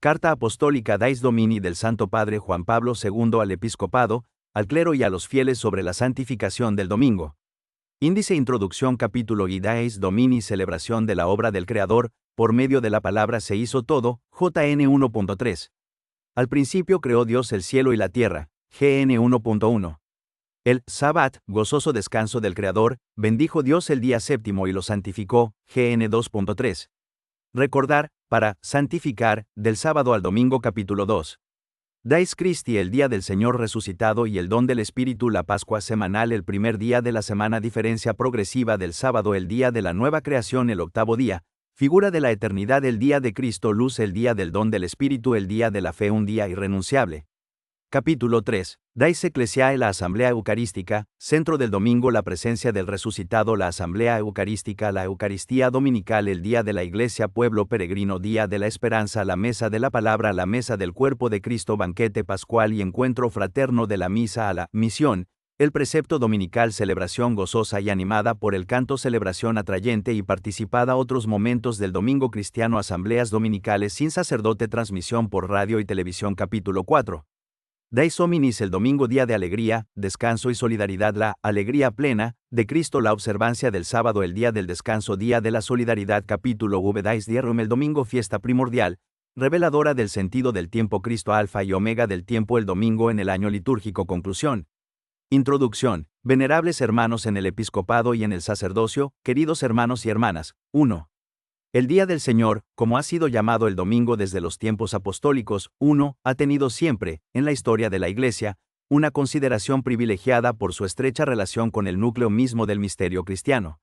Carta Apostólica Dais Domini del Santo Padre Juan Pablo II al Episcopado, al clero y a los fieles sobre la santificación del domingo. Índice Introducción Capítulo I Dais Domini Celebración de la obra del Creador, por medio de la palabra se hizo todo, JN 1.3. Al principio creó Dios el cielo y la tierra, GN 1.1. El Sabbat, gozoso descanso del Creador, bendijo Dios el día séptimo y lo santificó, GN 2.3. Recordar, para santificar, del sábado al domingo capítulo 2. Dais Christi el día del Señor resucitado y el don del Espíritu la Pascua semanal el primer día de la semana diferencia progresiva del sábado el día de la nueva creación el octavo día, figura de la eternidad el día de Cristo luz el día del don del Espíritu el día de la fe un día irrenunciable. Capítulo 3. Dais Ecclesiae la Asamblea Eucarística, centro del domingo la presencia del resucitado la Asamblea Eucarística la Eucaristía Dominical el día de la Iglesia pueblo peregrino día de la esperanza la mesa de la palabra la mesa del cuerpo de Cristo banquete pascual y encuentro fraterno de la misa a la misión, el precepto dominical celebración gozosa y animada por el canto celebración atrayente y participada otros momentos del domingo cristiano asambleas dominicales sin sacerdote transmisión por radio y televisión capítulo 4. Dais Hominis el domingo día de alegría, descanso y solidaridad la alegría plena, de Cristo la observancia del sábado el día del descanso día de la solidaridad capítulo V Dais Dierum el domingo fiesta primordial, reveladora del sentido del tiempo Cristo alfa y omega del tiempo el domingo en el año litúrgico conclusión. Introducción, venerables hermanos en el episcopado y en el sacerdocio, queridos hermanos y hermanas, 1. El Día del Señor, como ha sido llamado el domingo desde los tiempos apostólicos, ha tenido siempre, en la historia de la Iglesia, una consideración privilegiada por su estrecha relación con el núcleo mismo del misterio cristiano.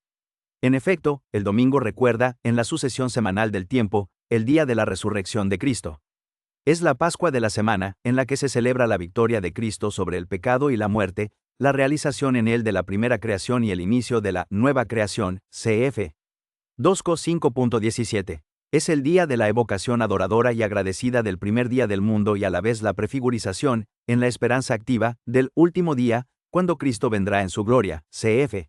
En efecto, el domingo recuerda, en la sucesión semanal del tiempo, el día de la resurrección de Cristo. Es la Pascua de la semana, en la que se celebra la victoria de Cristo sobre el pecado y la muerte, la realización en él de la primera creación y el inicio de la nueva creación, cf. 2 Cor 5.17. Es el día de la evocación adoradora y agradecida del primer día del mundo y a la vez la prefigurización, en la esperanza activa, del último día, cuando Cristo vendrá en su gloria, cf.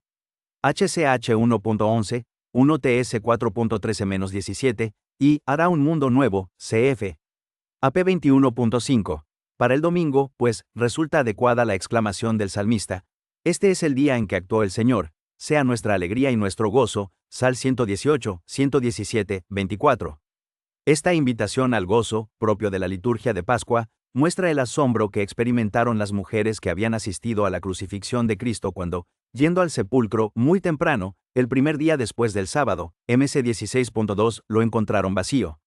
HCH 1.11, 1TS 4.13-17, y hará un mundo nuevo, cf. AP 21.5. Para el domingo, pues, resulta adecuada la exclamación del salmista, este es el día en que actuó el Señor, sea nuestra alegría y nuestro gozo, Sal 118, 117, 24. Esta invitación al gozo, propio de la liturgia de Pascua, muestra el asombro que experimentaron las mujeres que habían asistido a la crucifixión de Cristo cuando, yendo al sepulcro muy temprano, el primer día después del sábado, MC 16.2, lo encontraron vacío.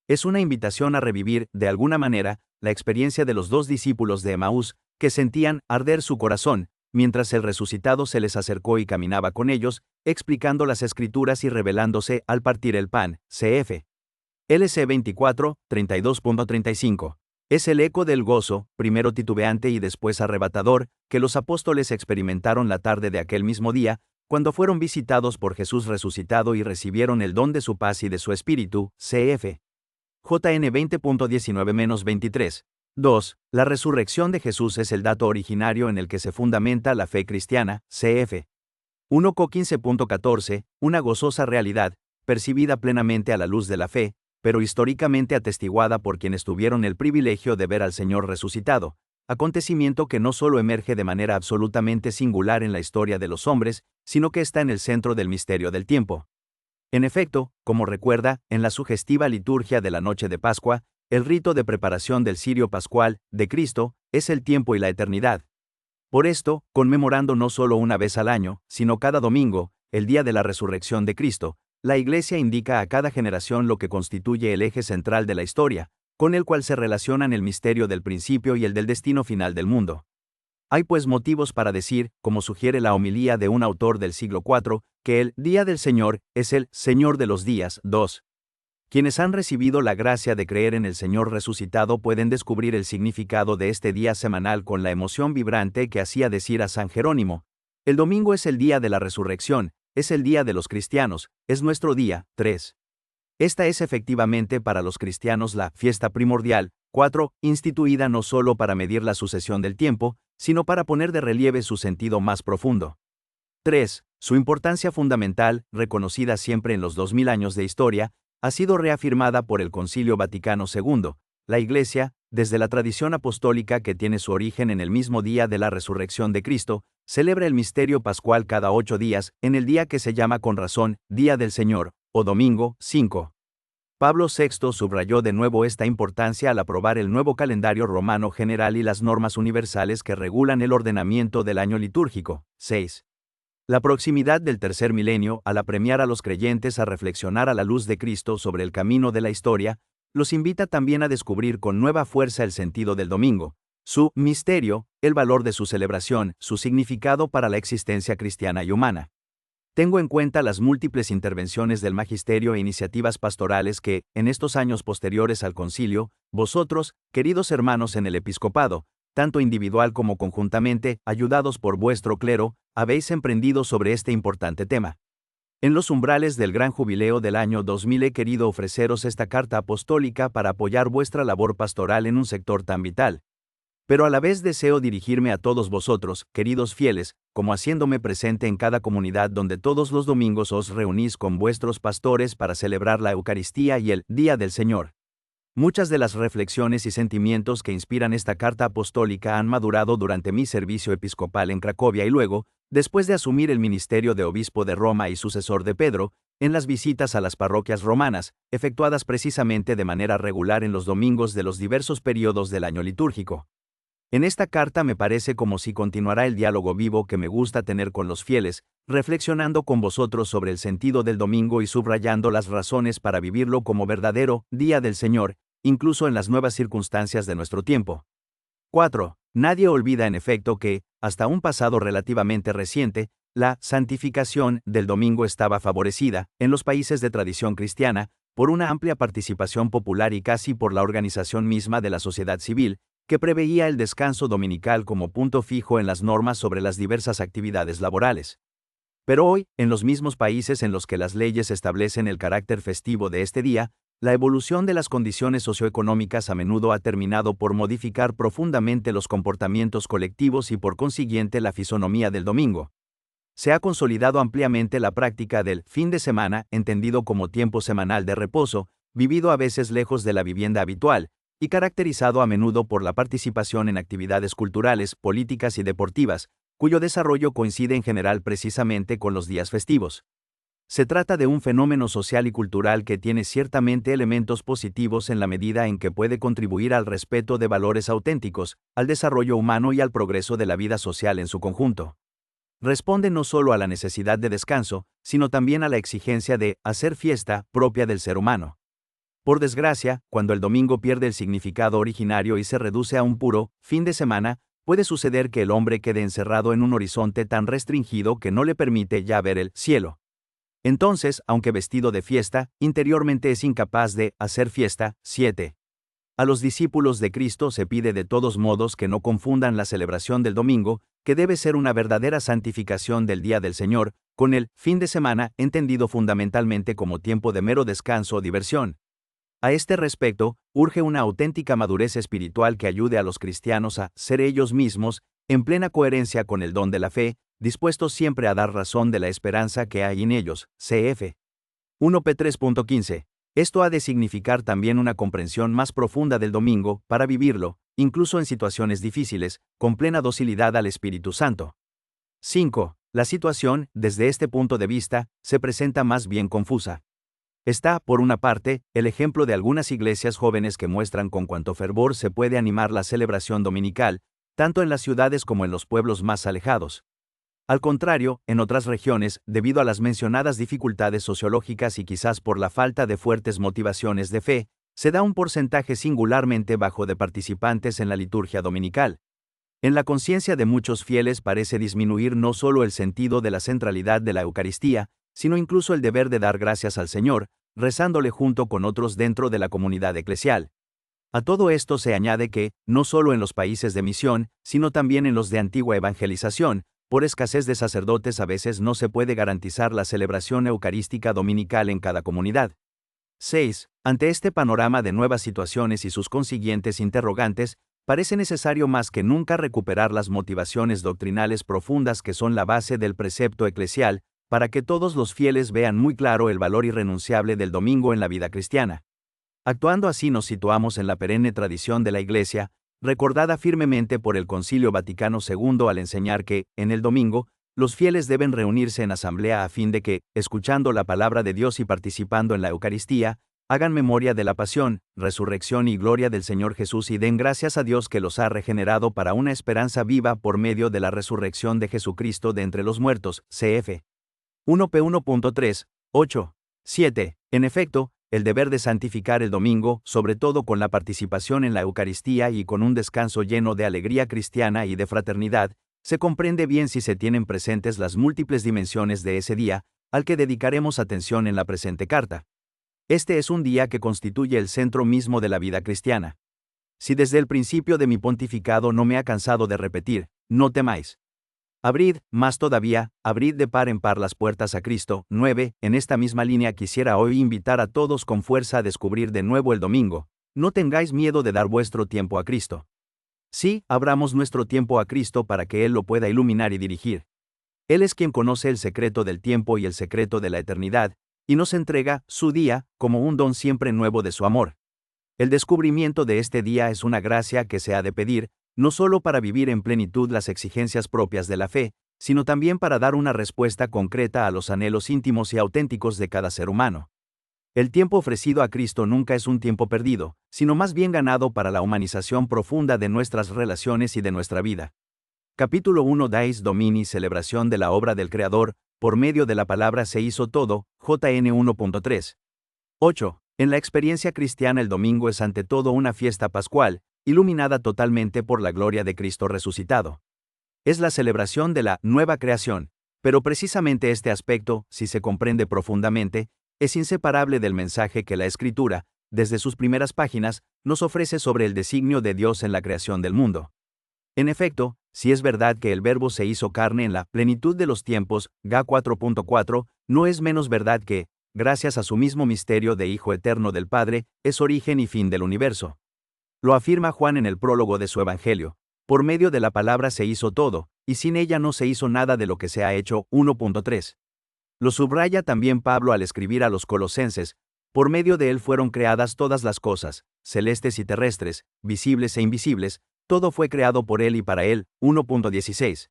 Es una invitación a revivir, de alguna manera, la experiencia de los dos discípulos de Emaús, que sentían arder su corazón, mientras el resucitado se les acercó y caminaba con ellos, explicando las Escrituras y revelándose al partir el pan, cf. LC 24, 32.35. Es el eco del gozo, primero titubeante y después arrebatador, que los apóstoles experimentaron la tarde de aquel mismo día, cuando fueron visitados por Jesús resucitado y recibieron el don de su paz y de su espíritu, cf. JN 20.19-23. 2. La resurrección de Jesús es el dato originario en el que se fundamenta la fe cristiana, cf. 1 Co 15.14, una gozosa realidad, percibida plenamente a la luz de la fe, pero históricamente atestiguada por quienes tuvieron el privilegio de ver al Señor resucitado, acontecimiento que no solo emerge de manera absolutamente singular en la historia de los hombres, sino que está en el centro del misterio del tiempo. En efecto, como recuerda, en la sugestiva liturgia de la noche de Pascua, el rito de preparación del cirio pascual, de Cristo, es el tiempo y la eternidad. Por esto, conmemorando no solo una vez al año, sino cada domingo, el día de la resurrección de Cristo, la Iglesia indica a cada generación lo que constituye el eje central de la historia, con el cual se relacionan el misterio del principio y el del destino final del mundo. Hay pues motivos para decir, como sugiere la homilía de un autor del siglo IV, que el Día del Señor es el Señor de los días. 2. Quienes han recibido la gracia de creer en el Señor resucitado pueden descubrir el significado de este día semanal con la emoción vibrante que hacía decir a San Jerónimo. El domingo es el día de la resurrección, es el día de los cristianos, es nuestro día. 3. Esta es efectivamente para los cristianos la fiesta primordial. 4. Instituida no solo para medir la sucesión del tiempo, sino para poner de relieve su sentido más profundo. 3. Su importancia fundamental, reconocida siempre en los 2000 años de historia, ha sido reafirmada por el Concilio Vaticano II. La Iglesia, desde la tradición apostólica que tiene su origen en el mismo día de la resurrección de Cristo, celebra el misterio pascual cada 8 días, en el día que se llama con razón Día del Señor, o Domingo 5. Pablo VI subrayó de nuevo esta importancia al aprobar el nuevo calendario romano general y las normas universales que regulan el ordenamiento del año litúrgico. 6. La proximidad del tercer milenio, al apremiar a los creyentes a reflexionar a la luz de Cristo sobre el camino de la historia, los invita también a descubrir con nueva fuerza el sentido del domingo, su misterio, el valor de su celebración, su significado para la existencia cristiana y humana. Tengo en cuenta las múltiples intervenciones del magisterio e iniciativas pastorales que, en estos años posteriores al concilio, vosotros, queridos hermanos en el episcopado, tanto individual como conjuntamente, ayudados por vuestro clero, habéis emprendido sobre este importante tema. En los umbrales del gran jubileo del año 2000 he querido ofreceros esta carta apostólica para apoyar vuestra labor pastoral en un sector tan vital. Pero a la vez deseo dirigirme a todos vosotros, queridos fieles, como haciéndome presente en cada comunidad donde todos los domingos os reunís con vuestros pastores para celebrar la Eucaristía y el Día del Señor. Muchas de las reflexiones y sentimientos que inspiran esta carta apostólica han madurado durante mi servicio episcopal en Cracovia y luego, después de asumir el ministerio de obispo de Roma y sucesor de Pedro, en las visitas a las parroquias romanas, efectuadas precisamente de manera regular en los domingos de los diversos periodos del año litúrgico. En esta carta me parece como si continuará el diálogo vivo que me gusta tener con los fieles, reflexionando con vosotros sobre el sentido del domingo y subrayando las razones para vivirlo como verdadero Día del Señor, incluso en las nuevas circunstancias de nuestro tiempo. 4. Nadie olvida en efecto que, hasta un pasado relativamente reciente, la santificación del domingo estaba favorecida, en los países de tradición cristiana, por una amplia participación popular y casi por la organización misma de la sociedad civil, que preveía el descanso dominical como punto fijo en las normas sobre las diversas actividades laborales. Pero hoy, en los mismos países en los que las leyes establecen el carácter festivo de este día, la evolución de las condiciones socioeconómicas a menudo ha terminado por modificar profundamente los comportamientos colectivos y por consiguiente la fisonomía del domingo. Se ha consolidado ampliamente la práctica del fin de semana, entendido como tiempo semanal de reposo, vivido a veces lejos de la vivienda habitual, y caracterizado a menudo por la participación en actividades culturales, políticas y deportivas, cuyo desarrollo coincide en general precisamente con los días festivos. Se trata de un fenómeno social y cultural que tiene ciertamente elementos positivos en la medida en que puede contribuir al respeto de valores auténticos, al desarrollo humano y al progreso de la vida social en su conjunto. Responde no solo a la necesidad de descanso, sino también a la exigencia de hacer fiesta propia del ser humano. Por desgracia, cuando el domingo pierde el significado originario y se reduce a un puro fin de semana, puede suceder que el hombre quede encerrado en un horizonte tan restringido que no le permite ya ver el cielo. Entonces, aunque vestido de fiesta, interiormente es incapaz de hacer fiesta. 7. A los discípulos de Cristo se pide de todos modos que no confundan la celebración del domingo, que debe ser una verdadera santificación del Día del Señor, con el fin de semana, entendido fundamentalmente como tiempo de mero descanso o diversión. A este respecto, urge una auténtica madurez espiritual que ayude a los cristianos a ser ellos mismos, en plena coherencia con el don de la fe, dispuestos siempre a dar razón de la esperanza que hay en ellos. Cf. 1 P 3.15. Esto ha de significar también una comprensión más profunda del domingo, para vivirlo, incluso en situaciones difíciles, con plena docilidad al Espíritu Santo. 5. La situación, desde este punto de vista, se presenta más bien confusa. Está, por una parte, el ejemplo de algunas iglesias jóvenes que muestran con cuánto fervor se puede animar la celebración dominical, tanto en las ciudades como en los pueblos más alejados. Al contrario, en otras regiones, debido a las mencionadas dificultades sociológicas y quizás por la falta de fuertes motivaciones de fe, se da un porcentaje singularmente bajo de participantes en la liturgia dominical. En la conciencia de muchos fieles parece disminuir no solo el sentido de la centralidad de la Eucaristía, sino incluso el deber de dar gracias al Señor, rezándole junto con otros dentro de la comunidad eclesial. A todo esto se añade que, no solo en los países de misión, sino también en los de antigua evangelización, por escasez de sacerdotes a veces no se puede garantizar la celebración eucarística dominical en cada comunidad. 6. Ante este panorama de nuevas situaciones y sus consiguientes interrogantes, parece necesario más que nunca recuperar las motivaciones doctrinales profundas que son la base del precepto eclesial, para que todos los fieles vean muy claro el valor irrenunciable del domingo en la vida cristiana. Actuando así nos situamos en la perenne tradición de la Iglesia, recordada firmemente por el Concilio Vaticano II al enseñar que, en el domingo, los fieles deben reunirse en asamblea a fin de que, escuchando la palabra de Dios y participando en la Eucaristía, hagan memoria de la pasión, resurrección y gloria del Señor Jesús y den gracias a Dios que los ha regenerado para una esperanza viva por medio de la resurrección de Jesucristo de entre los muertos, cf. 1p1.3, 8, 7. En efecto, el deber de santificar el domingo, sobre todo con la participación en la Eucaristía y con un descanso lleno de alegría cristiana y de fraternidad, se comprende bien si se tienen presentes las múltiples dimensiones de ese día, al que dedicaremos atención en la presente carta. Este es un día que constituye el centro mismo de la vida cristiana. Si desde el principio de mi pontificado no me ha cansado de repetir, no temáis. Abrid, más todavía, abrid de par en par las puertas a Cristo. 9. En esta misma línea quisiera hoy invitar a todos con fuerza a descubrir de nuevo el domingo. No tengáis miedo de dar vuestro tiempo a Cristo. Sí, abramos nuestro tiempo a Cristo para que Él lo pueda iluminar y dirigir. Él es quien conoce el secreto del tiempo y el secreto de la eternidad, y nos entrega su día como un don siempre nuevo de su amor. El descubrimiento de este día es una gracia que se ha de pedir, no solo para vivir en plenitud las exigencias propias de la fe, sino también para dar una respuesta concreta a los anhelos íntimos y auténticos de cada ser humano. El tiempo ofrecido a Cristo nunca es un tiempo perdido, sino más bien ganado para la humanización profunda de nuestras relaciones y de nuestra vida. Capítulo 1 Dies Domini, celebración de la obra del Creador, por medio de la palabra se hizo todo, JN 1.3. 8. En la experiencia cristiana el domingo es ante todo una fiesta pascual, iluminada totalmente por la gloria de Cristo resucitado. Es la celebración de la nueva creación, pero precisamente este aspecto, si se comprende profundamente, es inseparable del mensaje que la Escritura, desde sus primeras páginas, nos ofrece sobre el designio de Dios en la creación del mundo. En efecto, si es verdad que el Verbo se hizo carne en la plenitud de los tiempos, Ga 4.4, no es menos verdad que, gracias a su mismo misterio de Hijo eterno del Padre, es origen y fin del universo. Lo afirma Juan en el prólogo de su Evangelio. Por medio de la palabra se hizo todo, y sin ella no se hizo nada de lo que se ha hecho. 1.3. Lo subraya también Pablo al escribir a los Colosenses: por medio de él fueron creadas todas las cosas, celestes y terrestres, visibles e invisibles, todo fue creado por él y para él. 1.16.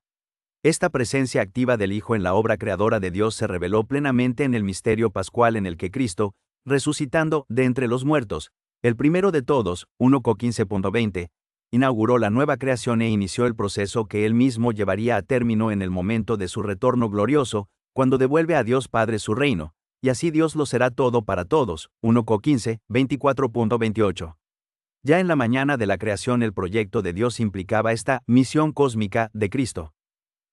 Esta presencia activa del Hijo en la obra creadora de Dios se reveló plenamente en el misterio pascual en el que Cristo, resucitando de entre los muertos, el primero de todos, 1 Cor 15.20, inauguró la nueva creación e inició el proceso que él mismo llevaría a término en el momento de su retorno glorioso, cuando devuelve a Dios Padre su reino, y así Dios lo será todo para todos. 1 Cor 15, 24.28. Ya en la mañana de la creación el proyecto de Dios implicaba esta misión cósmica de Cristo.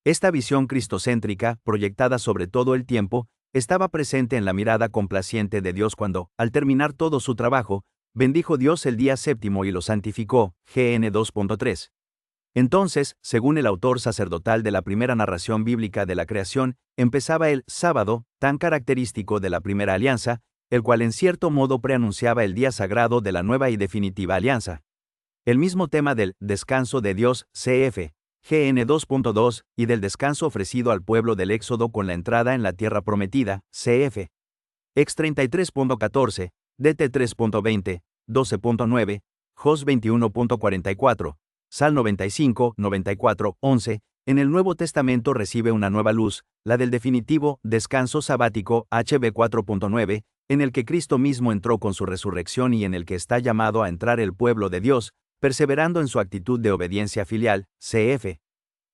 Esta visión cristocéntrica, proyectada sobre todo el tiempo, estaba presente en la mirada complaciente de Dios cuando, al terminar todo su trabajo, bendijo Dios el día séptimo y lo santificó, GN 2.3. Entonces, según el autor sacerdotal de la primera narración bíblica de la creación, empezaba el sábado, tan característico de la primera alianza, el cual en cierto modo preanunciaba el día sagrado de la nueva y definitiva alianza. El mismo tema del descanso de Dios, cf. GN 2.2, y del descanso ofrecido al pueblo del Éxodo con la entrada en la tierra prometida, cf. Ex 33.14, DT 3.20, 12.9, Jos 21.44, Sal 95, 94, 11, en el Nuevo Testamento recibe una nueva luz, la del definitivo descanso sabático, HB 4.9, en el que Cristo mismo entró con su resurrección y en el que está llamado a entrar el pueblo de Dios, perseverando en su actitud de obediencia filial, cf.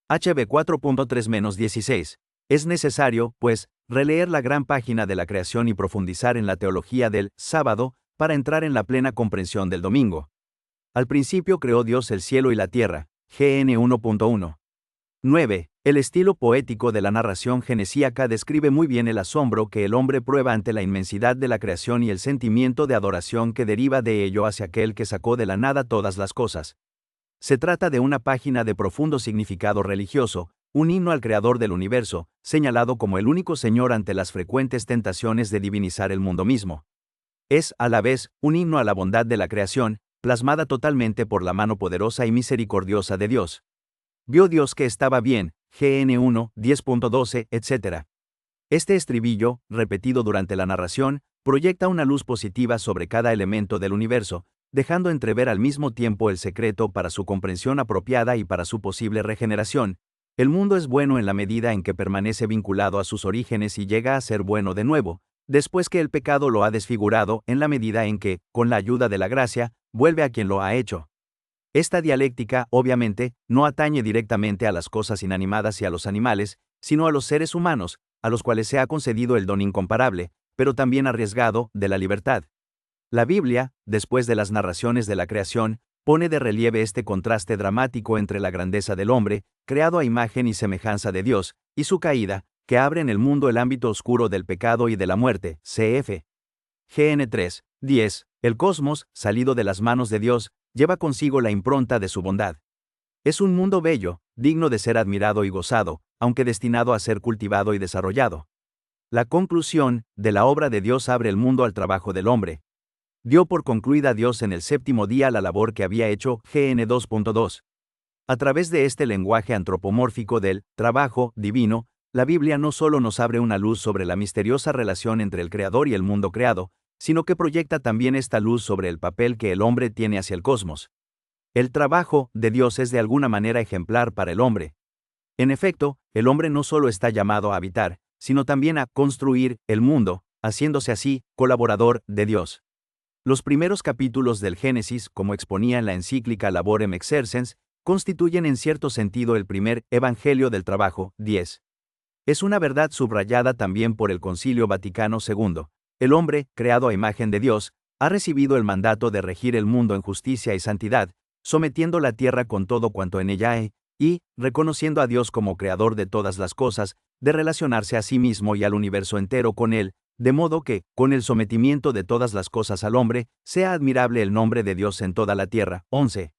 HB 4.3-16. Es necesario, pues, releer la gran página de la creación y profundizar en la teología del sábado, para entrar en la plena comprensión del domingo. Al principio creó Dios el cielo y la tierra, GN 1.1. 9. El estilo poético de la narración genesíaca describe muy bien el asombro que el hombre prueba ante la inmensidad de la creación y el sentimiento de adoración que deriva de ello hacia aquel que sacó de la nada todas las cosas. Se trata de una página de profundo significado religioso, un himno al Creador del universo, señalado como el único Señor ante las frecuentes tentaciones de divinizar el mundo mismo. Es, a la vez, un himno a la bondad de la creación, plasmada totalmente por la mano poderosa y misericordiosa de Dios. Vio Dios que estaba bien, GN 1, 10.12, etc. Este estribillo, repetido durante la narración, proyecta una luz positiva sobre cada elemento del universo, dejando entrever al mismo tiempo el secreto para su comprensión apropiada y para su posible regeneración. El mundo es bueno en la medida en que permanece vinculado a sus orígenes y llega a ser bueno de nuevo, después que el pecado lo ha desfigurado, en la medida en que, con la ayuda de la gracia, vuelve a quien lo ha hecho. Esta dialéctica, obviamente, no atañe directamente a las cosas inanimadas y a los animales, sino a los seres humanos, a los cuales se ha concedido el don incomparable, pero también arriesgado, de la libertad. La Biblia, después de las narraciones de la creación, pone de relieve este contraste dramático entre la grandeza del hombre, creado a imagen y semejanza de Dios, y su caída, que abre en el mundo el ámbito oscuro del pecado y de la muerte, cf. GN 3, 10. El cosmos, salido de las manos de Dios, lleva consigo la impronta de su bondad. Es un mundo bello, digno de ser admirado y gozado, aunque destinado a ser cultivado y desarrollado. La conclusión de la obra de Dios abre el mundo al trabajo del hombre. Dio por concluida Dios en el séptimo día la labor que había hecho, GN 2.2. A través de este lenguaje antropomórfico del trabajo divino, la Biblia no solo nos abre una luz sobre la misteriosa relación entre el Creador y el mundo creado, sino que proyecta también esta luz sobre el papel que el hombre tiene hacia el cosmos. El trabajo de Dios es de alguna manera ejemplar para el hombre. En efecto, el hombre no solo está llamado a habitar, sino también a construir el mundo, haciéndose así colaborador de Dios. Los primeros capítulos del Génesis, como exponía en la encíclica Laborem Exercens, constituyen en cierto sentido el primer evangelio del trabajo. 10. Es una verdad subrayada también por el Concilio Vaticano II. El hombre, creado a imagen de Dios, ha recibido el mandato de regir el mundo en justicia y santidad, sometiendo la tierra con todo cuanto en ella hay, y, reconociendo a Dios como creador de todas las cosas, de relacionarse a sí mismo y al universo entero con él, de modo que, con el sometimiento de todas las cosas al hombre, sea admirable el nombre de Dios en toda la tierra. 11.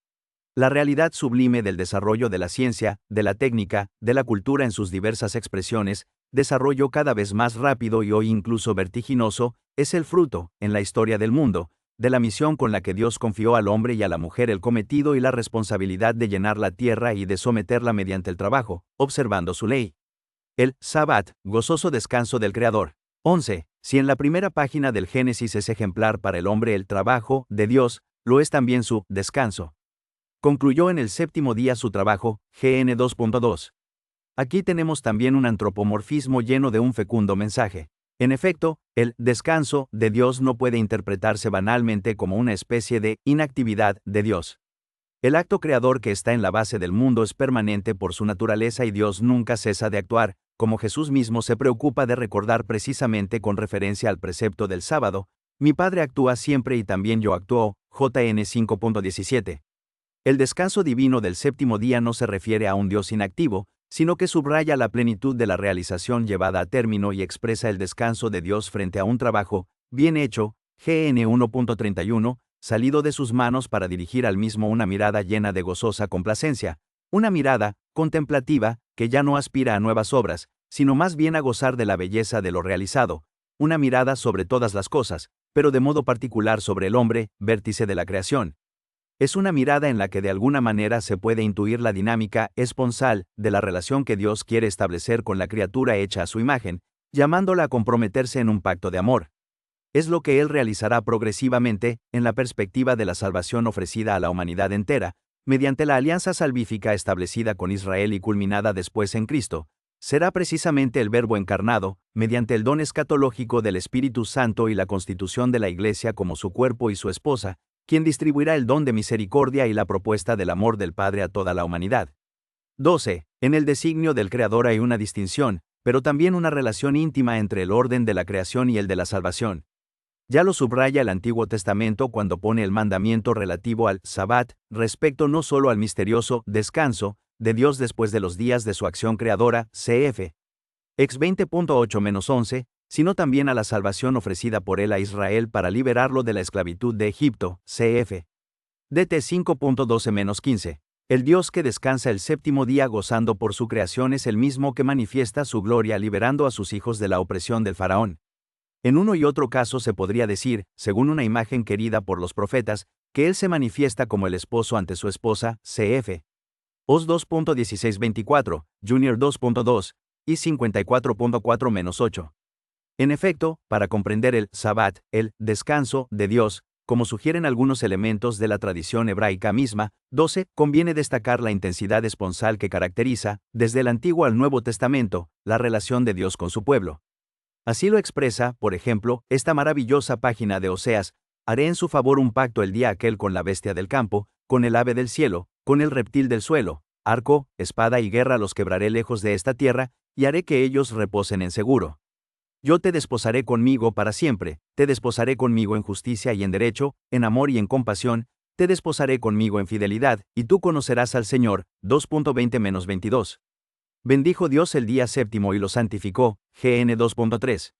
La realidad sublime del desarrollo de la ciencia, de la técnica, de la cultura en sus diversas expresiones, desarrollo cada vez más rápido y hoy incluso vertiginoso, es el fruto, en la historia del mundo, de la misión con la que Dios confió al hombre y a la mujer el cometido y la responsabilidad de llenar la tierra y de someterla mediante el trabajo, observando su ley. El Sabbat, gozoso descanso del Creador. 11. Si en la primera página del Génesis es ejemplar para el hombre el trabajo de Dios, lo es también su descanso. Concluyó en el séptimo día su trabajo, GN 2.2. Aquí tenemos también un antropomorfismo lleno de un fecundo mensaje. En efecto, el descanso de Dios no puede interpretarse banalmente como una especie de inactividad de Dios. El acto creador que está en la base del mundo es permanente por su naturaleza y Dios nunca cesa de actuar, como Jesús mismo se preocupa de recordar precisamente con referencia al precepto del sábado: mi Padre actúa siempre y también yo actúo, JN 5.17. El descanso divino del séptimo día no se refiere a un Dios inactivo, sino que subraya la plenitud de la realización llevada a término y expresa el descanso de Dios frente a un trabajo bien hecho, GN 1.31, salido de sus manos para dirigir al mismo una mirada llena de gozosa complacencia, una mirada contemplativa que ya no aspira a nuevas obras, sino más bien a gozar de la belleza de lo realizado, una mirada sobre todas las cosas, pero de modo particular sobre el hombre, vértice de la creación. Es una mirada en la que de alguna manera se puede intuir la dinámica esponsal de la relación que Dios quiere establecer con la criatura hecha a su imagen, llamándola a comprometerse en un pacto de amor. Es lo que Él realizará progresivamente, en la perspectiva de la salvación ofrecida a la humanidad entera, mediante la alianza salvífica establecida con Israel y culminada después en Cristo. Será precisamente el Verbo encarnado, mediante el don escatológico del Espíritu Santo y la constitución de la Iglesia como su cuerpo y su esposa, quien distribuirá el don de misericordia y la propuesta del amor del Padre a toda la humanidad. 12. En el designio del Creador hay una distinción, pero también una relación íntima entre el orden de la creación y el de la salvación. Ya lo subraya el Antiguo Testamento cuando pone el mandamiento relativo al Sabbat, respecto no solo al misterioso descanso de Dios después de los días de su acción creadora, cf. Ex 20.8-11, sino también a la salvación ofrecida por él a Israel para liberarlo de la esclavitud de Egipto, cf. DT 5.12-15. El Dios que descansa el séptimo día gozando por su creación es el mismo que manifiesta su gloria liberando a sus hijos de la opresión del faraón. En uno y otro caso se podría decir, según una imagen querida por los profetas, que él se manifiesta como el esposo ante su esposa, cf. Os 2.16-24, Junior 2.2, y 54.4-8. En efecto, para comprender el Sabbat, el descanso de Dios, como sugieren algunos elementos de la tradición hebraica misma, 12, conviene destacar la intensidad esponsal que caracteriza, desde el Antiguo al Nuevo Testamento, la relación de Dios con su pueblo. Así lo expresa, por ejemplo, esta maravillosa página de Oseas: haré en su favor un pacto el día aquel con la bestia del campo, con el ave del cielo, con el reptil del suelo, arco, espada y guerra los quebraré lejos de esta tierra, y haré que ellos reposen en seguro. Yo te desposaré conmigo para siempre, te desposaré conmigo en justicia y en derecho, en amor y en compasión, te desposaré conmigo en fidelidad, y tú conocerás al Señor. 2.20-22. Bendijo Dios el día séptimo y lo santificó. GN 2.3.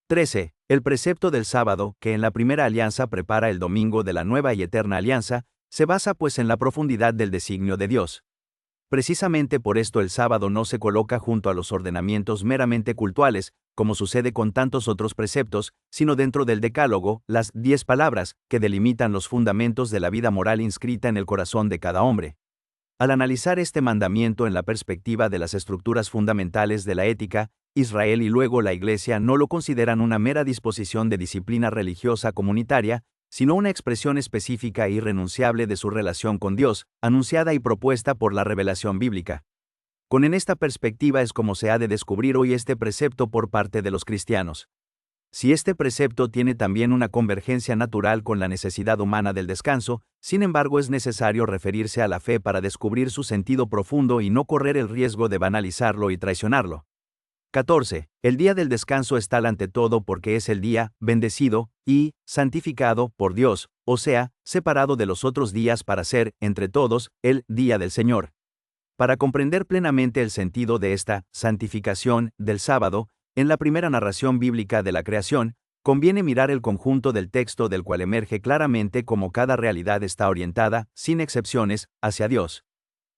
13. El precepto del sábado, que en la primera alianza prepara el domingo de la nueva y eterna alianza, se basa pues en la profundidad del designio de Dios. Precisamente por esto el sábado no se coloca junto a los ordenamientos meramente cultuales, como sucede con tantos otros preceptos, sino dentro del Decálogo, las 10 palabras, que delimitan los fundamentos de la vida moral inscrita en el corazón de cada hombre. Al analizar este mandamiento en la perspectiva de las estructuras fundamentales de la ética, Israel y luego la Iglesia no lo consideran una mera disposición de disciplina religiosa comunitaria, sino una expresión específica e irrenunciable de su relación con Dios, anunciada y propuesta por la revelación bíblica. En esta perspectiva es como se ha de descubrir hoy este precepto por parte de los cristianos. Si este precepto tiene también una convergencia natural con la necesidad humana del descanso, sin embargo es necesario referirse a la fe para descubrir su sentido profundo y no correr el riesgo de banalizarlo y traicionarlo. 14. El día del descanso es tal ante todo porque es el día, bendecido, y, santificado, por Dios, o sea, separado de los otros días para ser, entre todos, el día del Señor. Para comprender plenamente el sentido de esta santificación del sábado, en la primera narración bíblica de la creación, conviene mirar el conjunto del texto del cual emerge claramente cómo cada realidad está orientada, sin excepciones, hacia Dios.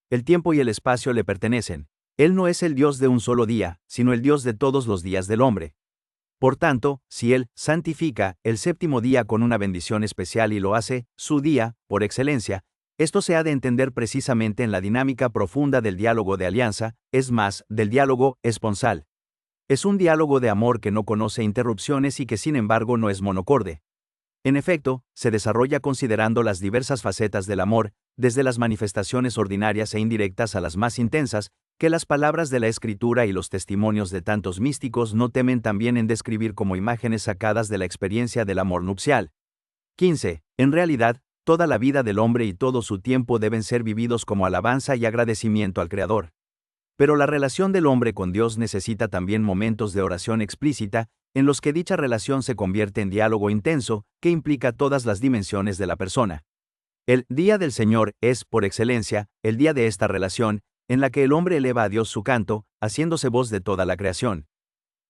El tiempo y el espacio le pertenecen. Él no es el Dios de un solo día, sino el Dios de todos los días del hombre. Por tanto, si Él santifica el séptimo día con una bendición especial y lo hace su día, por excelencia, esto se ha de entender precisamente en la dinámica profunda del diálogo de alianza, es más, del diálogo esponsal. Es un diálogo de amor que no conoce interrupciones y que sin embargo no es monocorde. En efecto, se desarrolla considerando las diversas facetas del amor, desde las manifestaciones ordinarias e indirectas a las más intensas, que las palabras de la Escritura y los testimonios de tantos místicos no temen también en describir como imágenes sacadas de la experiencia del amor nupcial. 15. En realidad, toda la vida del hombre y todo su tiempo deben ser vividos como alabanza y agradecimiento al Creador. Pero la relación del hombre con Dios necesita también momentos de oración explícita, en los que dicha relación se convierte en diálogo intenso, que implica todas las dimensiones de la persona. El Día del Señor es, por excelencia, el día de esta relación, en la que el hombre eleva a Dios su canto, haciéndose voz de toda la creación.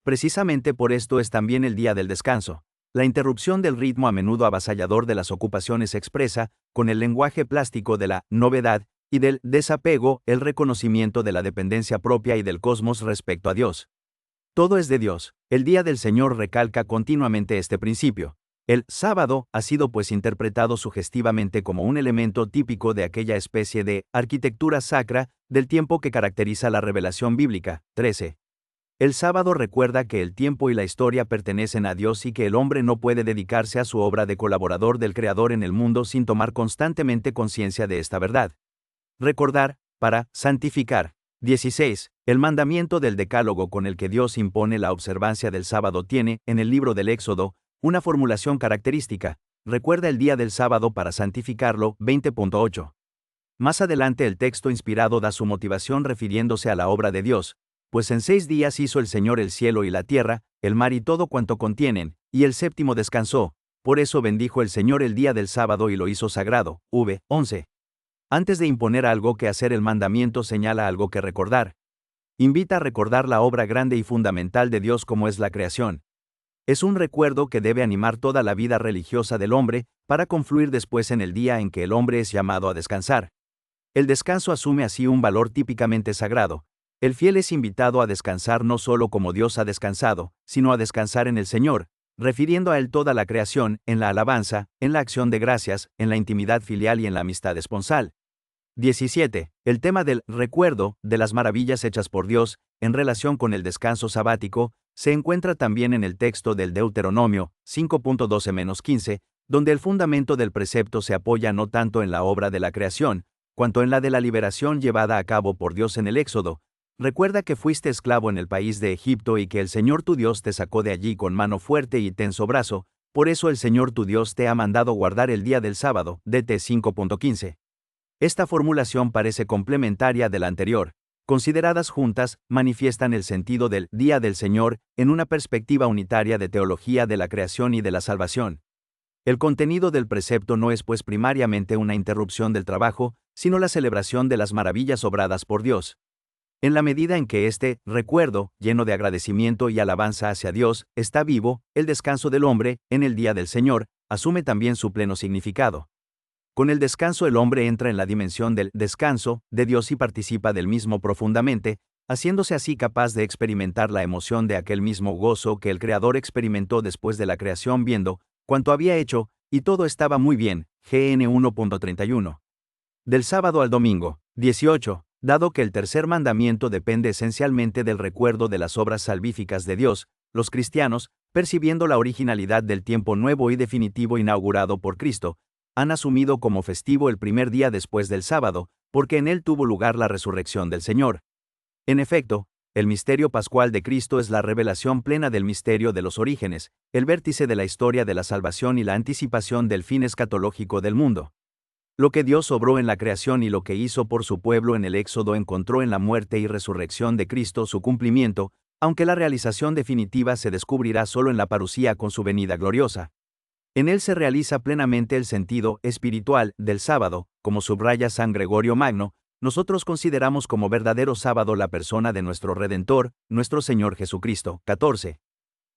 Precisamente por esto es también el día del descanso. La interrupción del ritmo a menudo avasallador de las ocupaciones expresa, con el lenguaje plástico de la novedad y del desapego, el reconocimiento de la dependencia propia y del cosmos respecto a Dios. Todo es de Dios. El día del Señor recalca continuamente este principio. El sábado ha sido pues interpretado sugestivamente como un elemento típico de aquella especie de arquitectura sacra del tiempo que caracteriza la revelación bíblica. 13. El sábado recuerda que el tiempo y la historia pertenecen a Dios y que el hombre no puede dedicarse a su obra de colaborador del Creador en el mundo sin tomar constantemente conciencia de esta verdad. Recordar, para santificar. 16. El mandamiento del Decálogo con el que Dios impone la observancia del sábado tiene, en el libro del Éxodo, una formulación característica: recuerda el día del sábado para santificarlo. 20.8. Más adelante el texto inspirado da su motivación refiriéndose a la obra de Dios, pues en 6 días hizo el Señor el cielo y la tierra, el mar y todo cuanto contienen, y el séptimo descansó. Por eso bendijo el Señor el día del sábado y lo hizo sagrado. 11. Antes de imponer algo que hacer, el mandamiento señala algo que recordar. Invita a recordar la obra grande y fundamental de Dios como es la creación. Es un recuerdo que debe animar toda la vida religiosa del hombre, para confluir después en el día en que el hombre es llamado a descansar. El descanso asume así un valor típicamente sagrado. El fiel es invitado a descansar no solo como Dios ha descansado, sino a descansar en el Señor, refiriendo a Él toda la creación, en la alabanza, en la acción de gracias, en la intimidad filial y en la amistad esponsal. 17. El tema del recuerdo de las maravillas hechas por Dios, en relación con el descanso sabático, se encuentra también en el texto del Deuteronomio 5.12-15, donde el fundamento del precepto se apoya no tanto en la obra de la creación, cuanto en la de la liberación llevada a cabo por Dios en el Éxodo. Recuerda que fuiste esclavo en el país de Egipto y que el Señor tu Dios te sacó de allí con mano fuerte y tenso brazo, por eso el Señor tu Dios te ha mandado guardar el día del sábado, DT 5.15. Esta formulación parece complementaria de la anterior. Consideradas juntas, manifiestan el sentido del Día del Señor en una perspectiva unitaria de teología de la creación y de la salvación. El contenido del precepto no es pues primariamente una interrupción del trabajo, sino la celebración de las maravillas obradas por Dios. En la medida en que este recuerdo, lleno de agradecimiento y alabanza hacia Dios, está vivo, el descanso del hombre, en el Día del Señor, asume también su pleno significado. Con el descanso el hombre entra en la dimensión del descanso de Dios y participa del mismo profundamente, haciéndose así capaz de experimentar la emoción de aquel mismo gozo que el Creador experimentó después de la creación viendo cuanto había hecho, y todo estaba muy bien. GN 1.31. Del sábado al domingo. 18. Dado que el tercer mandamiento depende esencialmente del recuerdo de las obras salvíficas de Dios, los cristianos, percibiendo la originalidad del tiempo nuevo y definitivo inaugurado por Cristo, han asumido como festivo el primer día después del sábado, porque en él tuvo lugar la resurrección del Señor. En efecto, el misterio pascual de Cristo es la revelación plena del misterio de los orígenes, el vértice de la historia de la salvación y la anticipación del fin escatológico del mundo. Lo que Dios obró en la creación y lo que hizo por su pueblo en el Éxodo encontró en la muerte y resurrección de Cristo su cumplimiento, aunque la realización definitiva se descubrirá solo en la parusía con su venida gloriosa. En él se realiza plenamente el sentido espiritual del sábado, como subraya San Gregorio Magno. Nosotros consideramos como verdadero sábado la persona de nuestro Redentor, nuestro Señor Jesucristo. 14.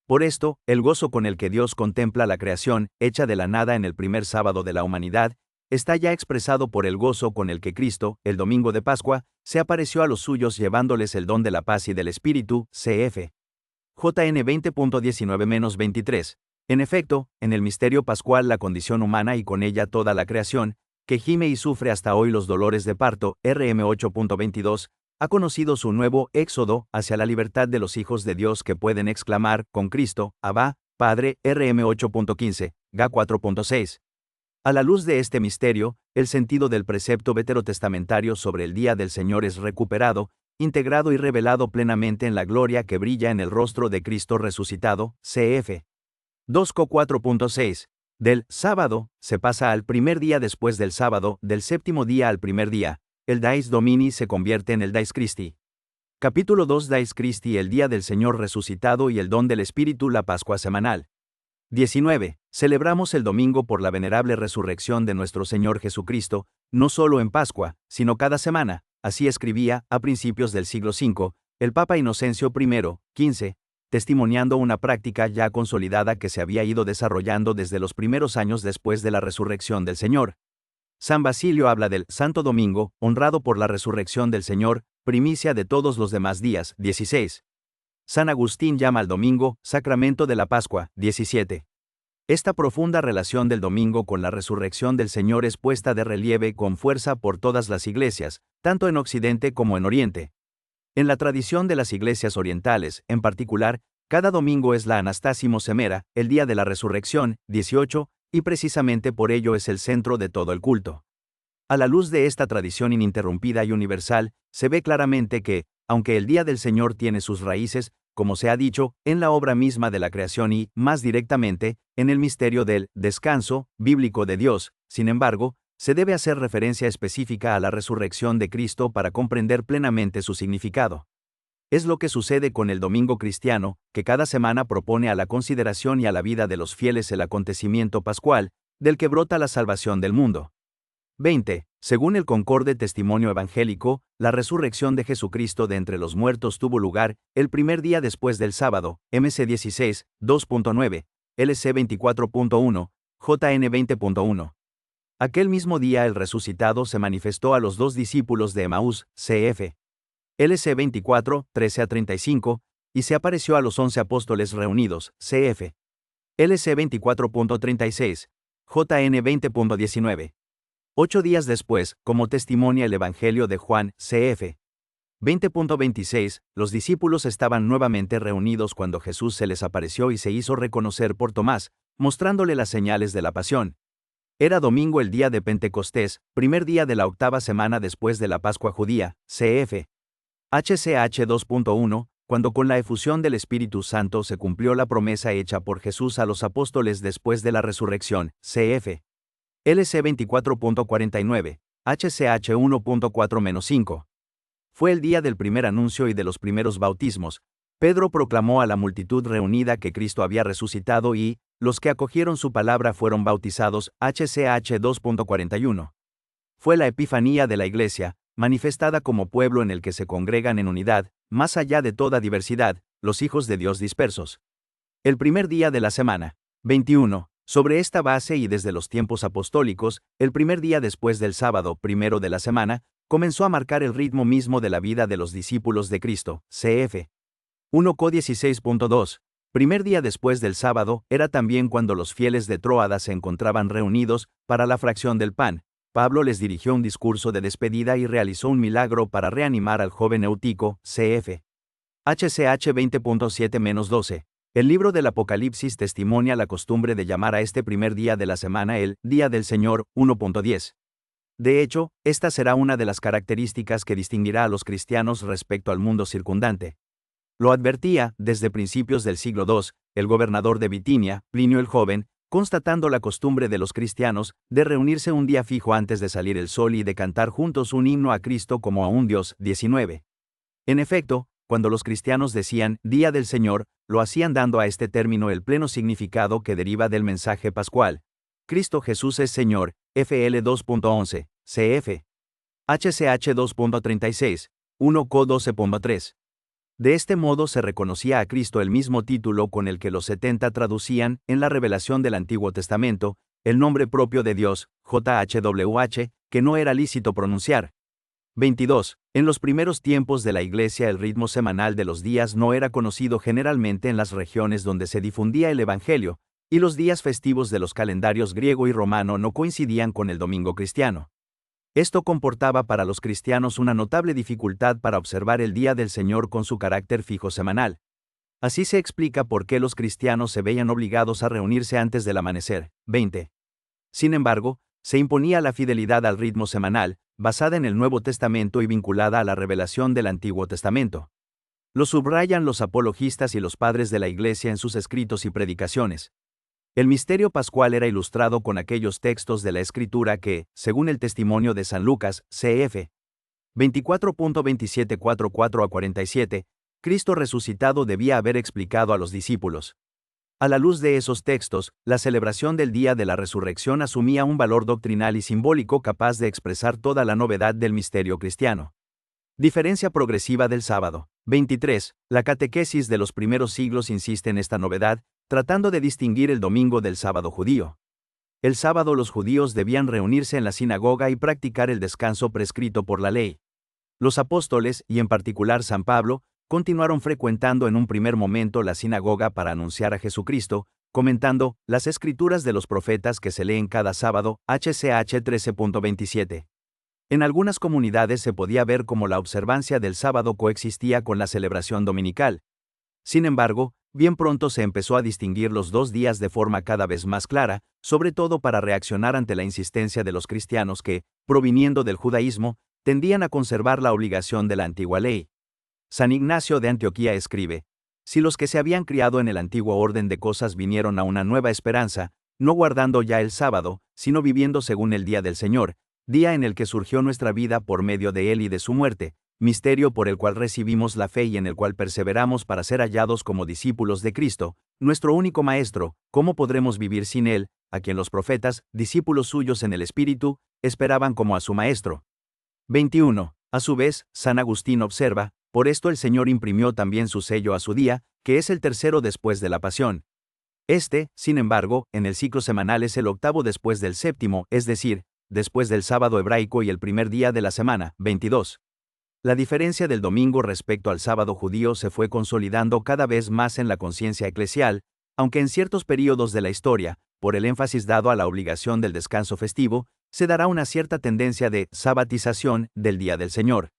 Por esto, el gozo con el que Dios contempla la creación, hecha de la nada en el primer sábado de la humanidad, está ya expresado por el gozo con el que Cristo, el domingo de Pascua, se apareció a los suyos llevándoles el don de la paz y del Espíritu, cf. JN 20.19-23. En efecto, en el misterio pascual la condición humana y con ella toda la creación, que gime y sufre hasta hoy los dolores de parto, RM 8.22, ha conocido su nuevo éxodo hacia la libertad de los hijos de Dios que pueden exclamar, con Cristo, Abba, Padre, RM 8.15, GA 4.6. A la luz de este misterio, el sentido del precepto veterotestamentario sobre el día del Señor es recuperado, integrado y revelado plenamente en la gloria que brilla en el rostro de Cristo resucitado, cf. 2:4.6. Del sábado, se pasa al primer día después del sábado, del séptimo día al primer día. El Dies Domini se convierte en el Dies Christi. Capítulo 2 Dies Christi el día del Señor resucitado y el don del Espíritu la Pascua semanal. 19. Celebramos el domingo por la venerable resurrección de nuestro Señor Jesucristo, no solo en Pascua, sino cada semana. Así escribía, a principios del siglo V, el Papa Inocencio I, 15, testimoniando una práctica ya consolidada que se había ido desarrollando desde los primeros años después de la resurrección del Señor. San Basilio habla del Santo Domingo, honrado por la resurrección del Señor, primicia de todos los demás días. 16. San Agustín llama al domingo, sacramento de la Pascua. 17. Esta profunda relación del domingo con la resurrección del Señor es puesta de relieve con fuerza por todas las iglesias, tanto en Occidente como en Oriente. En la tradición de las iglesias orientales, en particular, cada domingo es la Anastasimo Semera, el día de la resurrección, 18, y precisamente por ello es el centro de todo el culto. A la luz de esta tradición ininterrumpida y universal, se ve claramente que, aunque el día del Señor tiene sus raíces, como se ha dicho, en la obra misma de la creación y, más directamente, en el misterio del descanso bíblico de Dios, sin embargo, se debe hacer referencia específica a la resurrección de Cristo para comprender plenamente su significado. Es lo que sucede con el domingo cristiano, que cada semana propone a la consideración y a la vida de los fieles el acontecimiento pascual, del que brota la salvación del mundo. 20. Según el concorde testimonio evangélico, la resurrección de Jesucristo de entre los muertos tuvo lugar el primer día después del sábado, MC 16, 2.9, LC 24.1, JN 20.1. Aquel mismo día el resucitado se manifestó a los dos discípulos de Emaús, cf. LC 24, 13-35, y se apareció a los 11 apóstoles reunidos, cf. LC 24.36, JN 20.19. 8 días después, como testimonia el Evangelio de Juan, cf. 20.26, los discípulos estaban nuevamente reunidos cuando Jesús se les apareció y se hizo reconocer por Tomás, mostrándole las señales de la pasión. Era domingo el día de Pentecostés, primer día de la octava semana después de la Pascua judía, cf. HCH 2.1, cuando con la efusión del Espíritu Santo se cumplió la promesa hecha por Jesús a los apóstoles después de la resurrección, cf. LC 24.49, HCH 1.4-5. Fue el día del primer anuncio y de los primeros bautismos. Pedro proclamó a la multitud reunida que Cristo había resucitado y, los que acogieron su palabra fueron bautizados, HCH 2.41. Fue la epifanía de la Iglesia, manifestada como pueblo en el que se congregan en unidad, más allá de toda diversidad, los hijos de Dios dispersos. El primer día de la semana. 21. Sobre esta base y desde los tiempos apostólicos, el primer día después del sábado primero de la semana, comenzó a marcar el ritmo mismo de la vida de los discípulos de Cristo, cf. 1 Co 16.2. Primer día después del sábado, era también cuando los fieles de Tróada se encontraban reunidos, para la fracción del pan. Pablo les dirigió un discurso de despedida y realizó un milagro para reanimar al joven Eutico, cf. HCH 20.7-12. El libro del Apocalipsis testimonia la costumbre de llamar a este primer día de la semana el Día del Señor, 1.10. De hecho, esta será una de las características que distinguirá a los cristianos respecto al mundo circundante. Lo advertía, desde principios del siglo II, el gobernador de Bitinia, Plinio el Joven, constatando la costumbre de los cristianos de reunirse un día fijo antes de salir el sol y de cantar juntos un himno a Cristo como a un Dios. 19. En efecto, cuando los cristianos decían Día del Señor, lo hacían dando a este término el pleno significado que deriva del mensaje pascual. Cristo Jesús es Señor, FL 2.11, cf. HCH 2.36, 1 Co 12.3. De este modo se reconocía a Cristo el mismo título con el que los 70 traducían, en la revelación del Antiguo Testamento, el nombre propio de Dios, JHWH, que no era lícito pronunciar. 22. En los primeros tiempos de la Iglesia el ritmo semanal de los días no era conocido generalmente en las regiones donde se difundía el Evangelio, y los días festivos de los calendarios griego y romano no coincidían con el domingo cristiano. Esto comportaba para los cristianos una notable dificultad para observar el Día del Señor con su carácter fijo semanal. Así se explica por qué los cristianos se veían obligados a reunirse antes del amanecer. 20. Sin embargo, se imponía la fidelidad al ritmo semanal, basada en el Nuevo Testamento y vinculada a la revelación del Antiguo Testamento. Lo subrayan los apologistas y los padres de la Iglesia en sus escritos y predicaciones. El misterio pascual era ilustrado con aquellos textos de la Escritura que, según el testimonio de San Lucas, cf. 24.27-44-47, Cristo resucitado debía haber explicado a los discípulos. A la luz de esos textos, la celebración del día de la resurrección asumía un valor doctrinal y simbólico capaz de expresar toda la novedad del misterio cristiano. Diferencia progresiva del sábado. 23. La catequesis de los primeros siglos insiste en esta novedad, tratando de distinguir el domingo del sábado judío. El sábado los judíos debían reunirse en la sinagoga y practicar el descanso prescrito por la ley. Los apóstoles, y en particular San Pablo, continuaron frecuentando en un primer momento la sinagoga para anunciar a Jesucristo, comentando las escrituras de los profetas que se leen cada sábado, HCH 13.27. En algunas comunidades se podía ver cómo la observancia del sábado coexistía con la celebración dominical. Sin embargo, bien pronto se empezó a distinguir los dos días de forma cada vez más clara, sobre todo para reaccionar ante la insistencia de los cristianos que, proviniendo del judaísmo, tendían a conservar la obligación de la antigua ley. San Ignacio de Antioquía escribe: si los que se habían criado en el antiguo orden de cosas vinieron a una nueva esperanza, no guardando ya el sábado, sino viviendo según el día del Señor, día en el que surgió nuestra vida por medio de él y de su muerte, misterio por el cual recibimos la fe y en el cual perseveramos para ser hallados como discípulos de Cristo, nuestro único Maestro, ¿cómo podremos vivir sin él, a quien los profetas, discípulos suyos en el Espíritu, esperaban como a su Maestro? 21. A su vez, San Agustín observa: por esto el Señor imprimió también su sello a su día, que es el tercero después de la Pasión. Este, sin embargo, en el ciclo semanal es el octavo después del séptimo, es decir, después del sábado hebraico y el primer día de la semana. 22. La diferencia del domingo respecto al sábado judío se fue consolidando cada vez más en la conciencia eclesial, aunque en ciertos períodos de la historia, por el énfasis dado a la obligación del descanso festivo, se dará una cierta tendencia de sabatización del Día del Señor.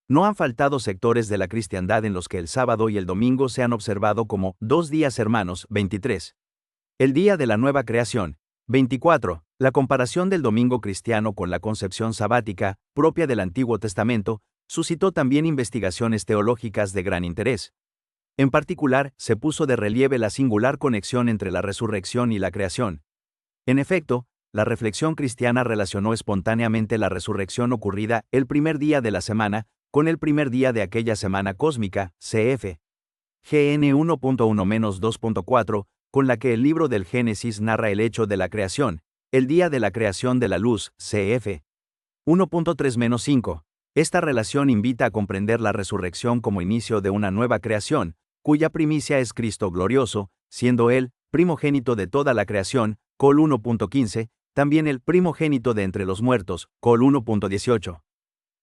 No han faltado sectores de la cristiandad en los que el sábado y el domingo se han observado como dos días hermanos. 23. El día de la nueva creación. 24. La comparación del domingo cristiano con la concepción sabática, propia del Antiguo Testamento, suscitó también investigaciones teológicas de gran interés. En particular, se puso de relieve la singular conexión entre la resurrección y la creación. En efecto, la reflexión cristiana relacionó espontáneamente la resurrección ocurrida el primer día de la semana con el primer día de aquella semana cósmica, cf. GN 1.1-2.4, con la que el libro del Génesis narra el hecho de la creación, el día de la creación de la luz, cf. 1.3-5. Esta relación invita a comprender la resurrección como inicio de una nueva creación, cuya primicia es Cristo glorioso, siendo Él, primogénito de toda la creación, Col 1.15, también el primogénito de entre los muertos, Col 1.18.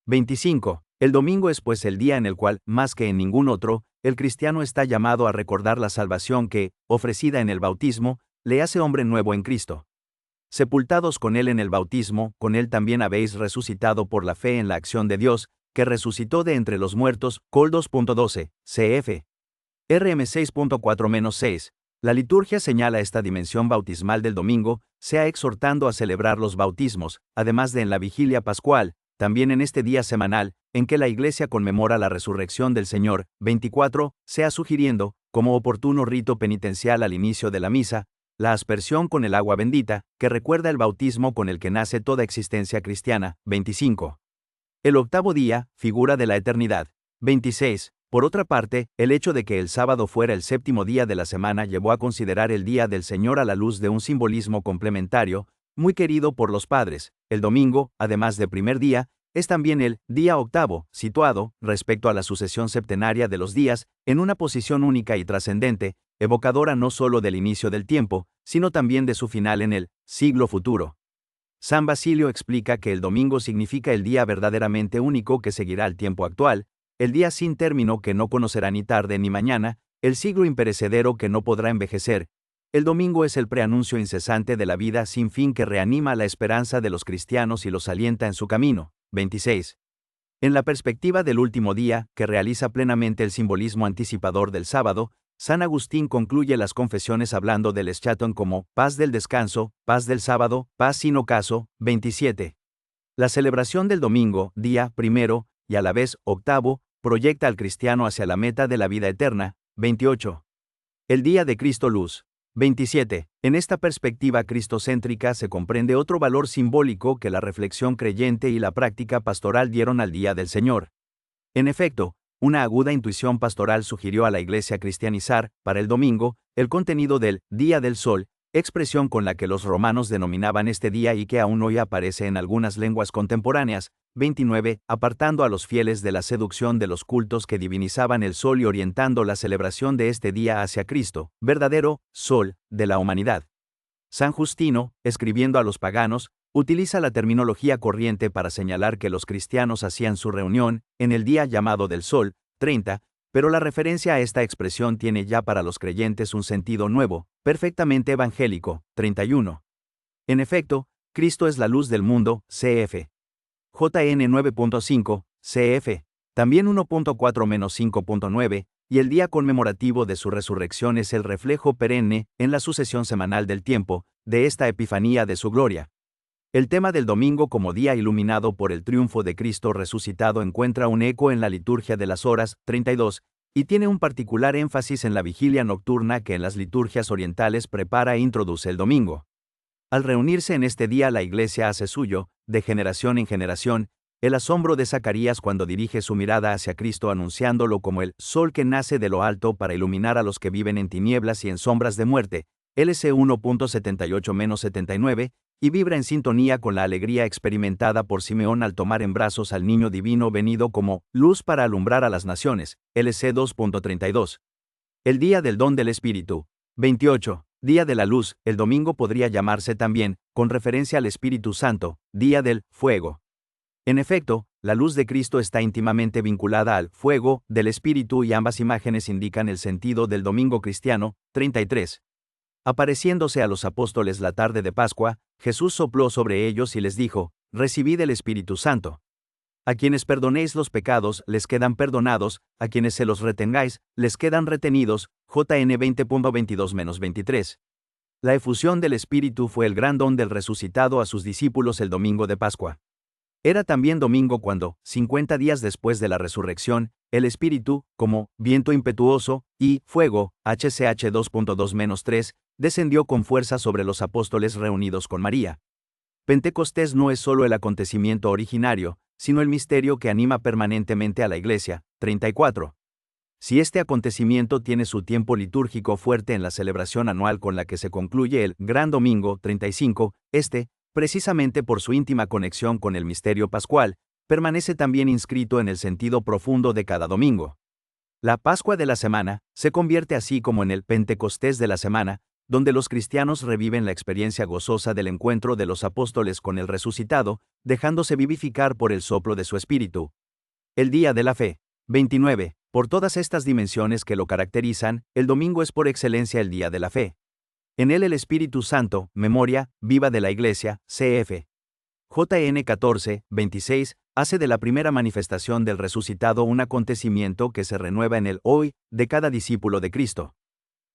25. El domingo es pues el día en el cual, más que en ningún otro, el cristiano está llamado a recordar la salvación que, ofrecida en el bautismo, le hace hombre nuevo en Cristo. Sepultados con Él en el bautismo, con Él también habéis resucitado por la fe en la acción de Dios, que resucitó de entre los muertos, Col 2.12, cf. RM 6.4-6. La liturgia señala esta dimensión bautismal del domingo, sea exhortando a celebrar los bautismos, además de en la vigilia pascual, también en este día semanal, en que la Iglesia conmemora la resurrección del Señor. 24, sea sugiriendo, como oportuno rito penitencial al inicio de la misa, la aspersión con el agua bendita, que recuerda el bautismo con el que nace toda existencia cristiana. 25. El octavo día, figura de la eternidad. 26. Por otra parte, el hecho de que el sábado fuera el séptimo día de la semana llevó a considerar el día del Señor a la luz de un simbolismo complementario, muy querido por los padres. El domingo, además de primer día, es también el día octavo, situado, respecto a la sucesión septenaria de los días, en una posición única y trascendente, evocadora no solo del inicio del tiempo, sino también de su final en el siglo futuro. San Basilio explica que el domingo significa el día verdaderamente único que seguirá al tiempo actual, el día sin término que no conocerá ni tarde ni mañana, el siglo imperecedero que no podrá envejecer. El domingo es el preanuncio incesante de la vida sin fin que reanima la esperanza de los cristianos y los alienta en su camino. 26. En la perspectiva del último día, que realiza plenamente el simbolismo anticipador del sábado, San Agustín concluye las confesiones hablando del Eschaton como paz del descanso, paz del sábado, paz sin ocaso. 27. La celebración del domingo, día primero, y a la vez octavo, proyecta al cristiano hacia la meta de la vida eterna. 28. El día de Cristo Luz. 27. En esta perspectiva cristocéntrica se comprende otro valor simbólico que la reflexión creyente y la práctica pastoral dieron al Día del Señor. En efecto, una aguda intuición pastoral sugirió a la Iglesia cristianizar, para el domingo, el contenido del Día del Sol, expresión con la que los romanos denominaban este día y que aún hoy aparece en algunas lenguas contemporáneas. 29. Apartando a los fieles de la seducción de los cultos que divinizaban el sol y orientando la celebración de este día hacia Cristo, verdadero sol de la humanidad. San Justino, escribiendo a los paganos, utiliza la terminología corriente para señalar que los cristianos hacían su reunión en el día llamado del sol. 30. Pero la referencia a esta expresión tiene ya para los creyentes un sentido nuevo, perfectamente evangélico. 31. En efecto, Cristo es la luz del mundo, cf. JN 9.5, cf. También 1.4-5.9, y el día conmemorativo de su resurrección es el reflejo perenne, en la sucesión semanal del tiempo, de esta epifanía de su gloria. El tema del domingo como día iluminado por el triunfo de Cristo resucitado encuentra un eco en la liturgia de las horas. 32, y tiene un particular énfasis en la vigilia nocturna que en las liturgias orientales prepara e introduce el domingo. Al reunirse en este día la Iglesia hace suyo, de generación en generación, el asombro de Zacarías cuando dirige su mirada hacia Cristo anunciándolo como el sol que nace de lo alto para iluminar a los que viven en tinieblas y en sombras de muerte, LC 1.78-79, y vibra en sintonía con la alegría experimentada por Simeón al tomar en brazos al niño divino venido como luz para alumbrar a las naciones, LC 2.32. El día del don del Espíritu. 28. Día de la luz. El domingo podría llamarse también, con referencia al Espíritu Santo, día del fuego. En efecto, la luz de Cristo está íntimamente vinculada al fuego del Espíritu y ambas imágenes indican el sentido del domingo cristiano. 33. Apareciéndose a los apóstoles la tarde de Pascua, Jesús sopló sobre ellos y les dijo: «Recibid el Espíritu Santo. A quienes perdonéis los pecados, les quedan perdonados; a quienes se los retengáis, les quedan retenidos». JN 20.22-23. La efusión del Espíritu fue el gran don del resucitado a sus discípulos el domingo de Pascua. Era también domingo cuando, 50 días después de la resurrección, el Espíritu, como viento impetuoso y fuego, HCH 2.2-3, descendió con fuerza sobre los apóstoles reunidos con María. Pentecostés no es solo el acontecimiento originario, sino el misterio que anima permanentemente a la Iglesia. 34. Si este acontecimiento tiene su tiempo litúrgico fuerte en la celebración anual con la que se concluye el Gran Domingo, 35, precisamente por su íntima conexión con el misterio pascual, permanece también inscrito en el sentido profundo de cada domingo. La Pascua de la semana se convierte así como en el Pentecostés de la semana, donde los cristianos reviven la experiencia gozosa del encuentro de los apóstoles con el resucitado, dejándose vivificar por el soplo de su espíritu. El día de la fe. 29. Por todas estas dimensiones que lo caracterizan, el domingo es por excelencia el día de la fe. En él el Espíritu Santo, memoria viva de la Iglesia, cf. JN 14, 26, hace de la primera manifestación del resucitado un acontecimiento que se renueva en el hoy de cada discípulo de Cristo.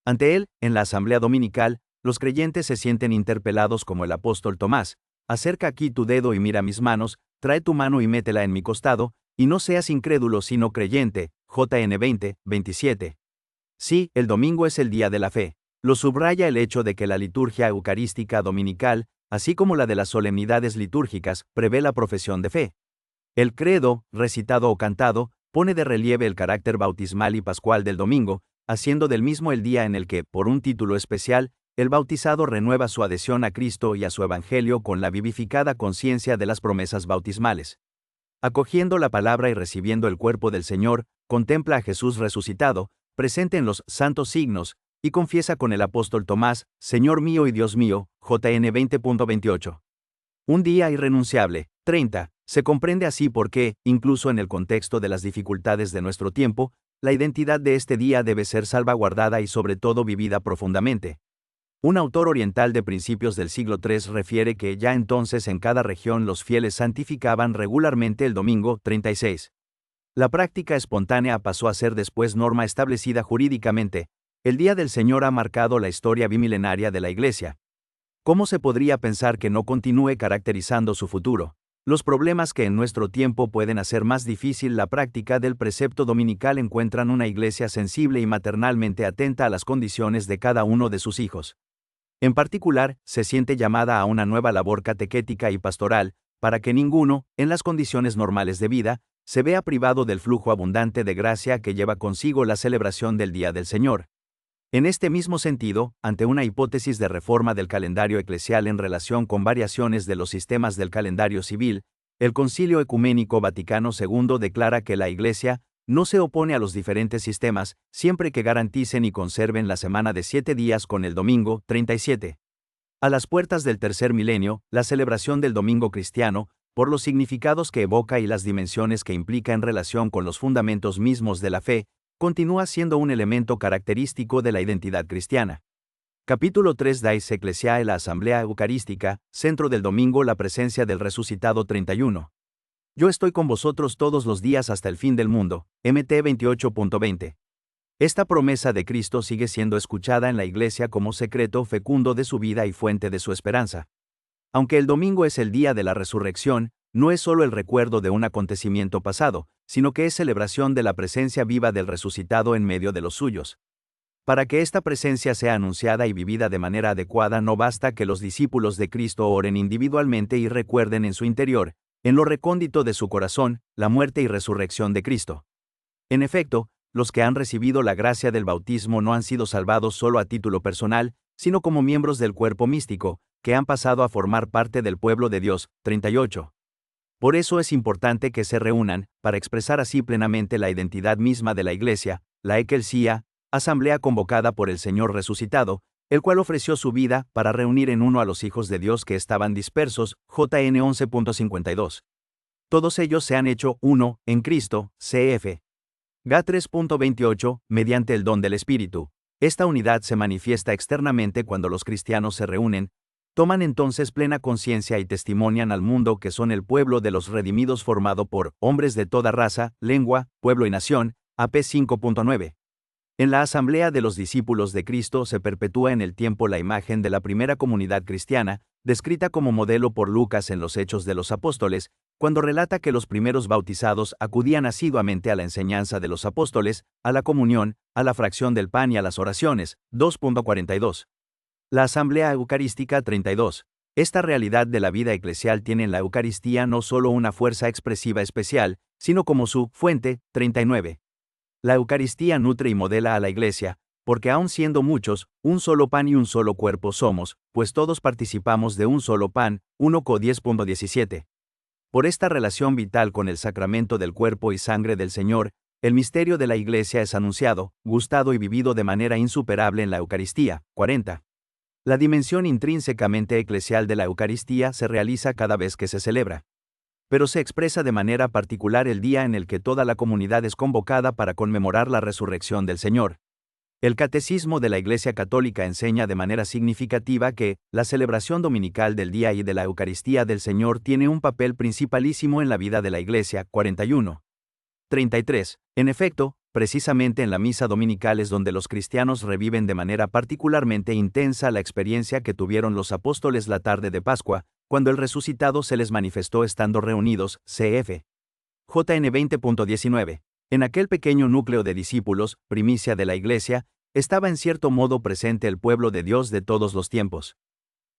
Ante él, en la asamblea dominical, los creyentes se sienten interpelados como el apóstol Tomás: «Acerca aquí tu dedo y mira mis manos, trae tu mano y métela en mi costado, y no seas incrédulo sino creyente». JN 20, 27. Sí, el domingo es el día de la fe. Lo subraya el hecho de que la liturgia eucarística dominical, así como la de las solemnidades litúrgicas, prevé la profesión de fe. El credo, recitado o cantado, pone de relieve el carácter bautismal y pascual del domingo, haciendo del mismo el día en el que, por un título especial, el bautizado renueva su adhesión a Cristo y a su Evangelio con la vivificada conciencia de las promesas bautismales. Acogiendo la palabra y recibiendo el cuerpo del Señor, contempla a Jesús resucitado, presente en los santos signos, y confiesa con el apóstol Tomás: «Señor mío y Dios mío». JN 20.28. Un día irrenunciable. 30. Se comprende así por qué, incluso en el contexto de las dificultades de nuestro tiempo, la identidad de este día debe ser salvaguardada y sobre todo vivida profundamente. Un autor oriental de principios del siglo III refiere que ya entonces en cada región los fieles santificaban regularmente el domingo. 36. La práctica espontánea pasó a ser después norma establecida jurídicamente. El Día del Señor ha marcado la historia bimilenaria de la Iglesia. ¿Cómo se podría pensar que no continúe caracterizando su futuro? Los problemas que en nuestro tiempo pueden hacer más difícil la práctica del precepto dominical encuentran una Iglesia sensible y maternalmente atenta a las condiciones de cada uno de sus hijos. En particular, se siente llamada a una nueva labor catequética y pastoral, para que ninguno, en las condiciones normales de vida, se vea privado del flujo abundante de gracia que lleva consigo la celebración del Día del Señor. En este mismo sentido, ante una hipótesis de reforma del calendario eclesial en relación con variaciones de los sistemas del calendario civil, el Concilio Ecuménico Vaticano II declara que la Iglesia no se opone a los diferentes sistemas, siempre que garanticen y conserven la semana de 7 días con el domingo. 37. A las puertas del tercer milenio, la celebración del domingo cristiano, por los significados que evoca y las dimensiones que implica en relación con los fundamentos mismos de la fe, continúa siendo un elemento característico de la identidad cristiana. Capítulo 3 Dais Ecclesiae. La Asamblea Eucarística, centro del domingo, la presencia del resucitado. 31. Yo estoy con vosotros todos los días hasta el fin del mundo. MT 28.20. Esta promesa de Cristo sigue siendo escuchada en la Iglesia como secreto fecundo de su vida y fuente de su esperanza. Aunque el domingo es el día de la resurrección, no es solo el recuerdo de un acontecimiento pasado, sino que es celebración de la presencia viva del resucitado en medio de los suyos. Para que esta presencia sea anunciada y vivida de manera adecuada, no basta que los discípulos de Cristo oren individualmente y recuerden en su interior, en lo recóndito de su corazón, la muerte y resurrección de Cristo. En efecto, los que han recibido la gracia del bautismo no han sido salvados solo a título personal, sino como miembros del cuerpo místico, que han pasado a formar parte del pueblo de Dios. 38. Por eso es importante que se reúnan, para expresar así plenamente la identidad misma de la Iglesia, la Eclesia, asamblea convocada por el Señor resucitado, el cual ofreció su vida para reunir en uno a los hijos de Dios que estaban dispersos. JN 11.52. Todos ellos se han hecho uno en Cristo. Cf. Ga 3.28, mediante el don del Espíritu. Esta unidad se manifiesta externamente cuando los cristianos se reúnen, toman entonces plena conciencia y testimonian al mundo que son el pueblo de los redimidos formado por hombres de toda raza, lengua, pueblo y nación, AP 5.9. En la asamblea de los discípulos de Cristo se perpetúa en el tiempo la imagen de la primera comunidad cristiana, descrita como modelo por Lucas en los Hechos de los Apóstoles, cuando relata que los primeros bautizados acudían asiduamente a la enseñanza de los apóstoles, a la comunión, a la fracción del pan y a las oraciones. 2.42. La Asamblea Eucarística 32. Esta realidad de la vida eclesial tiene en la Eucaristía no solo una fuerza expresiva especial, sino como su fuente. 39. La Eucaristía nutre y modela a la Iglesia, porque aun siendo muchos, un solo pan y un solo cuerpo somos, pues todos participamos de un solo pan. 1 Co 10.17. Por esta relación vital con el sacramento del cuerpo y sangre del Señor, el misterio de la Iglesia es anunciado, gustado y vivido de manera insuperable en la Eucaristía. 40. La dimensión intrínsecamente eclesial de la Eucaristía se realiza cada vez que se celebra, pero se expresa de manera particular el día en el que toda la comunidad es convocada para conmemorar la resurrección del Señor. El Catecismo de la Iglesia Católica enseña de manera significativa que la celebración dominical del día y de la Eucaristía del Señor tiene un papel principalísimo en la vida de la Iglesia. 41. 33. En efecto, precisamente en la misa dominical es donde los cristianos reviven de manera particularmente intensa la experiencia que tuvieron los apóstoles la tarde de Pascua, cuando el resucitado se les manifestó estando reunidos. Cf. JN 20.19. En aquel pequeño núcleo de discípulos, primicia de la Iglesia, estaba en cierto modo presente el pueblo de Dios de todos los tiempos.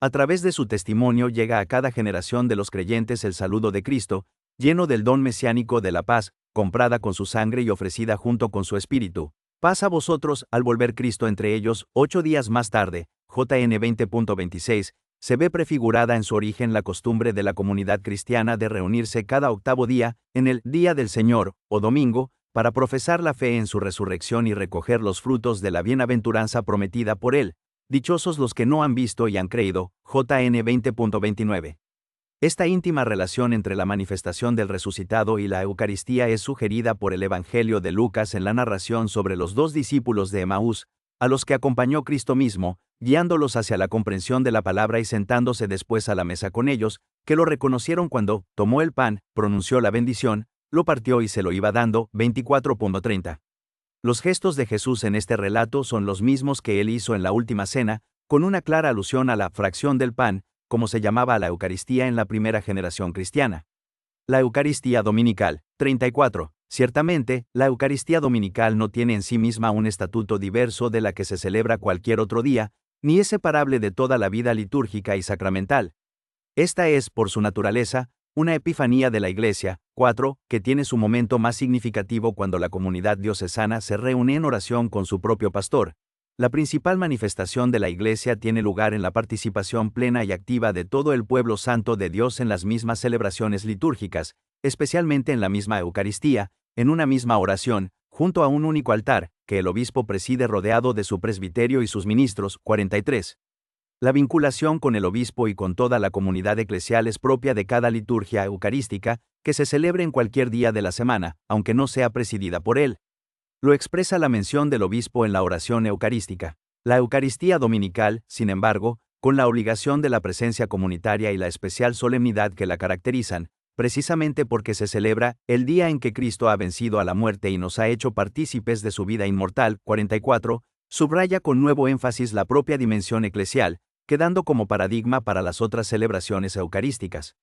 A través de su testimonio llega a cada generación de los creyentes el saludo de Cristo, lleno del don mesiánico de la paz, comprada con su sangre y ofrecida junto con su espíritu. Paz a vosotros, al volver Cristo entre ellos. 8 días más tarde, JN 20.26, se ve prefigurada en su origen la costumbre de la comunidad cristiana de reunirse cada octavo día, en el Día del Señor, o domingo, para profesar la fe en su resurrección y recoger los frutos de la bienaventuranza prometida por él. Dichosos los que no han visto y han creído. JN 20.29. Esta íntima relación entre la manifestación del resucitado y la Eucaristía es sugerida por el Evangelio de Lucas en la narración sobre los 2 discípulos de Emaús, a los que acompañó Cristo mismo, guiándolos hacia la comprensión de la palabra y sentándose después a la mesa con ellos, que lo reconocieron cuando tomó el pan, pronunció la bendición, lo partió y se lo iba dando. 24.30. Los gestos de Jesús en este relato son los mismos que él hizo en la última cena, con una clara alusión a la fracción del pan, como se llamaba a la Eucaristía en la primera generación cristiana. La Eucaristía Dominical. 34. Ciertamente, la Eucaristía Dominical no tiene en sí misma un estatuto diverso de la que se celebra cualquier otro día, ni es separable de toda la vida litúrgica y sacramental. Esta es, por su naturaleza, una epifanía de la Iglesia. 4. Que tiene su momento más significativo cuando la comunidad diocesana se reúne en oración con su propio pastor. La principal manifestación de la Iglesia tiene lugar en la participación plena y activa de todo el pueblo santo de Dios en las mismas celebraciones litúrgicas, especialmente en la misma Eucaristía, en una misma oración, junto a un único altar, que el obispo preside rodeado de su presbiterio y sus ministros. 43. La vinculación con el obispo y con toda la comunidad eclesial es propia de cada liturgia eucarística, que se celebre en cualquier día de la semana, aunque no sea presidida por él. Lo expresa la mención del obispo en la oración eucarística. La Eucaristía Dominical, sin embargo, con la obligación de la presencia comunitaria y la especial solemnidad que la caracterizan, precisamente porque se celebra el día en que Cristo ha vencido a la muerte y nos ha hecho partícipes de su vida inmortal. 44, subraya con nuevo énfasis la propia dimensión eclesial, quedando como paradigma para las otras celebraciones eucarísticas.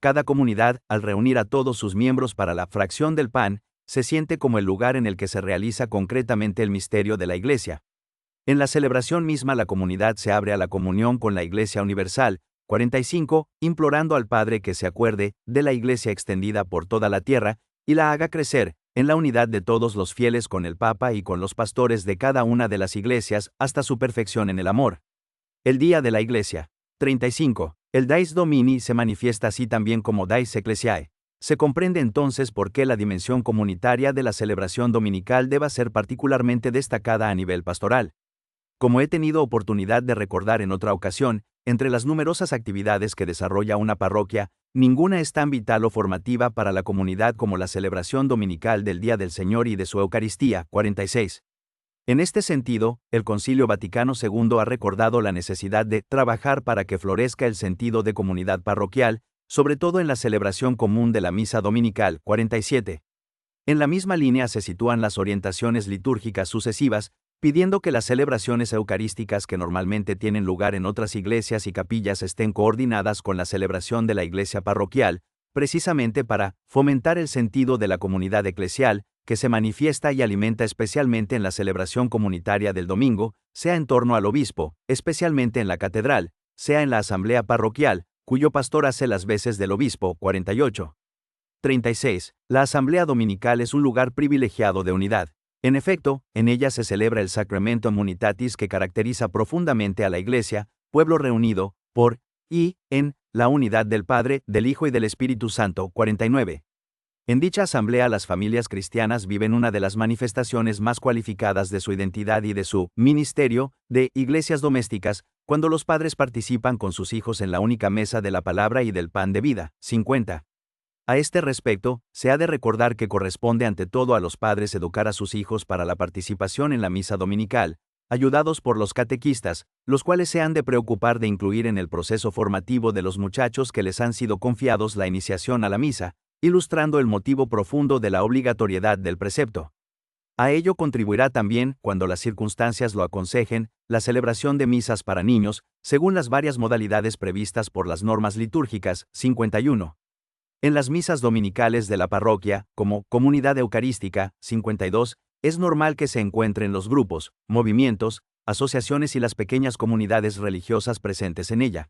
Cada comunidad, al reunir a todos sus miembros para la fracción del pan, se siente como el lugar en el que se realiza concretamente el misterio de la Iglesia. En la celebración misma la comunidad se abre a la comunión con la Iglesia universal. 45, implorando al Padre que se acuerde de la Iglesia extendida por toda la tierra, y la haga crecer, en la unidad de todos los fieles con el Papa y con los pastores de cada una de las iglesias, hasta su perfección en el amor. El Día de la Iglesia. 35. El Dies Domini se manifiesta así también como Dies Ecclesiae. Se comprende entonces por qué la dimensión comunitaria de la celebración dominical deba ser particularmente destacada a nivel pastoral. Como he tenido oportunidad de recordar en otra ocasión, entre las numerosas actividades que desarrolla una parroquia, ninguna es tan vital o formativa para la comunidad como la celebración dominical del Día del Señor y de su Eucaristía. 46. En este sentido, el Concilio Vaticano II ha recordado la necesidad de trabajar para que florezca el sentido de comunidad parroquial, sobre todo en la celebración común de la Misa Dominical 47. En la misma línea se sitúan las orientaciones litúrgicas sucesivas, pidiendo que las celebraciones eucarísticas que normalmente tienen lugar en otras iglesias y capillas estén coordinadas con la celebración de la iglesia parroquial, precisamente para fomentar el sentido de la comunidad eclesial, que se manifiesta y alimenta especialmente en la celebración comunitaria del domingo, sea en torno al obispo, especialmente en la catedral, sea en la asamblea parroquial, cuyo pastor hace las veces del obispo. 48. 36. La asamblea dominical es un lugar privilegiado de unidad. En efecto, en ella se celebra el Sacramentum Unitatis que caracteriza profundamente a la Iglesia, pueblo reunido, por y en la unidad del Padre, del Hijo y del Espíritu Santo. 49. En dicha asamblea las familias cristianas viven una de las manifestaciones más cualificadas de su identidad y de su ministerio, de iglesias domésticas, cuando los padres participan con sus hijos en la única mesa de la palabra y del pan de vida. 50. A este respecto, se ha de recordar que corresponde ante todo a los padres educar a sus hijos para la participación en la misa dominical, ayudados por los catequistas, los cuales se han de preocupar de incluir en el proceso formativo de los muchachos que les han sido confiados la iniciación a la misa, ilustrando el motivo profundo de la obligatoriedad del precepto. A ello contribuirá también, cuando las circunstancias lo aconsejen, la celebración de misas para niños, según las varias modalidades previstas por las normas litúrgicas. 51. En las misas dominicales de la parroquia, como comunidad eucarística. 52, es normal que se encuentren los grupos, movimientos, asociaciones y las pequeñas comunidades religiosas presentes en ella.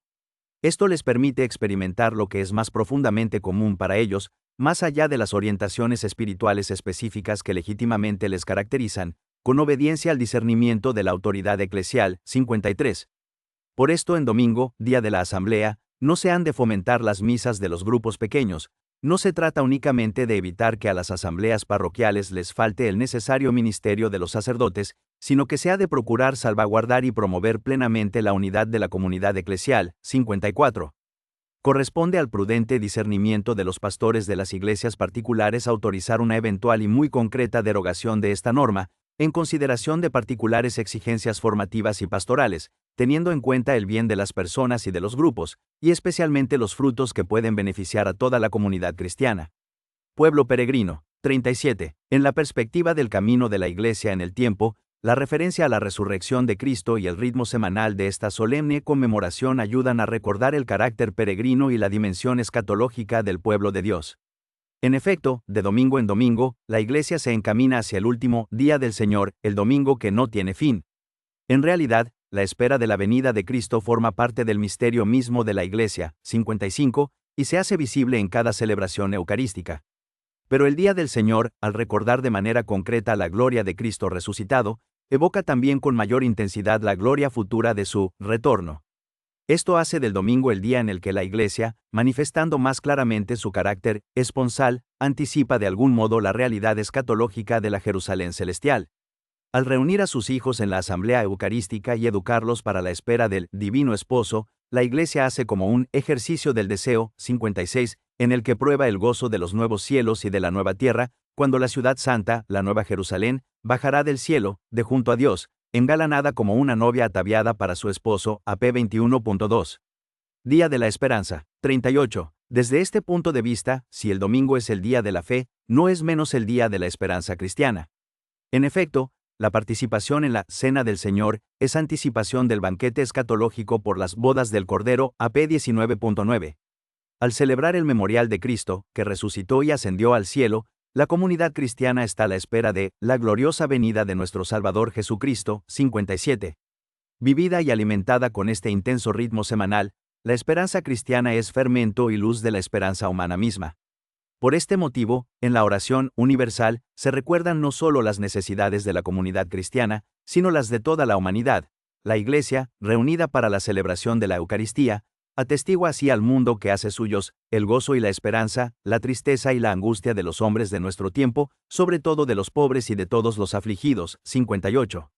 Esto les permite experimentar lo que es más profundamente común para ellos, más allá de las orientaciones espirituales específicas que legítimamente les caracterizan, con obediencia al discernimiento de la autoridad eclesial. 53. Por esto en domingo, día de la asamblea, no se han de fomentar las misas de los grupos pequeños. No se trata únicamente de evitar que a las asambleas parroquiales les falte el necesario ministerio de los sacerdotes, sino que se ha de procurar salvaguardar y promover plenamente la unidad de la comunidad eclesial. 54. Corresponde al prudente discernimiento de los pastores de las iglesias particulares autorizar una eventual y muy concreta derogación de esta norma, en consideración de particulares exigencias formativas y pastorales, teniendo en cuenta el bien de las personas y de los grupos, y especialmente los frutos que pueden beneficiar a toda la comunidad cristiana. Pueblo peregrino. 37. En la perspectiva del camino de la Iglesia en el tiempo, la referencia a la resurrección de Cristo y el ritmo semanal de esta solemne conmemoración ayudan a recordar el carácter peregrino y la dimensión escatológica del pueblo de Dios. En efecto, de domingo en domingo, la Iglesia se encamina hacia el último día del Señor, el domingo que no tiene fin. En realidad, la espera de la venida de Cristo forma parte del misterio mismo de la Iglesia. 55, y se hace visible en cada celebración eucarística. Pero el día del Señor, al recordar de manera concreta la gloria de Cristo resucitado, evoca también con mayor intensidad la gloria futura de su retorno. Esto hace del domingo el día en el que la Iglesia, manifestando más claramente su carácter esponsal, anticipa de algún modo la realidad escatológica de la Jerusalén celestial. Al reunir a sus hijos en la asamblea eucarística y educarlos para la espera del divino esposo, la Iglesia hace como un ejercicio del deseo. 56, en el que prueba el gozo de los nuevos cielos y de la nueva tierra, cuando la ciudad santa, la nueva Jerusalén, bajará del cielo, de junto a Dios, engalanada como una novia ataviada para su esposo. AP 21.2. Día de la Esperanza. 38. Desde este punto de vista, si el domingo es el día de la fe, no es menos el día de la esperanza cristiana. En efecto, la participación en la Cena del Señor es anticipación del banquete escatológico por las bodas del Cordero. AP 19.9. Al celebrar el memorial de Cristo, que resucitó y ascendió al cielo, la comunidad cristiana está a la espera de la gloriosa venida de nuestro Salvador Jesucristo. 57. Vivida y alimentada con este intenso ritmo semanal, la esperanza cristiana es fermento y luz de la esperanza humana misma. Por este motivo, en la oración universal, se recuerdan no solo las necesidades de la comunidad cristiana, sino las de toda la humanidad. La Iglesia, reunida para la celebración de la Eucaristía, atestigua así al mundo que hace suyos el gozo y la esperanza, la tristeza y la angustia de los hombres de nuestro tiempo, sobre todo de los pobres y de todos los afligidos. 58.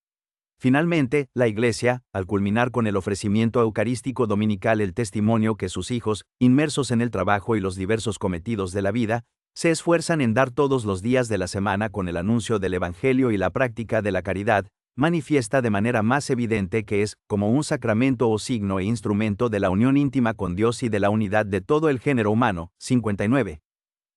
Finalmente, la Iglesia, al culminar con el ofrecimiento eucarístico dominical el testimonio que sus hijos, inmersos en el trabajo y los diversos cometidos de la vida, se esfuerzan en dar todos los días de la semana con el anuncio del Evangelio y la práctica de la caridad, manifiesta de manera más evidente que es como un sacramento o signo e instrumento de la unión íntima con Dios y de la unidad de todo el género humano. 59.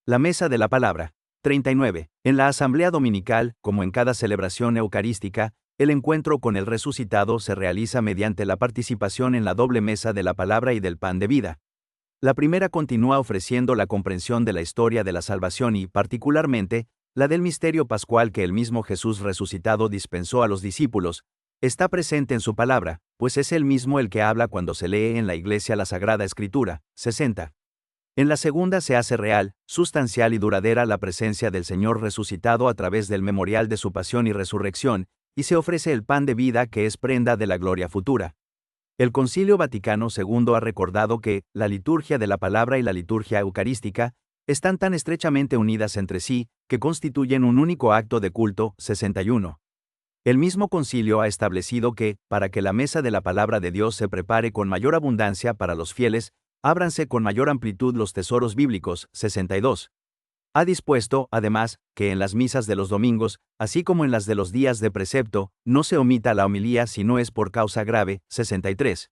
La mesa de la palabra. 39. En la asamblea dominical, como en cada celebración eucarística, el encuentro con el resucitado se realiza mediante la participación en la doble mesa de la palabra y del pan de vida. La primera continúa ofreciendo la comprensión de la historia de la salvación y, particularmente, la del misterio pascual que el mismo Jesús resucitado dispensó a los discípulos. Está presente en su palabra, pues es él mismo el que habla cuando se lee en la iglesia la Sagrada Escritura. 60. En la segunda se hace real, sustancial y duradera la presencia del Señor resucitado a través del memorial de su pasión y resurrección, y se ofrece el pan de vida que es prenda de la gloria futura. El Concilio Vaticano II ha recordado que la liturgia de la palabra y la liturgia eucarística están tan estrechamente unidas entre sí que constituyen un único acto de culto. 61. El mismo concilio ha establecido que, para que la mesa de la palabra de Dios se prepare con mayor abundancia para los fieles, ábranse con mayor amplitud los tesoros bíblicos. 62. Ha dispuesto, además, que en las misas de los domingos, así como en las de los días de precepto, no se omita la homilía si no es por causa grave. 63.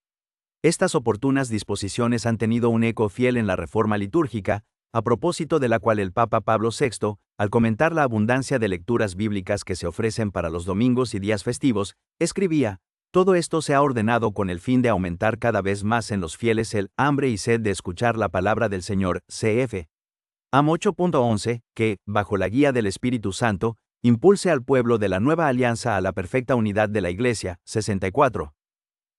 Estas oportunas disposiciones han tenido un eco fiel en la reforma litúrgica, a propósito de la cual el Papa Pablo VI, al comentar la abundancia de lecturas bíblicas que se ofrecen para los domingos y días festivos, escribía: todo esto se ha ordenado con el fin de aumentar cada vez más en los fieles el hambre y sed de escuchar la palabra del Señor. Cf. Am 8.11, que, bajo la guía del Espíritu Santo, impulse al pueblo de la nueva alianza a la perfecta unidad de la Iglesia. 64.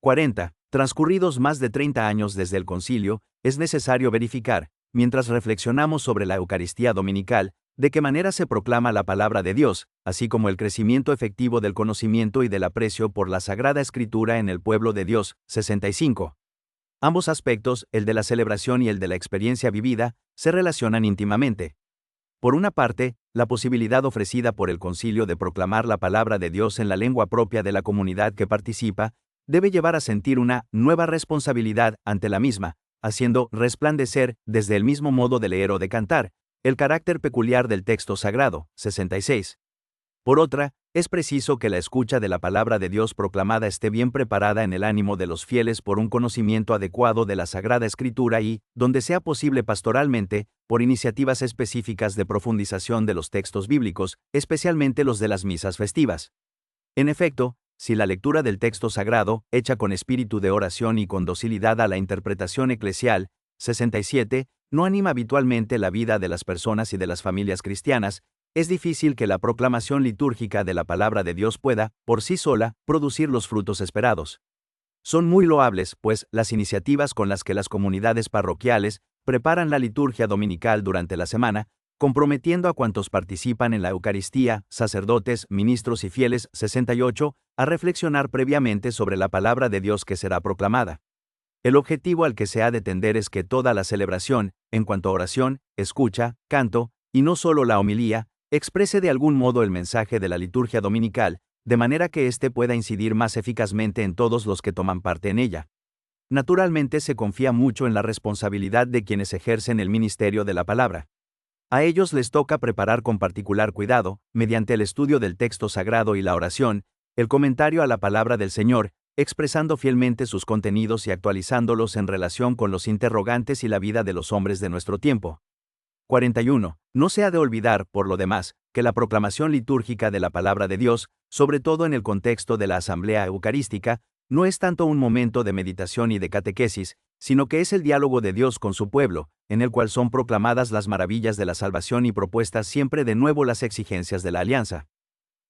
40. Transcurridos más de 30 años desde el concilio, es necesario verificar, mientras reflexionamos sobre la Eucaristía dominical, de qué manera se proclama la palabra de Dios, así como el crecimiento efectivo del conocimiento y del aprecio por la Sagrada Escritura en el pueblo de Dios. 65. Ambos aspectos, el de la celebración y el de la experiencia vivida, se relacionan íntimamente. Por una parte, la posibilidad ofrecida por el concilio de proclamar la palabra de Dios en la lengua propia de la comunidad que participa, debe llevar a sentir una nueva responsabilidad ante la misma, haciendo resplandecer, desde el mismo modo de leer o de cantar, el carácter peculiar del texto sagrado. 66. Por otra, es preciso que la escucha de la palabra de Dios proclamada esté bien preparada en el ánimo de los fieles por un conocimiento adecuado de la Sagrada Escritura y, donde sea posible pastoralmente, por iniciativas específicas de profundización de los textos bíblicos, especialmente los de las misas festivas. En efecto, si la lectura del texto sagrado, hecha con espíritu de oración y con docilidad a la interpretación eclesial, 67, no anima habitualmente la vida de las personas y de las familias cristianas, es difícil que la proclamación litúrgica de la palabra de Dios pueda, por sí sola, producir los frutos esperados. Son muy loables, pues, las iniciativas con las que las comunidades parroquiales preparan la liturgia dominical durante la semana, comprometiendo a cuantos participan en la Eucaristía, sacerdotes, ministros y fieles. 68, a reflexionar previamente sobre la palabra de Dios que será proclamada. El objetivo al que se ha de tender es que toda la celebración, en cuanto a oración, escucha, canto, y no solo la homilía, exprese de algún modo el mensaje de la liturgia dominical, de manera que éste pueda incidir más eficazmente en todos los que toman parte en ella. Naturalmente se confía mucho en la responsabilidad de quienes ejercen el ministerio de la palabra. A ellos les toca preparar con particular cuidado, mediante el estudio del texto sagrado y la oración, el comentario a la palabra del Señor, expresando fielmente sus contenidos y actualizándolos en relación con los interrogantes y la vida de los hombres de nuestro tiempo. 41. No se ha de olvidar, por lo demás, que la proclamación litúrgica de la palabra de Dios, sobre todo en el contexto de la asamblea eucarística, no es tanto un momento de meditación y de catequesis, sino que es el diálogo de Dios con su pueblo, en el cual son proclamadas las maravillas de la salvación y propuestas siempre de nuevo las exigencias de la alianza.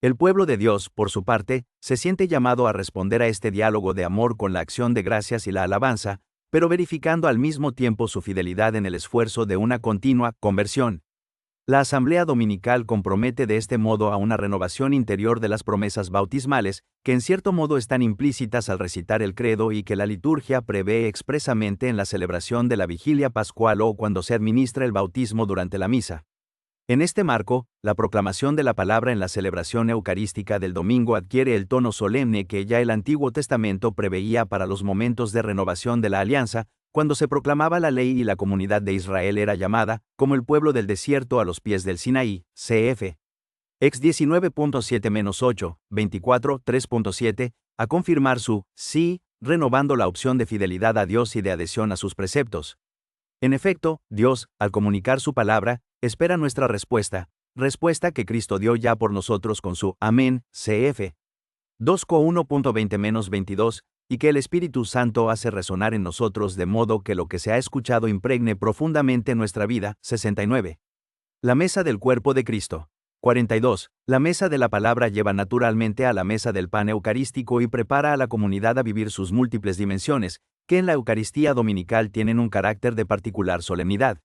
El pueblo de Dios, por su parte, se siente llamado a responder a este diálogo de amor con la acción de gracias y la alabanza, pero verificando al mismo tiempo su fidelidad en el esfuerzo de una continua conversión. La asamblea dominical compromete de este modo a una renovación interior de las promesas bautismales, que en cierto modo están implícitas al recitar el credo y que la liturgia prevé expresamente en la celebración de la vigilia pascual o cuando se administra el bautismo durante la misa. En este marco, la proclamación de la palabra en la celebración eucarística del domingo adquiere el tono solemne que ya el Antiguo Testamento preveía para los momentos de renovación de la alianza, cuando se proclamaba la ley y la comunidad de Israel era llamada, como el pueblo del desierto a los pies del Sinaí. Cf. Ex 19.7-8, 24, 3.7, a confirmar su sí, renovando la opción de fidelidad a Dios y de adhesión a sus preceptos. En efecto, Dios, al comunicar su palabra, espera nuestra respuesta que Cristo dio ya por nosotros con su Amén, cf. 2:1.20-22, y que el Espíritu Santo hace resonar en nosotros de modo que lo que se ha escuchado impregne profundamente nuestra vida. 69. La mesa del cuerpo de Cristo. 42. La mesa de la palabra lleva naturalmente a la mesa del pan eucarístico y prepara a la comunidad a vivir sus múltiples dimensiones, que en la Eucaristía dominical tienen un carácter de particular solemnidad.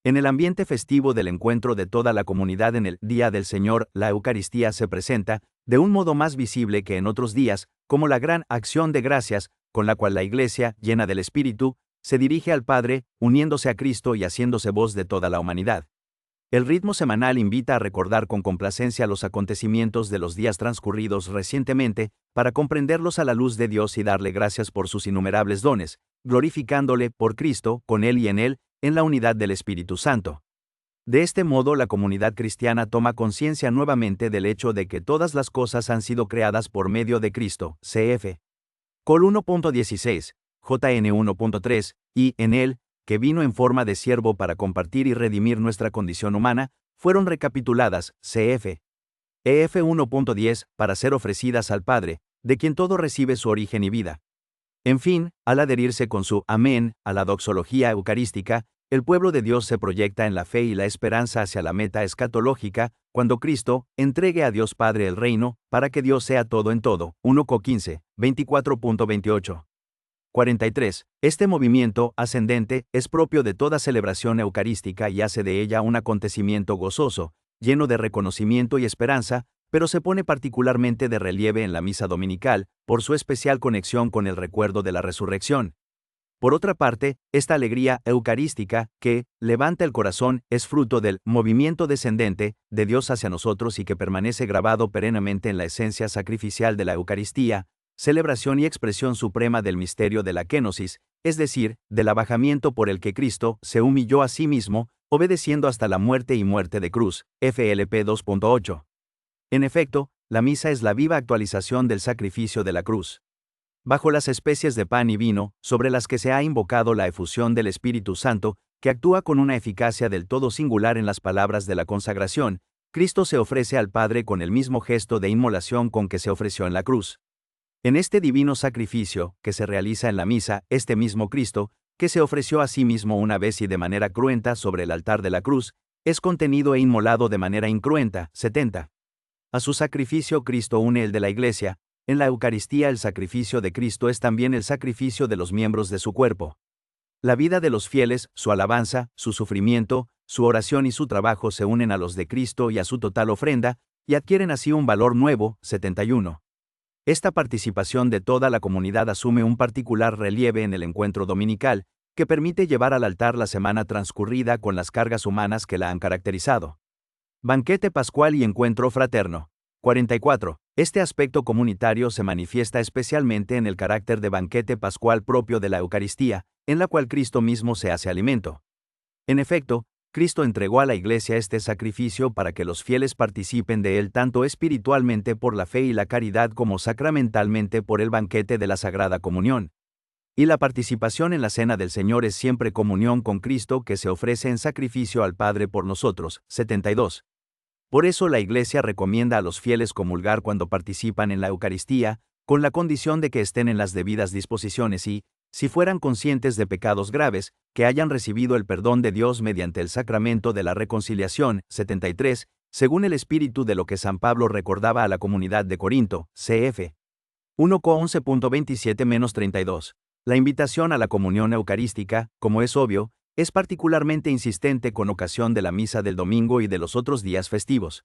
En el ambiente festivo del encuentro de toda la comunidad en el Día del Señor, la Eucaristía se presenta, de un modo más visible que en otros días, como la gran acción de gracias, con la cual la Iglesia, llena del Espíritu, se dirige al Padre, uniéndose a Cristo y haciéndose voz de toda la humanidad. El ritmo semanal invita a recordar con complacencia los acontecimientos de los días transcurridos recientemente, para comprenderlos a la luz de Dios y darle gracias por sus innumerables dones, glorificándole, por Cristo, con Él y en Él, en la unidad del Espíritu Santo. De este modo la comunidad cristiana toma conciencia nuevamente del hecho de que todas las cosas han sido creadas por medio de Cristo, cf. Col 1.16, JN 1.3, y, en Él, que vino en forma de siervo para compartir y redimir nuestra condición humana, fueron recapituladas, cf. EF 1.10, para ser ofrecidas al Padre, de quien todo recibe su origen y vida. En fin, al adherirse con su Amén a la doxología eucarística, el pueblo de Dios se proyecta en la fe y la esperanza hacia la meta escatológica, cuando Cristo entregue a Dios Padre el reino, para que Dios sea todo en todo. 1 Cor 15, 24.28. 43. Este movimiento ascendente es propio de toda celebración eucarística y hace de ella un acontecimiento gozoso, lleno de reconocimiento y esperanza, pero se pone particularmente de relieve en la misa dominical, por su especial conexión con el recuerdo de la resurrección. Por otra parte, esta alegría eucarística, que levanta el corazón, es fruto del movimiento descendente de Dios hacia nosotros y que permanece grabado perennemente en la esencia sacrificial de la Eucaristía, celebración y expresión suprema del misterio de la kenosis, es decir, del abajamiento por el que Cristo se humilló a sí mismo, obedeciendo hasta la muerte y muerte de cruz. FLP 2.8. En efecto, la misa es la viva actualización del sacrificio de la cruz. Bajo las especies de pan y vino, sobre las que se ha invocado la efusión del Espíritu Santo, que actúa con una eficacia del todo singular en las palabras de la consagración, Cristo se ofrece al Padre con el mismo gesto de inmolación con que se ofreció en la cruz. En este divino sacrificio, que se realiza en la misa, este mismo Cristo, que se ofreció a sí mismo una vez y de manera cruenta sobre el altar de la cruz, es contenido e inmolado de manera incruenta. 70. A su sacrificio Cristo une el de la Iglesia. En la Eucaristía el sacrificio de Cristo es también el sacrificio de los miembros de su cuerpo. La vida de los fieles, su alabanza, su sufrimiento, su oración y su trabajo se unen a los de Cristo y a su total ofrenda, y adquieren así un valor nuevo. 71. Esta participación de toda la comunidad asume un particular relieve en el encuentro dominical, que permite llevar al altar la semana transcurrida con las cargas humanas que la han caracterizado. Banquete pascual y encuentro fraterno. 44. Este aspecto comunitario se manifiesta especialmente en el carácter de banquete pascual propio de la Eucaristía, en la cual Cristo mismo se hace alimento. En efecto, Cristo entregó a la Iglesia este sacrificio para que los fieles participen de él tanto espiritualmente por la fe y la caridad como sacramentalmente por el banquete de la Sagrada Comunión. Y la participación en la Cena del Señor es siempre comunión con Cristo que se ofrece en sacrificio al Padre por nosotros. 72. Por eso la Iglesia recomienda a los fieles comulgar cuando participan en la Eucaristía, con la condición de que estén en las debidas disposiciones y, si fueran conscientes de pecados graves, que hayan recibido el perdón de Dios mediante el sacramento de la reconciliación. 73, según el espíritu de lo que San Pablo recordaba a la comunidad de Corinto, cf. 1 Cor 11.27-32. La invitación a la comunión eucarística, como es obvio, es particularmente insistente con ocasión de la misa del domingo y de los otros días festivos.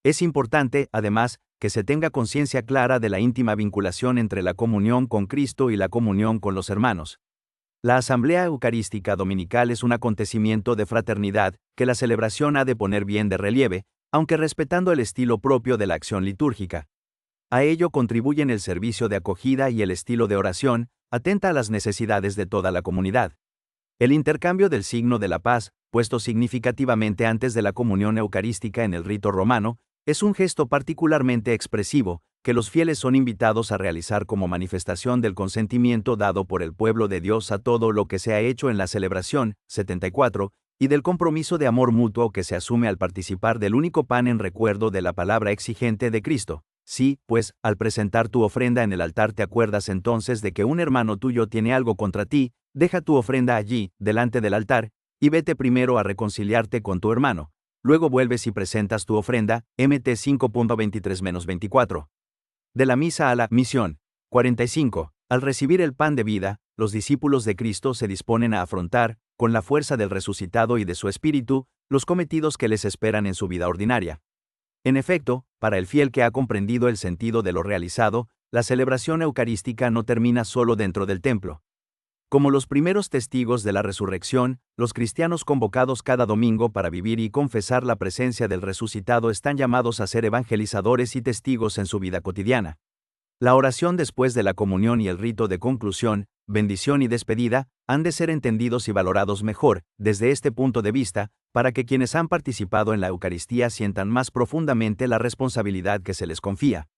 Es importante, además, que se tenga conciencia clara de la íntima vinculación entre la comunión con Cristo y la comunión con los hermanos. La Asamblea Eucarística Dominical es un acontecimiento de fraternidad que la celebración ha de poner bien de relieve, aunque respetando el estilo propio de la acción litúrgica. A ello contribuyen el servicio de acogida y el estilo de oración, atenta a las necesidades de toda la comunidad. El intercambio del signo de la paz, puesto significativamente antes de la comunión eucarística en el rito romano, Es un gesto particularmente expresivo, que los fieles son invitados a realizar como manifestación del consentimiento dado por el pueblo de Dios a todo lo que se ha hecho en la celebración, 74, y del compromiso de amor mutuo que se asume al participar del único pan en recuerdo de la palabra exigente de Cristo. Sí, pues, al presentar tu ofrenda en el altar te acuerdas entonces de que un hermano tuyo tiene algo contra ti, deja tu ofrenda allí, delante del altar, y vete primero a reconciliarte con tu hermano. Luego vuelves y presentas tu ofrenda, MT 5.23-24. De la misa a la misión. 45. Al recibir el pan de vida, los discípulos de Cristo se disponen a afrontar, con la fuerza del resucitado y de su espíritu, los cometidos que les esperan en su vida ordinaria. En efecto, para el fiel que ha comprendido el sentido de lo realizado, la celebración eucarística no termina solo dentro del templo. Como los primeros testigos de la resurrección, los cristianos convocados cada domingo para vivir y confesar la presencia del resucitado están llamados a ser evangelizadores y testigos en su vida cotidiana. La oración después de la comunión y el rito de conclusión, bendición y despedida, han de ser entendidos y valorados mejor, desde este punto de vista, para que quienes han participado en la Eucaristía sientan más profundamente la responsabilidad que se les confía.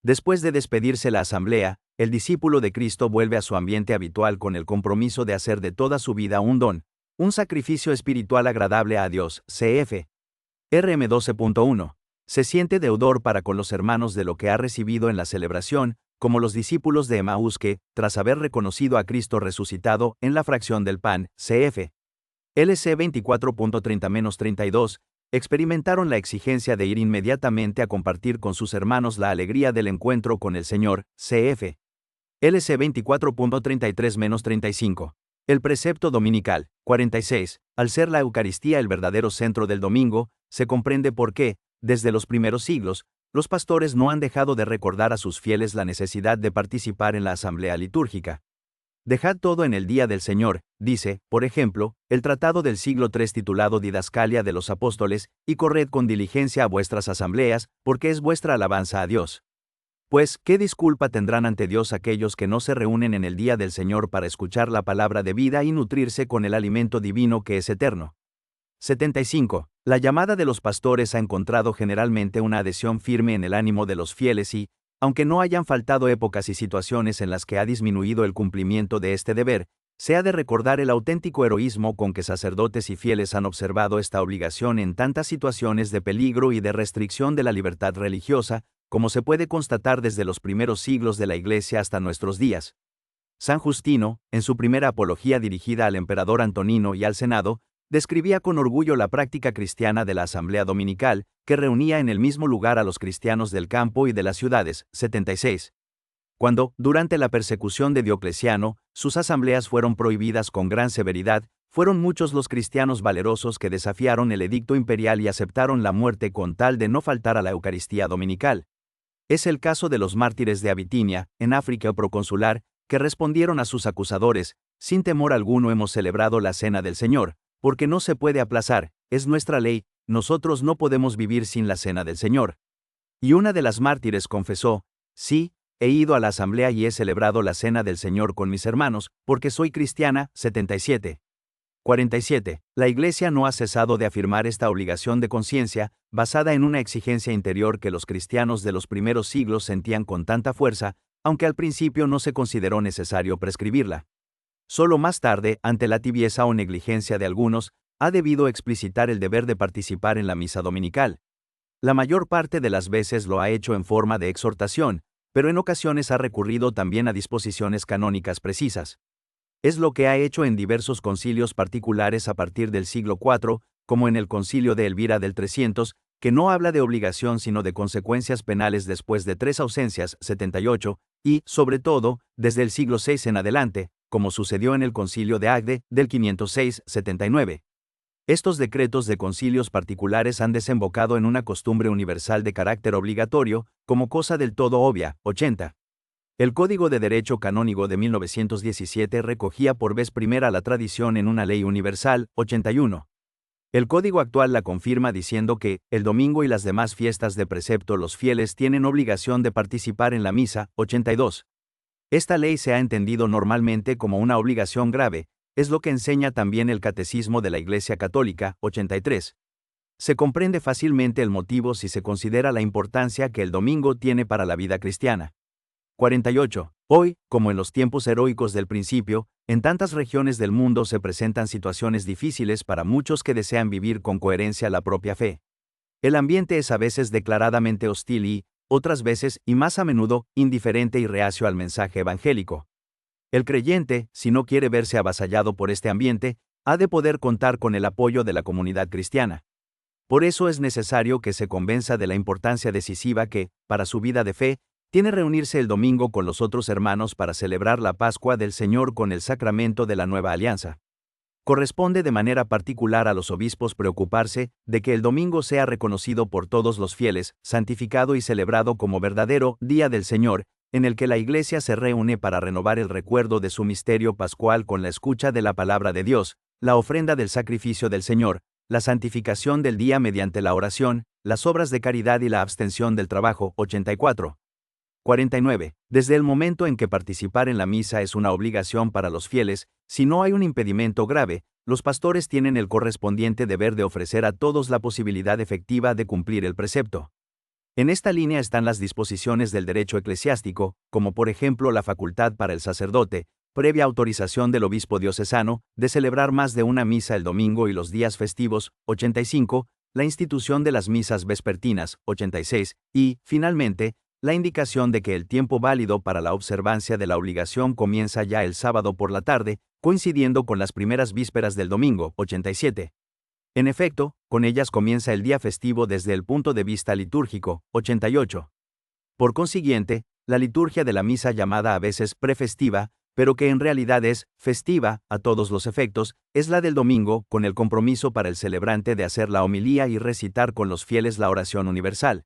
Después de despedirse la asamblea, el discípulo de Cristo vuelve a su ambiente habitual con el compromiso de hacer de toda su vida un don, un sacrificio espiritual agradable a Dios, cf. RM 12.1. Se siente deudor para con los hermanos de lo que ha recibido en la celebración, como los discípulos de Emaús que, tras haber reconocido a Cristo resucitado en la fracción del pan, cf. LC 24.30-32, experimentaron la exigencia de ir inmediatamente a compartir con sus hermanos la alegría del encuentro con el Señor, cf. LC 24.33-35. El precepto dominical, 46. Al ser la Eucaristía el verdadero centro del domingo, se comprende por qué, desde los primeros siglos, los pastores no han dejado de recordar a sus fieles la necesidad de participar en la asamblea litúrgica. Dejad todo en el día del Señor, dice, por ejemplo, el tratado del siglo III titulado Didascalia de los Apóstoles, y corred con diligencia a vuestras asambleas, porque es vuestra alabanza a Dios. Pues, ¿qué disculpa tendrán ante Dios aquellos que no se reúnen en el día del Señor para escuchar la palabra de vida y nutrirse con el alimento divino que es eterno? 75. La llamada de los pastores ha encontrado generalmente una adhesión firme en el ánimo de los fieles y, aunque no hayan faltado épocas y situaciones en las que ha disminuido el cumplimiento de este deber, se ha de recordar el auténtico heroísmo con que sacerdotes y fieles han observado esta obligación en tantas situaciones de peligro y de restricción de la libertad religiosa, como se puede constatar desde los primeros siglos de la Iglesia hasta nuestros días. San Justino, en su primera apología dirigida al emperador Antonino y al Senado, describía con orgullo la práctica cristiana de la asamblea dominical, que reunía en el mismo lugar a los cristianos del campo y de las ciudades. 76. Cuando, durante la persecución de Diocleciano, sus asambleas fueron prohibidas con gran severidad, fueron muchos los cristianos valerosos que desafiaron el edicto imperial y aceptaron la muerte con tal de no faltar a la Eucaristía dominical. Es el caso de los mártires de Abitinia, en África proconsular, que respondieron a sus acusadores: sin temor alguno hemos celebrado la cena del Señor, porque no se puede aplazar, es nuestra ley, nosotros no podemos vivir sin la cena del Señor. Y una de las mártires confesó: sí, he ido a la asamblea y he celebrado la cena del Señor con mis hermanos, porque soy cristiana. 77. 47. La Iglesia no ha cesado de afirmar esta obligación de conciencia, basada en una exigencia interior que los cristianos de los primeros siglos sentían con tanta fuerza, aunque al principio no se consideró necesario prescribirla. Solo más tarde, ante la tibieza o negligencia de algunos, ha debido explicitar el deber de participar en la misa dominical. La mayor parte de las veces lo ha hecho en forma de exhortación, pero en ocasiones ha recurrido también a disposiciones canónicas precisas. Es lo que ha hecho en diversos concilios particulares a partir del siglo IV, como en el concilio de Elvira del 300, que no habla de obligación sino de consecuencias penales después de 3 ausencias. 78, y, sobre todo, desde el siglo VI en adelante, como sucedió en el concilio de Agde, del 506. 79. Estos decretos de concilios particulares han desembocado en una costumbre universal de carácter obligatorio, como cosa del todo obvia. 80. El Código de Derecho Canónico de 1917 recogía por vez primera la tradición en una ley universal. 81. El Código actual la confirma diciendo que, el domingo y las demás fiestas de precepto los fieles tienen obligación de participar en la misa. 82. Esta ley se ha entendido normalmente como una obligación grave, es lo que enseña también el Catecismo de la Iglesia Católica. 83. Se comprende fácilmente el motivo si se considera la importancia que el domingo tiene para la vida cristiana. 48. Hoy, como en los tiempos heroicos del principio, en tantas regiones del mundo se presentan situaciones difíciles para muchos que desean vivir con coherencia la propia fe. El ambiente es a veces declaradamente hostil y, otras veces, y más a menudo, indiferente y reacio al mensaje evangélico. El creyente, si no quiere verse avasallado por este ambiente, ha de poder contar con el apoyo de la comunidad cristiana. Por eso es necesario que se convenza de la importancia decisiva que, para su vida de fe, tiene reunirse el domingo con los otros hermanos para celebrar la Pascua del Señor con el sacramento de la Nueva Alianza. Corresponde de manera particular a los obispos preocuparse de que el domingo sea reconocido por todos los fieles, santificado y celebrado como verdadero día del Señor, en el que la Iglesia se reúne para renovar el recuerdo de su misterio pascual con la escucha de la palabra de Dios, la ofrenda del sacrificio del Señor, la santificación del día mediante la oración, las obras de caridad y la abstención del trabajo. 84. 49. Desde el momento en que participar en la misa es una obligación para los fieles, si no hay un impedimento grave, los pastores tienen el correspondiente deber de ofrecer a todos la posibilidad efectiva de cumplir el precepto. En esta línea están las disposiciones del derecho eclesiástico, como por ejemplo la facultad para el sacerdote, previa autorización del obispo diocesano, de celebrar más de una misa el domingo y los días festivos. 85. La institución de las misas vespertinas. 86. Y, finalmente, la indicación de que el tiempo válido para la observancia de la obligación comienza ya el sábado por la tarde, coincidiendo con las primeras vísperas del domingo. 87. En efecto, con ellas comienza el día festivo desde el punto de vista litúrgico. 88. Por consiguiente, la liturgia de la misa llamada a veces prefestiva, pero que en realidad es festiva, a todos los efectos, es la del domingo, con el compromiso para el celebrante de hacer la homilía y recitar con los fieles la oración universal.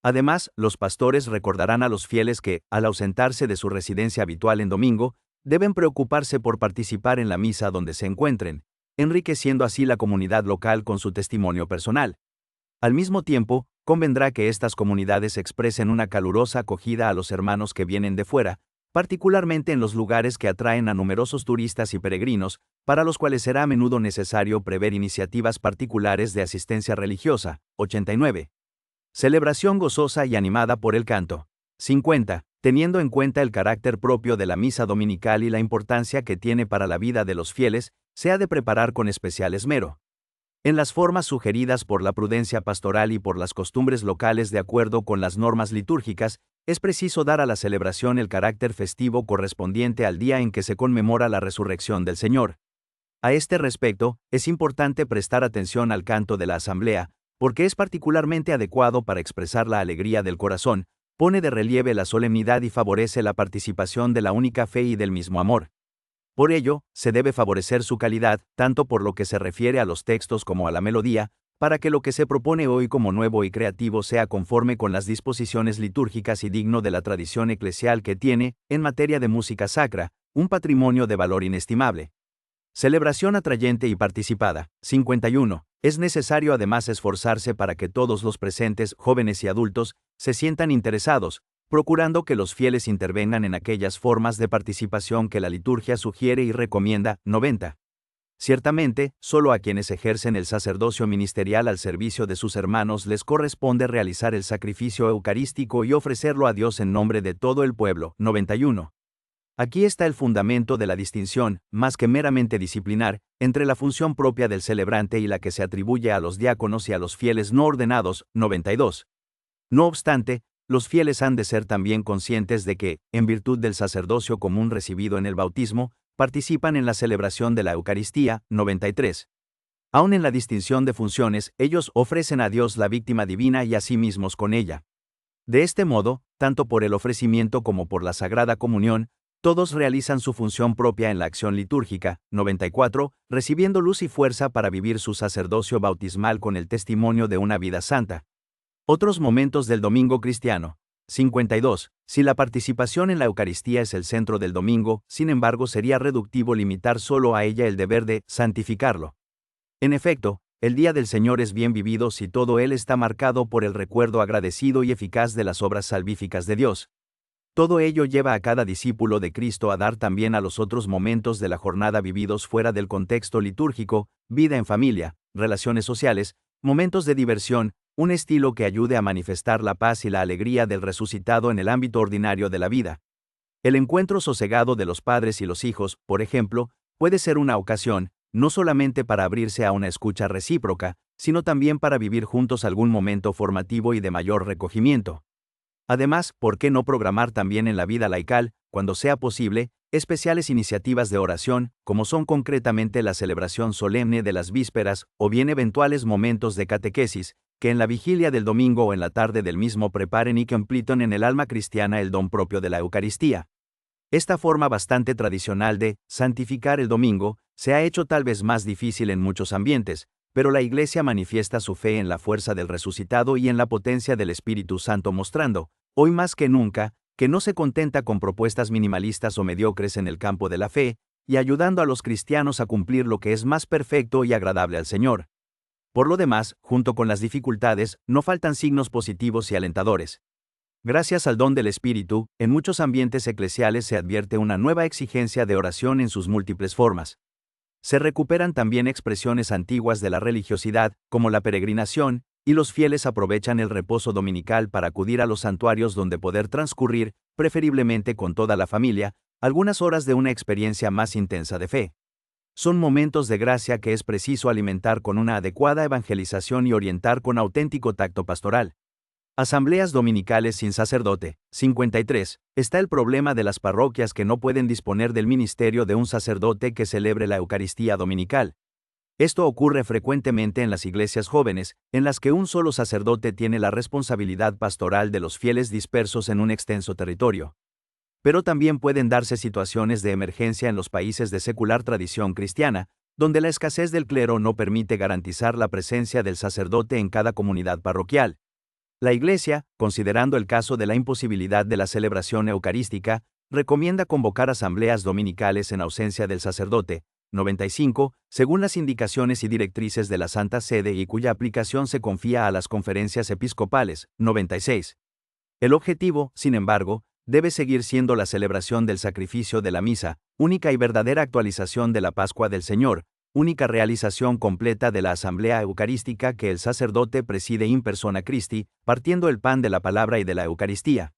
Además, los pastores recordarán a los fieles que, al ausentarse de su residencia habitual en domingo, deben preocuparse por participar en la misa donde se encuentren, enriqueciendo así la comunidad local con su testimonio personal. Al mismo tiempo, convendrá que estas comunidades expresen una calurosa acogida a los hermanos que vienen de fuera, particularmente en los lugares que atraen a numerosos turistas y peregrinos, para los cuales será a menudo necesario prever iniciativas particulares de asistencia religiosa. 89. Celebración gozosa y animada por el canto. 50. Teniendo en cuenta el carácter propio de la misa dominical y la importancia que tiene para la vida de los fieles, se ha de preparar con especial esmero. En las formas sugeridas por la prudencia pastoral y por las costumbres locales de acuerdo con las normas litúrgicas, es preciso dar a la celebración el carácter festivo correspondiente al día en que se conmemora la resurrección del Señor. A este respecto, es importante prestar atención al canto de la asamblea, porque es particularmente adecuado para expresar la alegría del corazón, pone de relieve la solemnidad y favorece la participación de la única fe y del mismo amor. Por ello, se debe favorecer su calidad, tanto por lo que se refiere a los textos como a la melodía, para que lo que se propone hoy como nuevo y creativo sea conforme con las disposiciones litúrgicas y digno de la tradición eclesial que tiene, en materia de música sacra, un patrimonio de valor inestimable. Celebración atrayente y participada. 51. Es necesario además esforzarse para que todos los presentes, jóvenes y adultos, se sientan interesados, procurando que los fieles intervengan en aquellas formas de participación que la liturgia sugiere y recomienda. 90. Ciertamente, solo a quienes ejercen el sacerdocio ministerial al servicio de sus hermanos les corresponde realizar el sacrificio eucarístico y ofrecerlo a Dios en nombre de todo el pueblo. 91. Aquí está el fundamento de la distinción, más que meramente disciplinar, entre la función propia del celebrante y la que se atribuye a los diáconos y a los fieles no ordenados. 92. No obstante, los fieles han de ser también conscientes de que, en virtud del sacerdocio común recibido en el bautismo, participan en la celebración de la Eucaristía. 93. Aun en la distinción de funciones, ellos ofrecen a Dios la víctima divina y a sí mismos con ella. De este modo, tanto por el ofrecimiento como por la Sagrada Comunión, todos realizan su función propia en la acción litúrgica. 94. Recibiendo luz y fuerza para vivir su sacerdocio bautismal con el testimonio de una vida santa. Otros momentos del domingo cristiano. 52. Si la participación en la Eucaristía es el centro del domingo, sin embargo sería reductivo limitar solo a ella el deber de santificarlo. En efecto, el día del Señor es bien vivido si todo él está marcado por el recuerdo agradecido y eficaz de las obras salvíficas de Dios. Todo ello lleva a cada discípulo de Cristo a dar también a los otros momentos de la jornada vividos fuera del contexto litúrgico, vida en familia, relaciones sociales, Momentos de diversión, un estilo que ayude a manifestar la paz y la alegría del resucitado en el ámbito ordinario de la vida. El encuentro sosegado de los padres y los hijos, por ejemplo, puede ser una ocasión, no solamente para abrirse a una escucha recíproca, sino también para vivir juntos algún momento formativo y de mayor recogimiento. Además, ¿por qué no programar también en la vida laical, cuando sea posible, especiales iniciativas de oración, como son concretamente la celebración solemne de las vísperas o bien eventuales momentos de catequesis, que en la vigilia del domingo o en la tarde del mismo preparen y completan en el alma cristiana el don propio de la Eucaristía? Esta forma bastante tradicional de santificar el domingo se ha hecho tal vez más difícil en muchos ambientes, pero la Iglesia manifiesta su fe en la fuerza del resucitado y en la potencia del Espíritu Santo, mostrando, hoy más que nunca, que no se contenta con propuestas minimalistas o mediocres en el campo de la fe, y ayudando a los cristianos a cumplir lo que es más perfecto y agradable al Señor. Por lo demás, junto con las dificultades, no faltan signos positivos y alentadores. Gracias al don del Espíritu, en muchos ambientes eclesiales se advierte una nueva exigencia de oración en sus múltiples formas. Se recuperan también expresiones antiguas de la religiosidad, como la peregrinación, y los fieles aprovechan el reposo dominical para acudir a los santuarios donde poder transcurrir, preferiblemente con toda la familia, algunas horas de una experiencia más intensa de fe. Son momentos de gracia que es preciso alimentar con una adecuada evangelización y orientar con auténtico tacto pastoral. Asambleas dominicales sin sacerdote. 53. Está el problema de las parroquias que no pueden disponer del ministerio de un sacerdote que celebre la Eucaristía dominical. Esto ocurre frecuentemente en las iglesias jóvenes, en las que un solo sacerdote tiene la responsabilidad pastoral de los fieles dispersos en un extenso territorio. Pero también pueden darse situaciones de emergencia en los países de secular tradición cristiana, donde la escasez del clero no permite garantizar la presencia del sacerdote en cada comunidad parroquial. La Iglesia, considerando el caso de la imposibilidad de la celebración eucarística, recomienda convocar asambleas dominicales en ausencia del sacerdote. 95, según las indicaciones y directrices de la Santa Sede y cuya aplicación se confía a las conferencias episcopales. 96. El objetivo, sin embargo, debe seguir siendo la celebración del sacrificio de la misa, única y verdadera actualización de la Pascua del Señor, única realización completa de la asamblea eucarística que el sacerdote preside in persona Christi, partiendo el pan de la palabra y de la Eucaristía.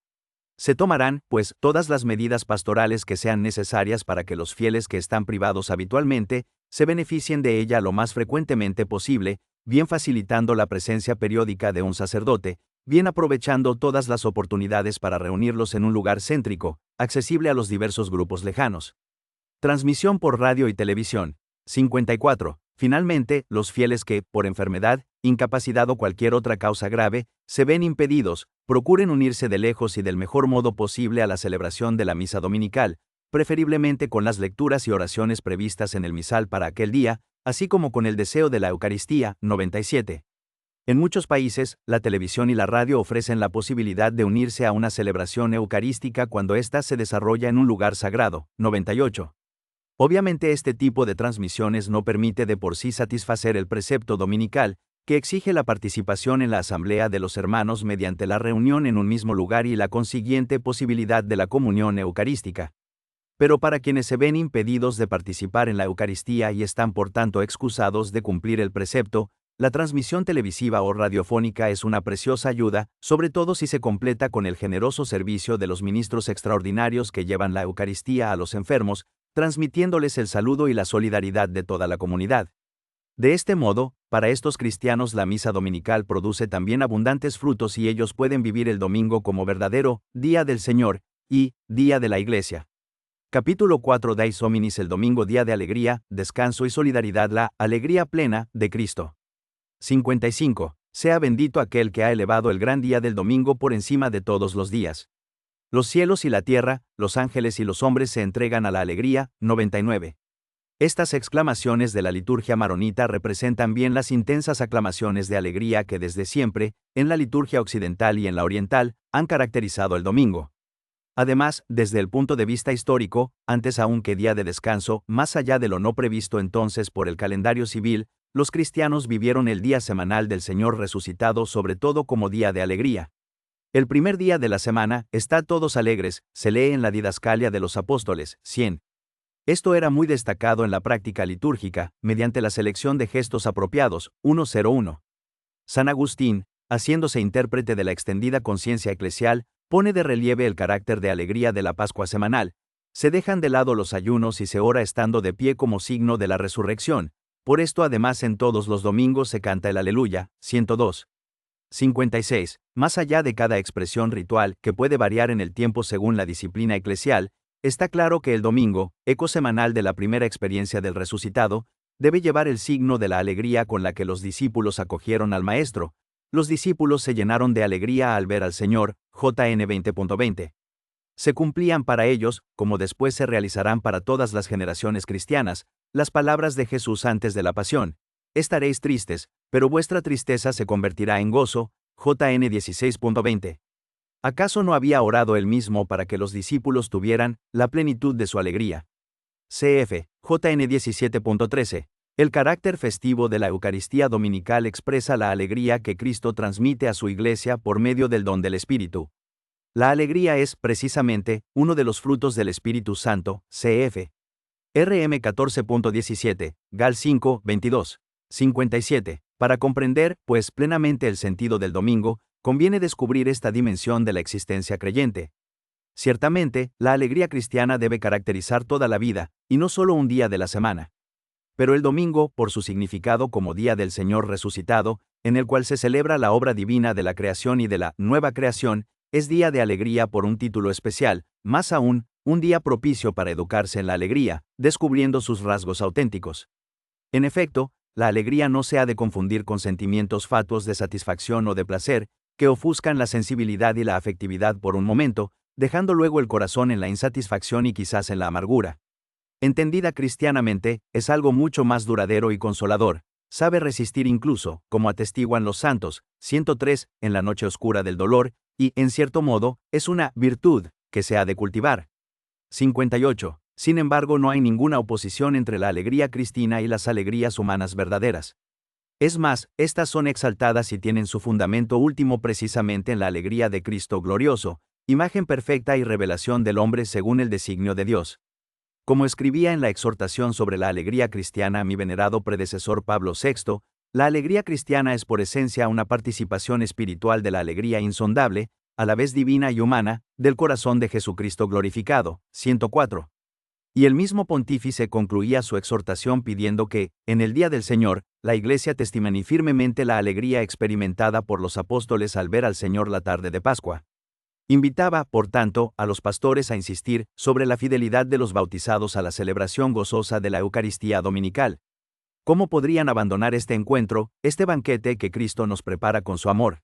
Se tomarán, pues, todas las medidas pastorales que sean necesarias para que los fieles que están privados habitualmente se beneficien de ella lo más frecuentemente posible, bien facilitando la presencia periódica de un sacerdote, bien aprovechando todas las oportunidades para reunirlos en un lugar céntrico, accesible a los diversos grupos lejanos. Transmisión por radio y televisión. 54. Finalmente, los fieles que, por enfermedad, incapacidad o cualquier otra causa grave, se ven impedidos, procuren unirse de lejos y del mejor modo posible a la celebración de la misa dominical, preferiblemente con las lecturas y oraciones previstas en el misal para aquel día, así como con el deseo de la Eucaristía. 97. En muchos países, la televisión y la radio ofrecen la posibilidad de unirse a una celebración eucarística cuando ésta se desarrolla en un lugar sagrado. 98. Obviamente este tipo de transmisiones no permite de por sí satisfacer el precepto dominical, que exige la participación en la asamblea de los hermanos mediante la reunión en un mismo lugar y la consiguiente posibilidad de la comunión eucarística. Pero para quienes se ven impedidos de participar en la Eucaristía y están por tanto excusados de cumplir el precepto, la transmisión televisiva o radiofónica es una preciosa ayuda, sobre todo si se completa con el generoso servicio de los ministros extraordinarios que llevan la Eucaristía a los enfermos, transmitiéndoles el saludo y la solidaridad de toda la comunidad. De este modo, para estos cristianos la misa dominical produce también abundantes frutos y ellos pueden vivir el domingo como verdadero día del Señor y día de la Iglesia. Capítulo 4. Dais Hominis, el domingo, día de alegría, descanso y solidaridad, la alegría plena de Cristo. 55. Sea bendito aquel que ha elevado el gran día del domingo por encima de todos los días. Los cielos y la tierra, los ángeles y los hombres se entregan a la alegría. 99. Estas exclamaciones de la liturgia maronita representan bien las intensas aclamaciones de alegría que desde siempre, en la liturgia occidental y en la oriental, han caracterizado el domingo. Además, desde el punto de vista histórico, antes aún que día de descanso, más allá de lo no previsto entonces por el calendario civil, los cristianos vivieron el día semanal del Señor resucitado sobre todo como día de alegría. El primer día de la semana, «Estad todos alegres», se lee en la Didascalia de los Apóstoles, 100. Esto era muy destacado en la práctica litúrgica, mediante la selección de gestos apropiados, 101. San Agustín, haciéndose intérprete de la extendida conciencia eclesial, pone de relieve el carácter de alegría de la Pascua semanal. Se dejan de lado los ayunos y se ora estando de pie como signo de la resurrección. Por esto además en todos los domingos se canta el Aleluya, 102. 56. Más allá de cada expresión ritual, que puede variar en el tiempo según la disciplina eclesial, está claro que el domingo, eco semanal de la primera experiencia del resucitado, debe llevar el signo de la alegría con la que los discípulos acogieron al Maestro. Los discípulos se llenaron de alegría al ver al Señor, JN 20.20. Se cumplían para ellos, como después se realizarán para todas las generaciones cristianas, las palabras de Jesús antes de la pasión. Estaréis tristes, pero vuestra tristeza se convertirá en gozo, JN 16.20. ¿Acaso no había orado él mismo para que los discípulos tuvieran la plenitud de su alegría? CF, JN 17.13. El carácter festivo de la Eucaristía dominical expresa la alegría que Cristo transmite a su Iglesia por medio del don del Espíritu. La alegría es, precisamente, uno de los frutos del Espíritu Santo, cf. RM 14.17, Gal 5, 22. 57. Para comprender, pues, plenamente el sentido del domingo, conviene descubrir esta dimensión de la existencia creyente. Ciertamente, la alegría cristiana debe caracterizar toda la vida, y no solo un día de la semana. Pero el domingo, por su significado como día del Señor resucitado, en el cual se celebra la obra divina de la creación y de la nueva creación, es día de alegría por un título especial, más aún, un día propicio para educarse en la alegría, descubriendo sus rasgos auténticos. En efecto, la alegría no se ha de confundir con sentimientos fatuos de satisfacción o de placer, que ofuscan la sensibilidad y la afectividad por un momento, dejando luego el corazón en la insatisfacción y quizás en la amargura. Entendida cristianamente, es algo mucho más duradero y consolador, sabe resistir incluso, como atestiguan los santos, 103, en la noche oscura del dolor, y, en cierto modo, es una virtud que se ha de cultivar. 58. Sin embargo, no hay ninguna oposición entre la alegría cristina y las alegrías humanas verdaderas. Es más, estas son exaltadas y tienen su fundamento último precisamente en la alegría de Cristo glorioso, imagen perfecta y revelación del hombre según el designio de Dios. Como escribía en la exhortación sobre la alegría cristiana mi venerado predecesor Pablo VI, la alegría cristiana es por esencia una participación espiritual de la alegría insondable, a la vez divina y humana, del corazón de Jesucristo glorificado, 104. Y el mismo pontífice concluía su exhortación pidiendo que, en el día del Señor, la Iglesia testimonie firmemente la alegría experimentada por los apóstoles al ver al Señor la tarde de Pascua. Invitaba, por tanto, a los pastores a insistir sobre la fidelidad de los bautizados a la celebración gozosa de la Eucaristía dominical. ¿Cómo podrían abandonar este encuentro, este banquete que Cristo nos prepara con su amor?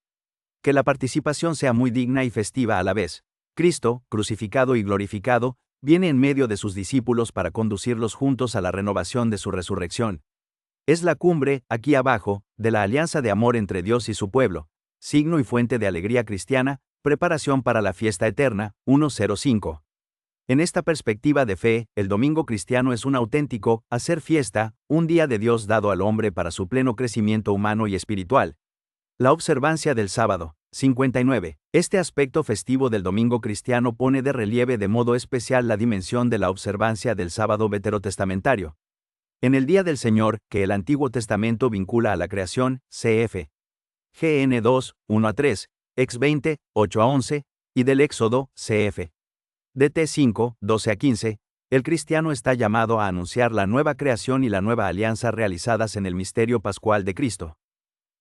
Que la participación sea muy digna y festiva a la vez. Cristo, crucificado y glorificado, viene en medio de sus discípulos para conducirlos juntos a la renovación de su resurrección. Es la cumbre, aquí abajo, de la alianza de amor entre Dios y su pueblo, signo y fuente de alegría cristiana, preparación para la fiesta eterna, 105. En esta perspectiva de fe, el domingo cristiano es un auténtico hacer fiesta, un día de Dios dado al hombre para su pleno crecimiento humano y espiritual. La observancia del sábado, 59. Este aspecto festivo del domingo cristiano pone de relieve de modo especial la dimensión de la observancia del sábado veterotestamentario. En el día del Señor, que el Antiguo Testamento vincula a la creación, cf. GN 2, 1-3, Ex 20, 8-11, y del Éxodo, cf. DT 5, 12-15, el cristiano está llamado a anunciar la nueva creación y la nueva alianza realizadas en el misterio pascual de Cristo.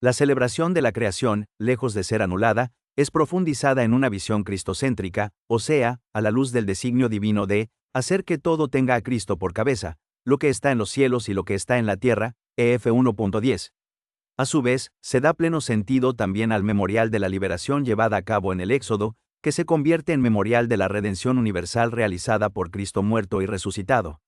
La celebración de la creación, lejos de ser anulada, es profundizada en una visión cristocéntrica, o sea, a la luz del designio divino de hacer que todo tenga a Cristo por cabeza, lo que está en los cielos y lo que está en la tierra, EF 1.10. A su vez, se da pleno sentido también al memorial de la liberación llevada a cabo en el Éxodo, que se convierte en memorial de la redención universal realizada por Cristo muerto y resucitado.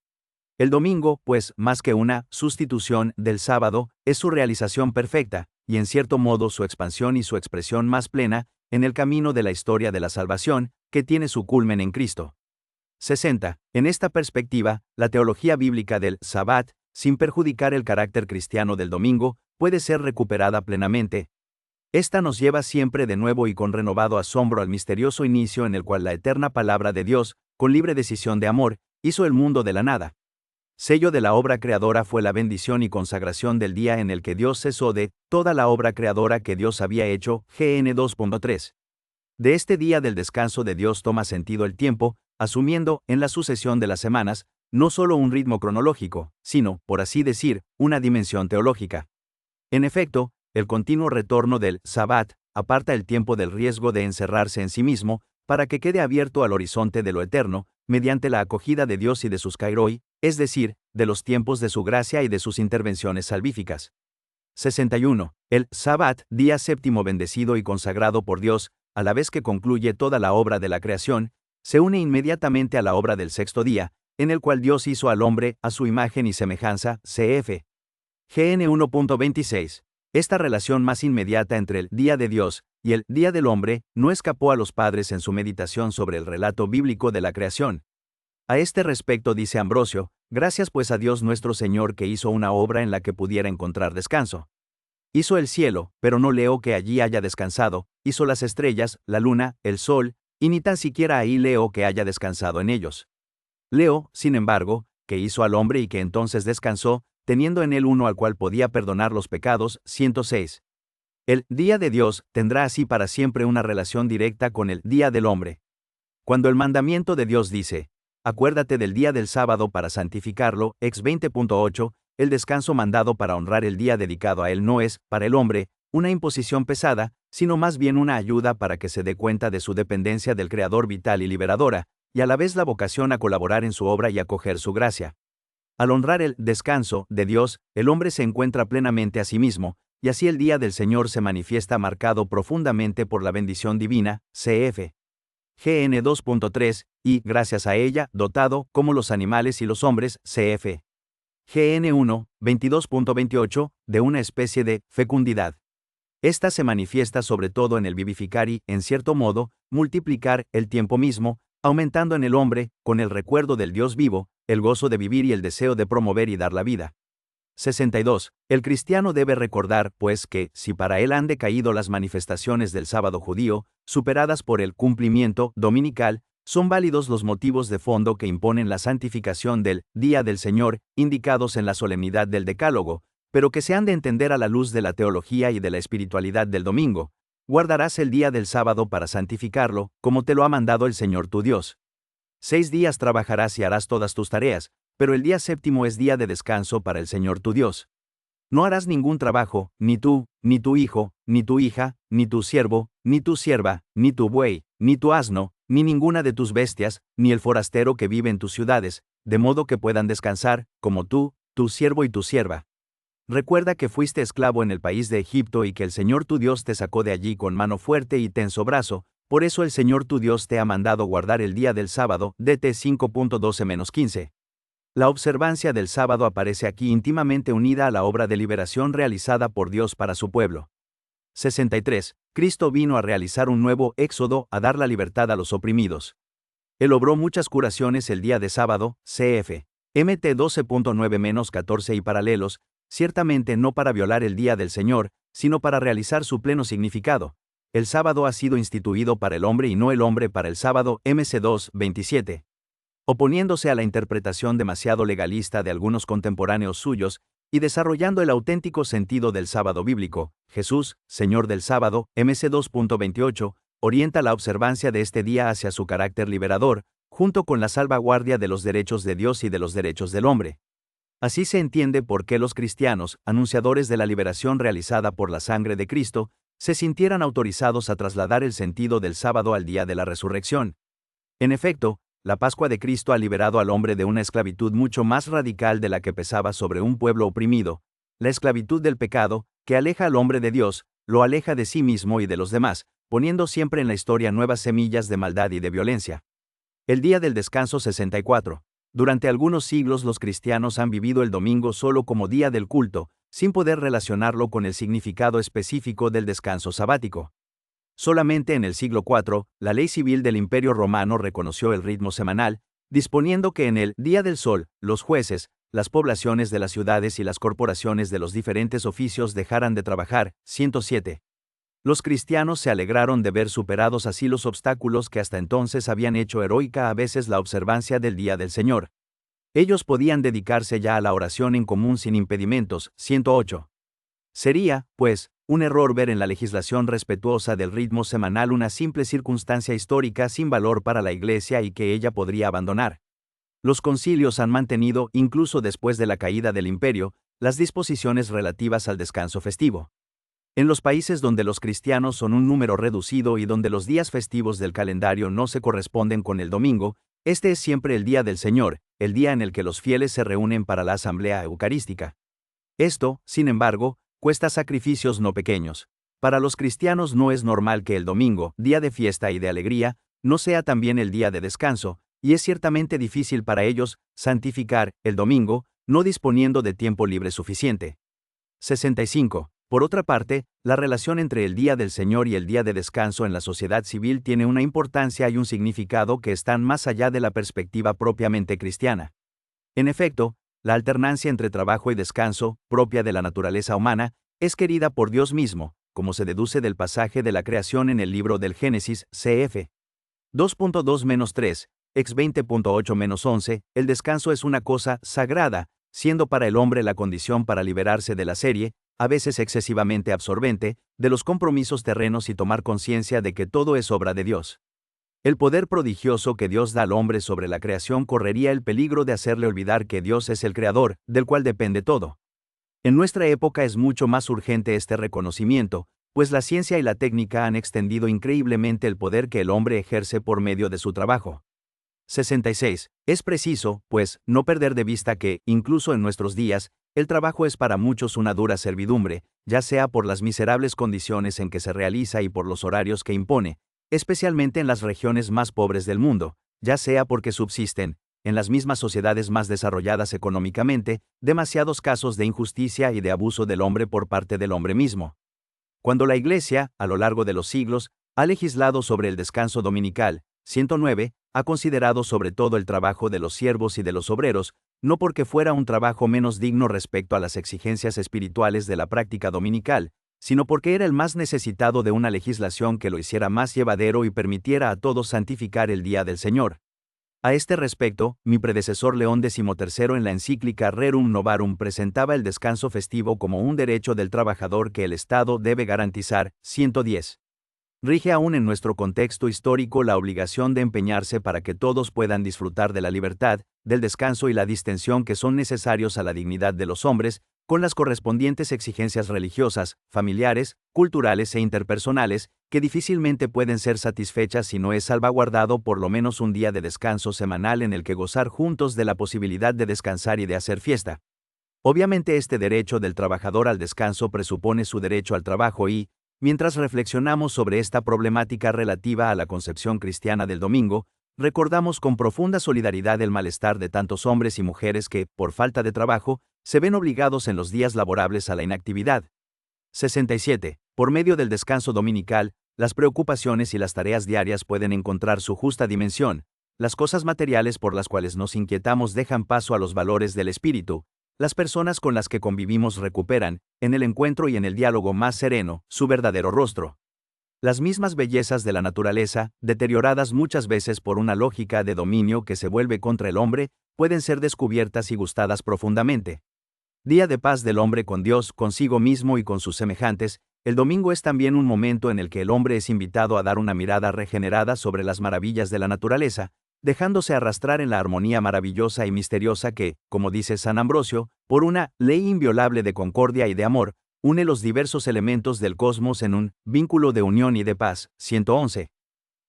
El domingo, pues, más que una sustitución del sábado, es su realización perfecta, y en cierto modo su expansión y su expresión más plena, en el camino de la historia de la salvación, que tiene su culmen en Cristo. 60. En esta perspectiva, la teología bíblica del Sabbat, sin perjudicar el carácter cristiano del domingo, puede ser recuperada plenamente. Esta nos lleva siempre de nuevo y con renovado asombro al misterioso inicio en el cual la eterna palabra de Dios, con libre decisión de amor, hizo el mundo de la nada. Sello de la obra creadora fue la bendición y consagración del día en el que Dios cesó de toda la obra creadora que Dios había hecho, GN 2.3. De este día del descanso de Dios toma sentido el tiempo, asumiendo, en la sucesión de las semanas, no solo un ritmo cronológico, sino, por así decir, una dimensión teológica. En efecto, el continuo retorno del Sabbat aparta el tiempo del riesgo de encerrarse en sí mismo, para que quede abierto al horizonte de lo eterno, mediante la acogida de Dios y de sus kairoi, es decir, de los tiempos de su gracia y de sus intervenciones salvíficas. 61. El Sabbat, día séptimo bendecido y consagrado por Dios, a la vez que concluye toda la obra de la creación, se une inmediatamente a la obra del sexto día, en el cual Dios hizo al hombre a su imagen y semejanza, cf. GN 1.26. Esta relación más inmediata entre el día de Dios y el día del hombre no escapó a los padres en su meditación sobre el relato bíblico de la creación. A este respecto dice Ambrosio, gracias pues a Dios nuestro Señor que hizo una obra en la que pudiera encontrar descanso. Hizo el cielo, pero no leo que allí haya descansado, hizo las estrellas, la luna, el sol, y ni tan siquiera ahí leo que haya descansado en ellos. Leo, sin embargo, que hizo al hombre y que entonces descansó, teniendo en él uno al cual podía perdonar los pecados, 106. El día de Dios tendrá así para siempre una relación directa con el día del hombre. Cuando el mandamiento de Dios dice, acuérdate del día del sábado para santificarlo, ex 20.8, el descanso mandado para honrar el día dedicado a él no es, para el hombre, una imposición pesada, sino más bien una ayuda para que se dé cuenta de su dependencia del Creador vital y liberadora, y a la vez la vocación a colaborar en su obra y acoger su gracia. Al honrar el descanso de Dios, el hombre se encuentra plenamente a sí mismo, y así el día del Señor se manifiesta marcado profundamente por la bendición divina, cf. GN 2.3, y, gracias a ella, dotado, como los animales y los hombres, cf. GN 1, 22.28, de una especie de fecundidad. Esta se manifiesta sobre todo en el vivificar y, en cierto modo, multiplicar el tiempo mismo, aumentando en el hombre, con el recuerdo del Dios vivo, el gozo de vivir y el deseo de promover y dar la vida. 62. El cristiano debe recordar, pues, que, si para él han decaído las manifestaciones del sábado judío, superadas por el cumplimiento dominical, son válidos los motivos de fondo que imponen la santificación del Día del Señor, indicados en la solemnidad del Decálogo, pero que se han de entender a la luz de la teología y de la espiritualidad del domingo. Guardarás el día del sábado para santificarlo, como te lo ha mandado el Señor tu Dios. 6 días trabajarás y harás todas tus tareas, pero el día séptimo es día de descanso para el Señor tu Dios. No harás ningún trabajo, ni tú, ni tu hijo, ni tu hija, ni tu siervo, ni tu sierva, ni tu buey, ni tu asno, ni ninguna de tus bestias, ni el forastero que vive en tus ciudades, de modo que puedan descansar, como tú, tu siervo y tu sierva. Recuerda que fuiste esclavo en el país de Egipto y que el Señor tu Dios te sacó de allí con mano fuerte y tenso brazo, por eso el Señor tu Dios te ha mandado guardar el día del sábado, DT 5.12-15. La observancia del sábado aparece aquí íntimamente unida a la obra de liberación realizada por Dios para su pueblo. 63. Cristo vino a realizar un nuevo éxodo, a dar la libertad a los oprimidos. Él obró muchas curaciones el día de sábado, cf. MT 12.9-14 y paralelos, ciertamente no para violar el día del Señor, sino para realizar su pleno significado. El sábado ha sido instituido para el hombre y no el hombre para el sábado, MC 2.27. Oponiéndose a la interpretación demasiado legalista de algunos contemporáneos suyos, y desarrollando el auténtico sentido del sábado bíblico, Jesús, Señor del sábado, MC 2.28, orienta la observancia de este día hacia su carácter liberador, junto con la salvaguardia de los derechos de Dios y de los derechos del hombre. Así se entiende por qué los cristianos, anunciadores de la liberación realizada por la sangre de Cristo, se sintieran autorizados a trasladar el sentido del sábado al día de la resurrección. En efecto, la Pascua de Cristo ha liberado al hombre de una esclavitud mucho más radical de la que pesaba sobre un pueblo oprimido, la esclavitud del pecado, que aleja al hombre de Dios, lo aleja de sí mismo y de los demás, poniendo siempre en la historia nuevas semillas de maldad y de violencia. El día del descanso 64. Durante algunos siglos los cristianos han vivido el domingo solo como día del culto, sin poder relacionarlo con el significado específico del descanso sabático. Solamente en el siglo IV, la ley civil del Imperio Romano reconoció el ritmo semanal, disponiendo que en el Día del Sol, los jueces, las poblaciones de las ciudades y las corporaciones de los diferentes oficios dejaran de trabajar. 107. Los cristianos se alegraron de ver superados así los obstáculos que hasta entonces habían hecho heroica a veces la observancia del Día del Señor. Ellos podían dedicarse ya a la oración en común sin impedimentos. 108. Sería, pues, un error ver en la legislación respetuosa del ritmo semanal una simple circunstancia histórica sin valor para la Iglesia y que ella podría abandonar. Los concilios han mantenido, incluso después de la caída del imperio, las disposiciones relativas al descanso festivo. En los países donde los cristianos son un número reducido y donde los días festivos del calendario no se corresponden con el domingo, este es siempre el día del Señor, el día en el que los fieles se reúnen para la asamblea eucarística. Esto, sin embargo, cuesta sacrificios no pequeños. Para los cristianos no es normal que el domingo, día de fiesta y de alegría, no sea también el día de descanso, y es ciertamente difícil para ellos santificar el domingo, no disponiendo de tiempo libre suficiente. 65. Por otra parte, la relación entre el día del Señor y el día de descanso en la sociedad civil tiene una importancia y un significado que están más allá de la perspectiva propiamente cristiana. En efecto, la alternancia entre trabajo y descanso, propia de la naturaleza humana, es querida por Dios mismo, como se deduce del pasaje de la creación en el libro del Génesis, cf. 2.2-3, ex 20.8-11, el descanso es una cosa sagrada, siendo para el hombre la condición para liberarse de la serie, a veces excesivamente absorbente, de los compromisos terrenos y tomar conciencia de que todo es obra de Dios. El poder prodigioso que Dios da al hombre sobre la creación correría el peligro de hacerle olvidar que Dios es el Creador, del cual depende todo. En nuestra época es mucho más urgente este reconocimiento, pues la ciencia y la técnica han extendido increíblemente el poder que el hombre ejerce por medio de su trabajo. 66. Es preciso, pues, no perder de vista que, incluso en nuestros días, el trabajo es para muchos una dura servidumbre, ya sea por las miserables condiciones en que se realiza y por los horarios que impone, especialmente en las regiones más pobres del mundo, ya sea porque subsisten, en las mismas sociedades más desarrolladas económicamente, demasiados casos de injusticia y de abuso del hombre por parte del hombre mismo. Cuando la Iglesia, a lo largo de los siglos, ha legislado sobre el descanso dominical, 109, ha considerado sobre todo el trabajo de los siervos y de los obreros, no porque fuera un trabajo menos digno respecto a las exigencias espirituales de la práctica dominical, sino porque era el más necesitado de una legislación que lo hiciera más llevadero y permitiera a todos santificar el día del Señor. A este respecto, mi predecesor León XIII en la encíclica Rerum Novarum presentaba el descanso festivo como un derecho del trabajador que el Estado debe garantizar. 110. Rige aún en nuestro contexto histórico la obligación de empeñarse para que todos puedan disfrutar de la libertad, del descanso y la distensión que son necesarios a la dignidad de los hombres, con las correspondientes exigencias religiosas, familiares, culturales e interpersonales, que difícilmente pueden ser satisfechas si no es salvaguardado por lo menos un día de descanso semanal en el que gozar juntos de la posibilidad de descansar y de hacer fiesta. Obviamente este derecho del trabajador al descanso presupone su derecho al trabajo y, mientras reflexionamos sobre esta problemática relativa a la concepción cristiana del domingo, recordamos con profunda solidaridad el malestar de tantos hombres y mujeres que, por falta de trabajo, se ven obligados en los días laborables a la inactividad. 67. Por medio del descanso dominical, las preocupaciones y las tareas diarias pueden encontrar su justa dimensión. Las cosas materiales por las cuales nos inquietamos dejan paso a los valores del espíritu. Las personas con las que convivimos recuperan, en el encuentro y en el diálogo más sereno, su verdadero rostro. Las mismas bellezas de la naturaleza, deterioradas muchas veces por una lógica de dominio que se vuelve contra el hombre, pueden ser descubiertas y gustadas profundamente. Día de paz del hombre con Dios, consigo mismo y con sus semejantes, el domingo es también un momento en el que el hombre es invitado a dar una mirada regenerada sobre las maravillas de la naturaleza, dejándose arrastrar en la armonía maravillosa y misteriosa que, como dice San Ambrosio, por una ley inviolable de concordia y de amor, une los diversos elementos del cosmos en un vínculo de unión y de paz. 111.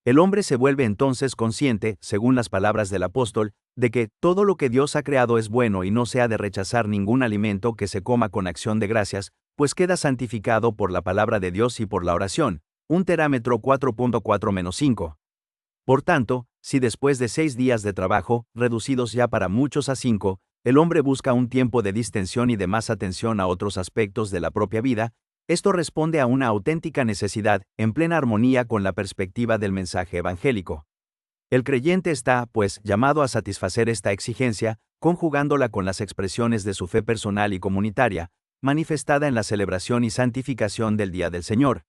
El hombre se vuelve entonces consciente, según las palabras del apóstol, de que todo lo que Dios ha creado es bueno y no se ha de rechazar ningún alimento que se coma con acción de gracias, pues queda santificado por la palabra de Dios y por la oración. Un terámetro 4.4-5. Por tanto, si después de 6 días de trabajo, reducidos ya para muchos a 5, el hombre busca un tiempo de distensión y de más atención a otros aspectos de la propia vida, esto responde a una auténtica necesidad, en plena armonía con la perspectiva del mensaje evangélico. El creyente está, pues, llamado a satisfacer esta exigencia, conjugándola con las expresiones de su fe personal y comunitaria, manifestada en la celebración y santificación del Día del Señor.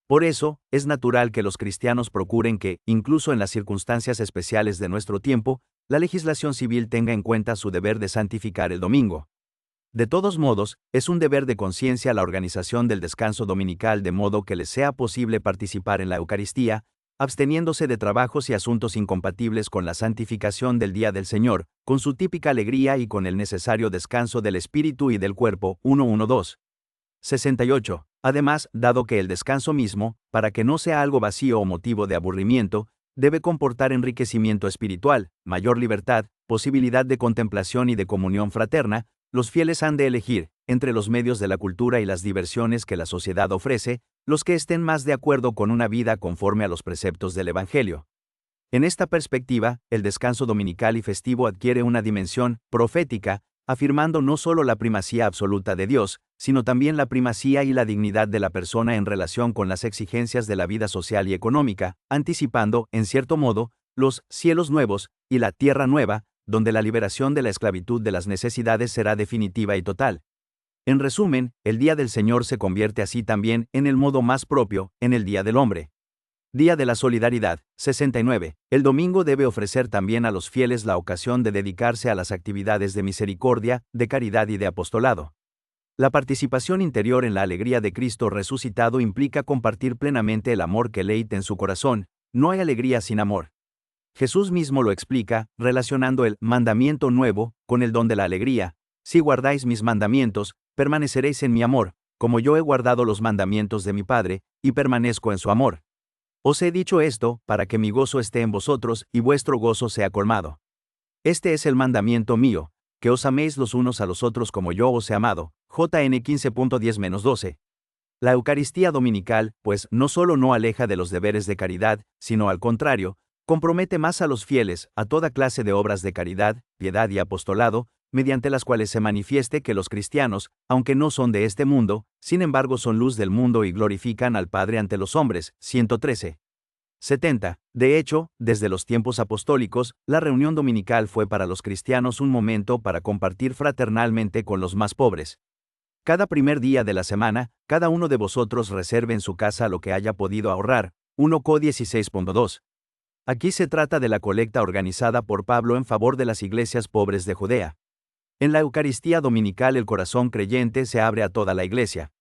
Por eso, es natural que los cristianos procuren que, incluso en las circunstancias especiales de nuestro tiempo, la legislación civil tenga en cuenta su deber de santificar el domingo. De todos modos, es un deber de conciencia la organización del descanso dominical de modo que les sea posible participar en la Eucaristía, absteniéndose de trabajos y asuntos incompatibles con la santificación del día del Señor, con su típica alegría y con el necesario descanso del espíritu y del cuerpo. 1:12. 68. Además, dado que el descanso mismo, para que no sea algo vacío o motivo de aburrimiento, debe comportar enriquecimiento espiritual, mayor libertad, posibilidad de contemplación y de comunión fraterna, los fieles han de elegir, entre los medios de la cultura y las diversiones que la sociedad ofrece, los que estén más de acuerdo con una vida conforme a los preceptos del Evangelio. En esta perspectiva, el descanso dominical y festivo adquiere una dimensión profética, afirmando no solo la primacía absoluta de Dios, sino también la primacía y la dignidad de la persona en relación con las exigencias de la vida social y económica, anticipando, en cierto modo, los cielos nuevos y la tierra nueva, donde la liberación de la esclavitud de las necesidades será definitiva y total. En resumen, el Día del Señor se convierte así también, en el modo más propio, en el Día del Hombre. Día de la Solidaridad. 69. El domingo debe ofrecer también a los fieles la ocasión de dedicarse a las actividades de misericordia, de caridad y de apostolado. La participación interior en la alegría de Cristo resucitado implica compartir plenamente el amor que leite en su corazón. No hay alegría sin amor. Jesús mismo lo explica, relacionando el mandamiento nuevo con el don de la alegría. Si guardáis mis mandamientos, permaneceréis en mi amor, como yo he guardado los mandamientos de mi Padre, y permanezco en su amor. Os he dicho esto, para que mi gozo esté en vosotros, y vuestro gozo sea colmado. Este es el mandamiento mío, que os améis los unos a los otros como yo os he amado. JN 15.10-12. La Eucaristía dominical, pues, no solo no aleja de los deberes de caridad, sino al contrario, compromete más a los fieles a toda clase de obras de caridad, piedad y apostolado, mediante las cuales se manifieste que los cristianos, aunque no son de este mundo, sin embargo son luz del mundo y glorifican al Padre ante los hombres. 113. 70. De hecho, desde los tiempos apostólicos, la reunión dominical fue para los cristianos un momento para compartir fraternalmente con los más pobres. Cada primer día de la semana, cada uno de vosotros reserve en su casa lo que haya podido ahorrar. 1 Co 16.2. Aquí se trata de la colecta organizada por Pablo en favor de las iglesias pobres de Judea. En la Eucaristía dominical el corazón creyente se abre a toda la iglesia.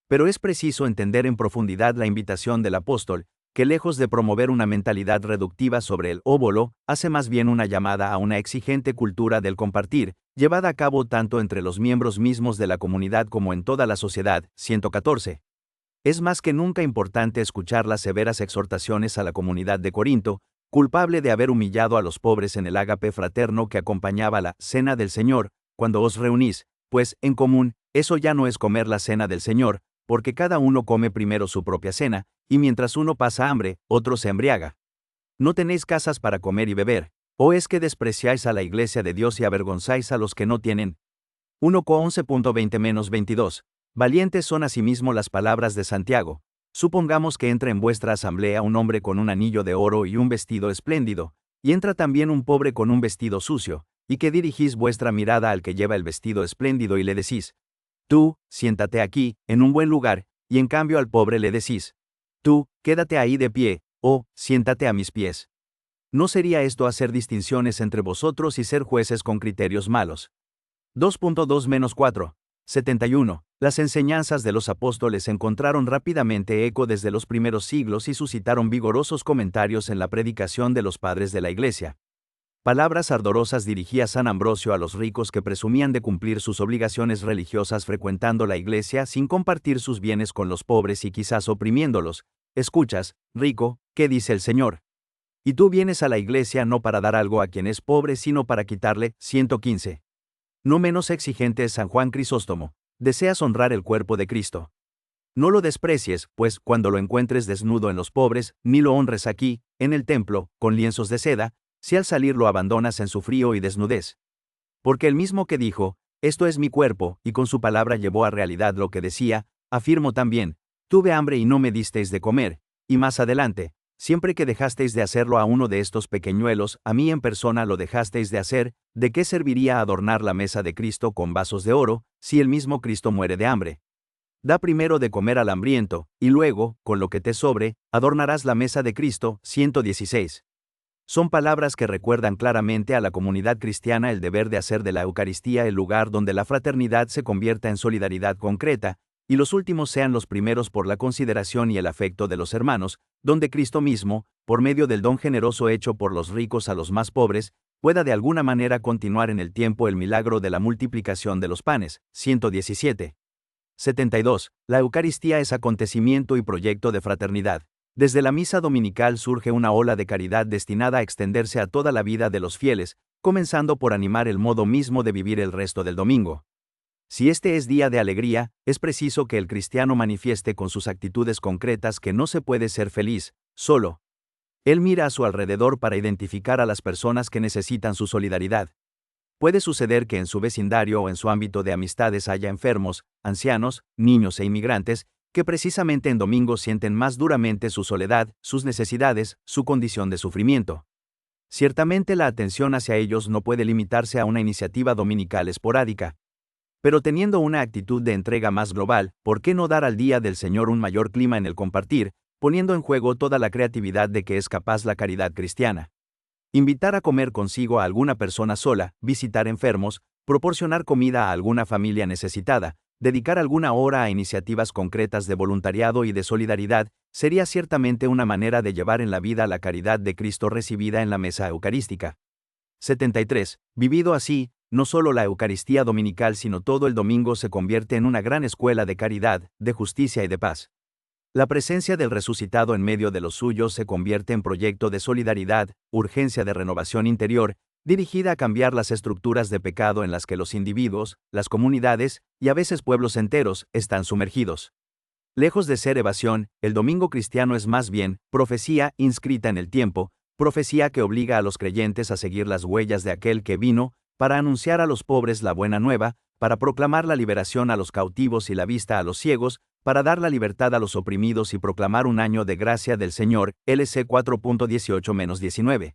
Pero es preciso entender en profundidad la invitación del apóstol, que lejos de promover una mentalidad reductiva sobre el óbolo, hace más bien una llamada a una exigente cultura del compartir, llevada a cabo tanto entre los miembros mismos de la comunidad como en toda la sociedad. 114. Es más que nunca importante escuchar las severas exhortaciones a la comunidad de Corinto, culpable de haber humillado a los pobres en el ágape fraterno que acompañaba la cena del Señor, cuando os reunís, pues, en común, eso ya no es comer la cena del Señor, porque cada uno come primero su propia cena, y mientras uno pasa hambre, otro se embriaga. ¿No tenéis casas para comer y beber? ¿O es que despreciáis a la iglesia de Dios y avergonzáis a los que no tienen? 1 Co 11.20-22. Valientes son asimismo las palabras de Santiago. Supongamos que entra en vuestra asamblea un hombre con un anillo de oro y un vestido espléndido, y entra también un pobre con un vestido sucio, y que dirigís vuestra mirada al que lleva el vestido espléndido y le decís: tú, siéntate aquí, en un buen lugar, y en cambio al pobre le decís: tú, quédate ahí de pie, o, siéntate a mis pies. ¿No sería esto hacer distinciones entre vosotros y ser jueces con criterios malos? 2.2-4. 71. Las enseñanzas de los apóstoles encontraron rápidamente eco desde los primeros siglos y suscitaron vigorosos comentarios en la predicación de los padres de la Iglesia. Palabras ardorosas dirigía San Ambrosio a los ricos que presumían de cumplir sus obligaciones religiosas frecuentando la Iglesia sin compartir sus bienes con los pobres y quizás oprimiéndolos. Escuchas, rico, ¿qué dice el Señor? Y tú vienes a la Iglesia no para dar algo a quien es pobre sino para quitarle. 115. No menos exigente es San Juan Crisóstomo. Deseas honrar el cuerpo de Cristo. No lo desprecies, pues, cuando lo encuentres desnudo en los pobres, ni lo honres aquí, en el templo, con lienzos de seda, si al salir lo abandonas en su frío y desnudez. Porque el mismo que dijo, esto es mi cuerpo, y con su palabra llevó a realidad lo que decía, afirmo también, tuve hambre y no me disteis de comer, y más adelante, siempre que dejasteis de hacerlo a uno de estos pequeñuelos, a mí en persona lo dejasteis de hacer. ¿De qué serviría adornar la mesa de Cristo con vasos de oro, si el mismo Cristo muere de hambre? Da primero de comer al hambriento, y luego, con lo que te sobre, adornarás la mesa de Cristo. 116. Son palabras que recuerdan claramente a la comunidad cristiana el deber de hacer de la Eucaristía el lugar donde la fraternidad se convierta en solidaridad concreta, y los últimos sean los primeros por la consideración y el afecto de los hermanos, donde Cristo mismo, por medio del don generoso hecho por los ricos a los más pobres, pueda de alguna manera continuar en el tiempo el milagro de la multiplicación de los panes. 117. 72. La Eucaristía es acontecimiento y proyecto de fraternidad. Desde la misa dominical surge una ola de caridad destinada a extenderse a toda la vida de los fieles, comenzando por animar el modo mismo de vivir el resto del domingo. Si este es día de alegría, es preciso que el cristiano manifieste con sus actitudes concretas que no se puede ser feliz solo. Él mira a su alrededor para identificar a las personas que necesitan su solidaridad. Puede suceder que en su vecindario o en su ámbito de amistades haya enfermos, ancianos, niños e inmigrantes, que precisamente en domingo sienten más duramente su soledad, sus necesidades, su condición de sufrimiento. Ciertamente la atención hacia ellos no puede limitarse a una iniciativa dominical esporádica. Pero teniendo una actitud de entrega más global, ¿por qué no dar al Día del Señor un mayor clima en el compartir, poniendo en juego toda la creatividad de que es capaz la caridad cristiana? Invitar a comer consigo a alguna persona sola, visitar enfermos, proporcionar comida a alguna familia necesitada, dedicar alguna hora a iniciativas concretas de voluntariado y de solidaridad, sería ciertamente una manera de llevar en la vida la caridad de Cristo recibida en la mesa eucarística. 73. Vivido así, no solo la Eucaristía dominical sino todo el domingo se convierte en una gran escuela de caridad, de justicia y de paz. La presencia del resucitado en medio de los suyos se convierte en proyecto de solidaridad, urgencia de renovación interior, dirigida a cambiar las estructuras de pecado en las que los individuos, las comunidades, y a veces pueblos enteros, están sumergidos. Lejos de ser evasión, el domingo cristiano es más bien profecía inscrita en el tiempo, profecía que obliga a los creyentes a seguir las huellas de aquel que vino, para anunciar a los pobres la buena nueva, para proclamar la liberación a los cautivos y la vista a los ciegos, para dar la libertad a los oprimidos y proclamar un año de gracia del Señor, LC 4.18-19.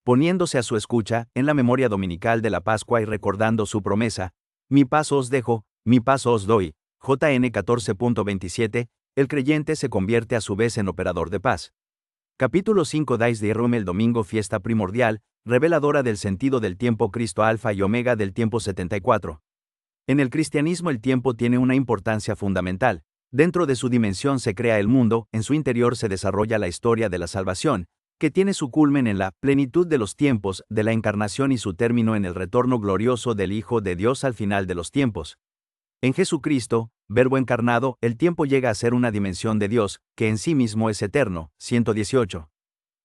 Poniéndose a su escucha, en la memoria dominical de la Pascua y recordando su promesa, mi paz os dejo, mi paz os doy, JN 14.27, el creyente se convierte a su vez en operador de paz. Capítulo 5 Dies de Rum el domingo fiesta primordial, reveladora del sentido del tiempo Cristo Alfa y Omega del tiempo 74. En el cristianismo el tiempo tiene una importancia fundamental. Dentro de su dimensión se crea el mundo, en su interior se desarrolla la historia de la salvación, que tiene su culmen en la plenitud de los tiempos, de la encarnación y su término en el retorno glorioso del Hijo de Dios al final de los tiempos. En Jesucristo, Verbo encarnado, el tiempo llega a ser una dimensión de Dios, que en sí mismo es eterno. 118.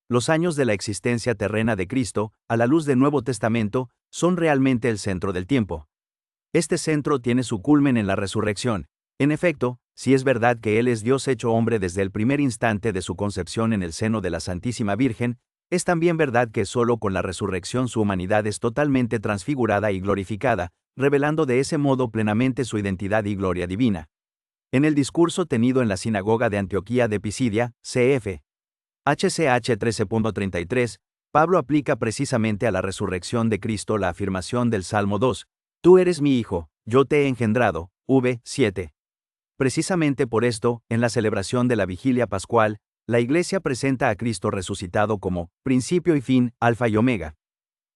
Los años de la existencia terrena de Cristo, a la luz del Nuevo Testamento, son realmente el centro del tiempo. Este centro tiene su culmen en la resurrección. En efecto, si es verdad que Él es Dios hecho hombre desde el primer instante de su concepción en el seno de la Santísima Virgen, es también verdad que solo con la resurrección su humanidad es totalmente transfigurada y glorificada, revelando de ese modo plenamente su identidad y gloria divina. En el discurso tenido en la sinagoga de Antioquía de Pisidia, cf. HCH 13.33, Pablo aplica precisamente a la resurrección de Cristo la afirmación del Salmo 2, Tú eres mi hijo, yo te he engendrado, v. 7. Precisamente por esto, en la celebración de la vigilia pascual, la Iglesia presenta a Cristo resucitado como principio y fin, alfa y omega.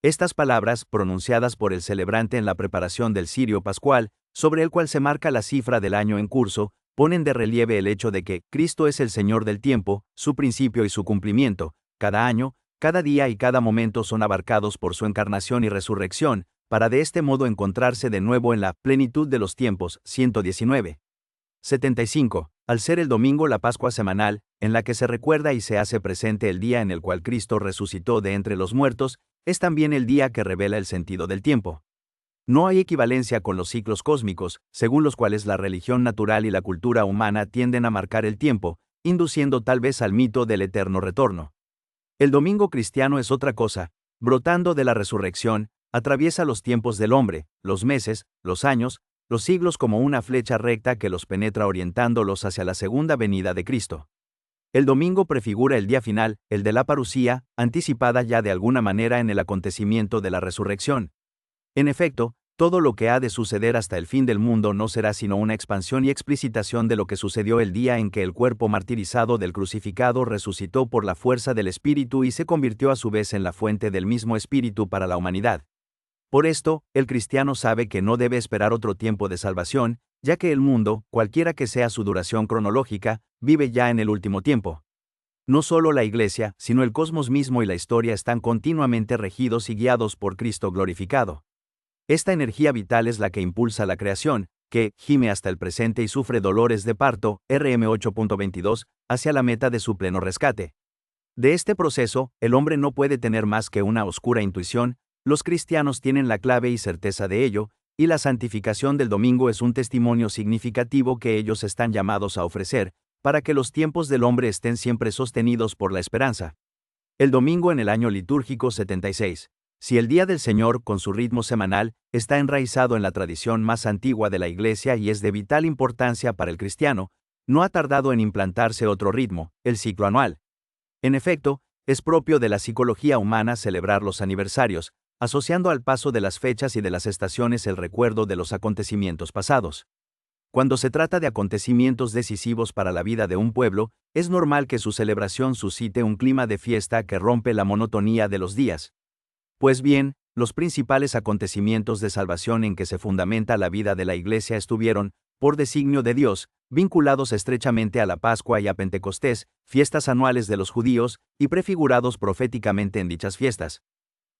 Estas palabras, pronunciadas por el celebrante en la preparación del cirio pascual, sobre el cual se marca la cifra del año en curso, ponen de relieve el hecho de que Cristo es el Señor del tiempo, su principio y su cumplimiento. Cada año, cada día y cada momento son abarcados por su encarnación y resurrección, para de este modo encontrarse de nuevo en la plenitud de los tiempos. 119. 75. Al ser el domingo la Pascua semanal, en la que se recuerda y se hace presente el día en el cual Cristo resucitó de entre los muertos, es también el día que revela el sentido del tiempo. No hay equivalencia con los ciclos cósmicos, según los cuales la religión natural y la cultura humana tienden a marcar el tiempo, induciendo tal vez al mito del eterno retorno. El domingo cristiano es otra cosa, brotando de la resurrección, atraviesa los tiempos del hombre, los meses, los años, los siglos como una flecha recta que los penetra orientándolos hacia la segunda venida de Cristo. El domingo prefigura el día final, el de la parucía, anticipada ya de alguna manera en el acontecimiento de la resurrección. En efecto, Todo lo que ha de suceder hasta el fin del mundo no será sino una expansión y explicitación de lo que sucedió el día en que el cuerpo martirizado del crucificado resucitó por la fuerza del Espíritu y se convirtió a su vez en la fuente del mismo Espíritu para la humanidad. Por esto, el cristiano sabe que no debe esperar otro tiempo de salvación, ya que el mundo, cualquiera que sea su duración cronológica, vive ya en el último tiempo. No solo la Iglesia, sino el cosmos mismo y la historia están continuamente regidos y guiados por Cristo glorificado. Esta energía vital es la que impulsa la creación, que gime hasta el presente y sufre dolores de parto, RM 8.22, hacia la meta de su pleno rescate. De este proceso, el hombre no puede tener más que una oscura intuición. Los cristianos tienen la clave y certeza de ello, y la santificación del domingo es un testimonio significativo que ellos están llamados a ofrecer, para que los tiempos del hombre estén siempre sostenidos por la esperanza. El domingo en el año litúrgico 76. Si el Día del Señor, con su ritmo semanal, está enraizado en la tradición más antigua de la Iglesia y es de vital importancia para el cristiano, no ha tardado en implantarse otro ritmo, el ciclo anual. En efecto, es propio de la psicología humana celebrar los aniversarios, asociando al paso de las fechas y de las estaciones el recuerdo de los acontecimientos pasados. Cuando se trata de acontecimientos decisivos para la vida de un pueblo, es normal que su celebración suscite un clima de fiesta que rompe la monotonía de los días. Pues bien, los principales acontecimientos de salvación en que se fundamenta la vida de la Iglesia estuvieron, por designio de Dios, vinculados estrechamente a la Pascua y a Pentecostés, fiestas anuales de los judíos, y prefigurados proféticamente en dichas fiestas.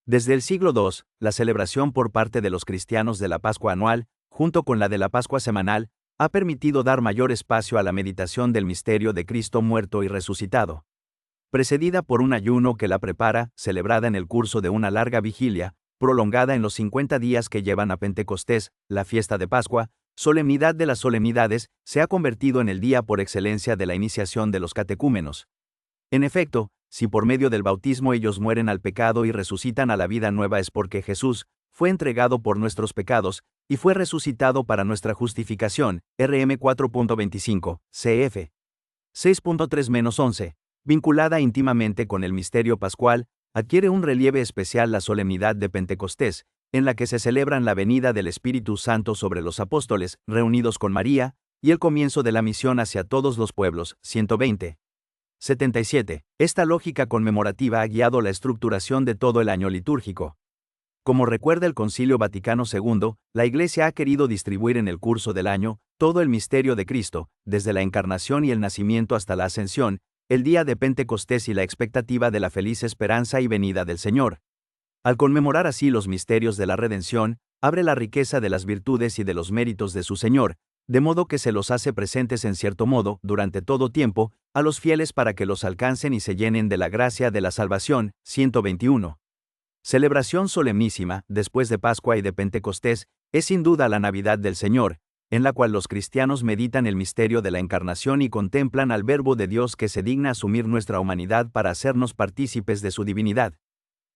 Desde el siglo II, la celebración por parte de los cristianos de la Pascua anual, junto con la de la Pascua semanal, ha permitido dar mayor espacio a la meditación del misterio de Cristo muerto y resucitado. Precedida por un ayuno que la prepara, celebrada en el curso de una larga vigilia, prolongada en los 50 días que llevan a Pentecostés, la fiesta de Pascua, solemnidad de las solemnidades, se ha convertido en el día por excelencia de la iniciación de los catecúmenos. En efecto, si por medio del bautismo ellos mueren al pecado y resucitan a la vida nueva es porque Jesús fue entregado por nuestros pecados y fue resucitado para nuestra justificación, RM 4.25, cf. 6.3-11. Vinculada íntimamente con el misterio pascual, adquiere un relieve especial la solemnidad de Pentecostés, en la que se celebran la venida del Espíritu Santo sobre los apóstoles, reunidos con María, y el comienzo de la misión hacia todos los pueblos, 120. 77. Esta lógica conmemorativa ha guiado la estructuración de todo el año litúrgico. Como recuerda el Concilio Vaticano II, la Iglesia ha querido distribuir en el curso del año todo el misterio de Cristo, desde la encarnación y el nacimiento hasta la ascensión, el día de Pentecostés y la expectativa de la feliz esperanza y venida del Señor. Al conmemorar así los misterios de la redención, abre la riqueza de las virtudes y de los méritos de su Señor, de modo que se los hace presentes en cierto modo, durante todo tiempo, a los fieles para que los alcancen y se llenen de la gracia de la salvación, 121. Celebración solemnísima, después de Pascua y de Pentecostés, es sin duda la Navidad del Señor, en la cual los cristianos meditan el misterio de la encarnación y contemplan al Verbo de Dios que se digna asumir nuestra humanidad para hacernos partícipes de su divinidad.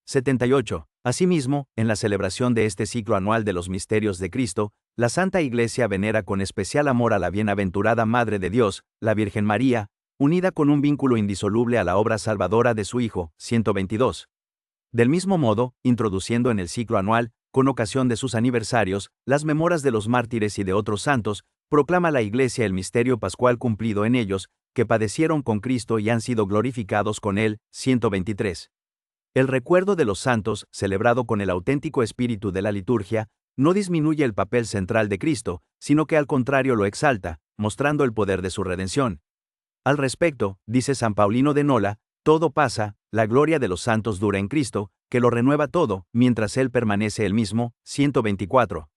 78. Asimismo, en la celebración de este ciclo anual de los misterios de Cristo, la Santa Iglesia venera con especial amor a la bienaventurada Madre de Dios, la Virgen María, unida con un vínculo indisoluble a la obra salvadora de su Hijo, 122. Del mismo modo, introduciendo en el ciclo anual, con ocasión de sus aniversarios, las memoras de los mártires y de otros santos, proclama la Iglesia el misterio pascual cumplido en ellos, que padecieron con Cristo y han sido glorificados con Él, 123. El recuerdo de los santos, celebrado con el auténtico espíritu de la liturgia, no disminuye el papel central de Cristo, sino que al contrario lo exalta, mostrando el poder de su redención. Al respecto, dice San Paulino de Nola, todo pasa, la gloria de los santos dura en Cristo, que lo renueva todo, mientras Él permanece el mismo, 124.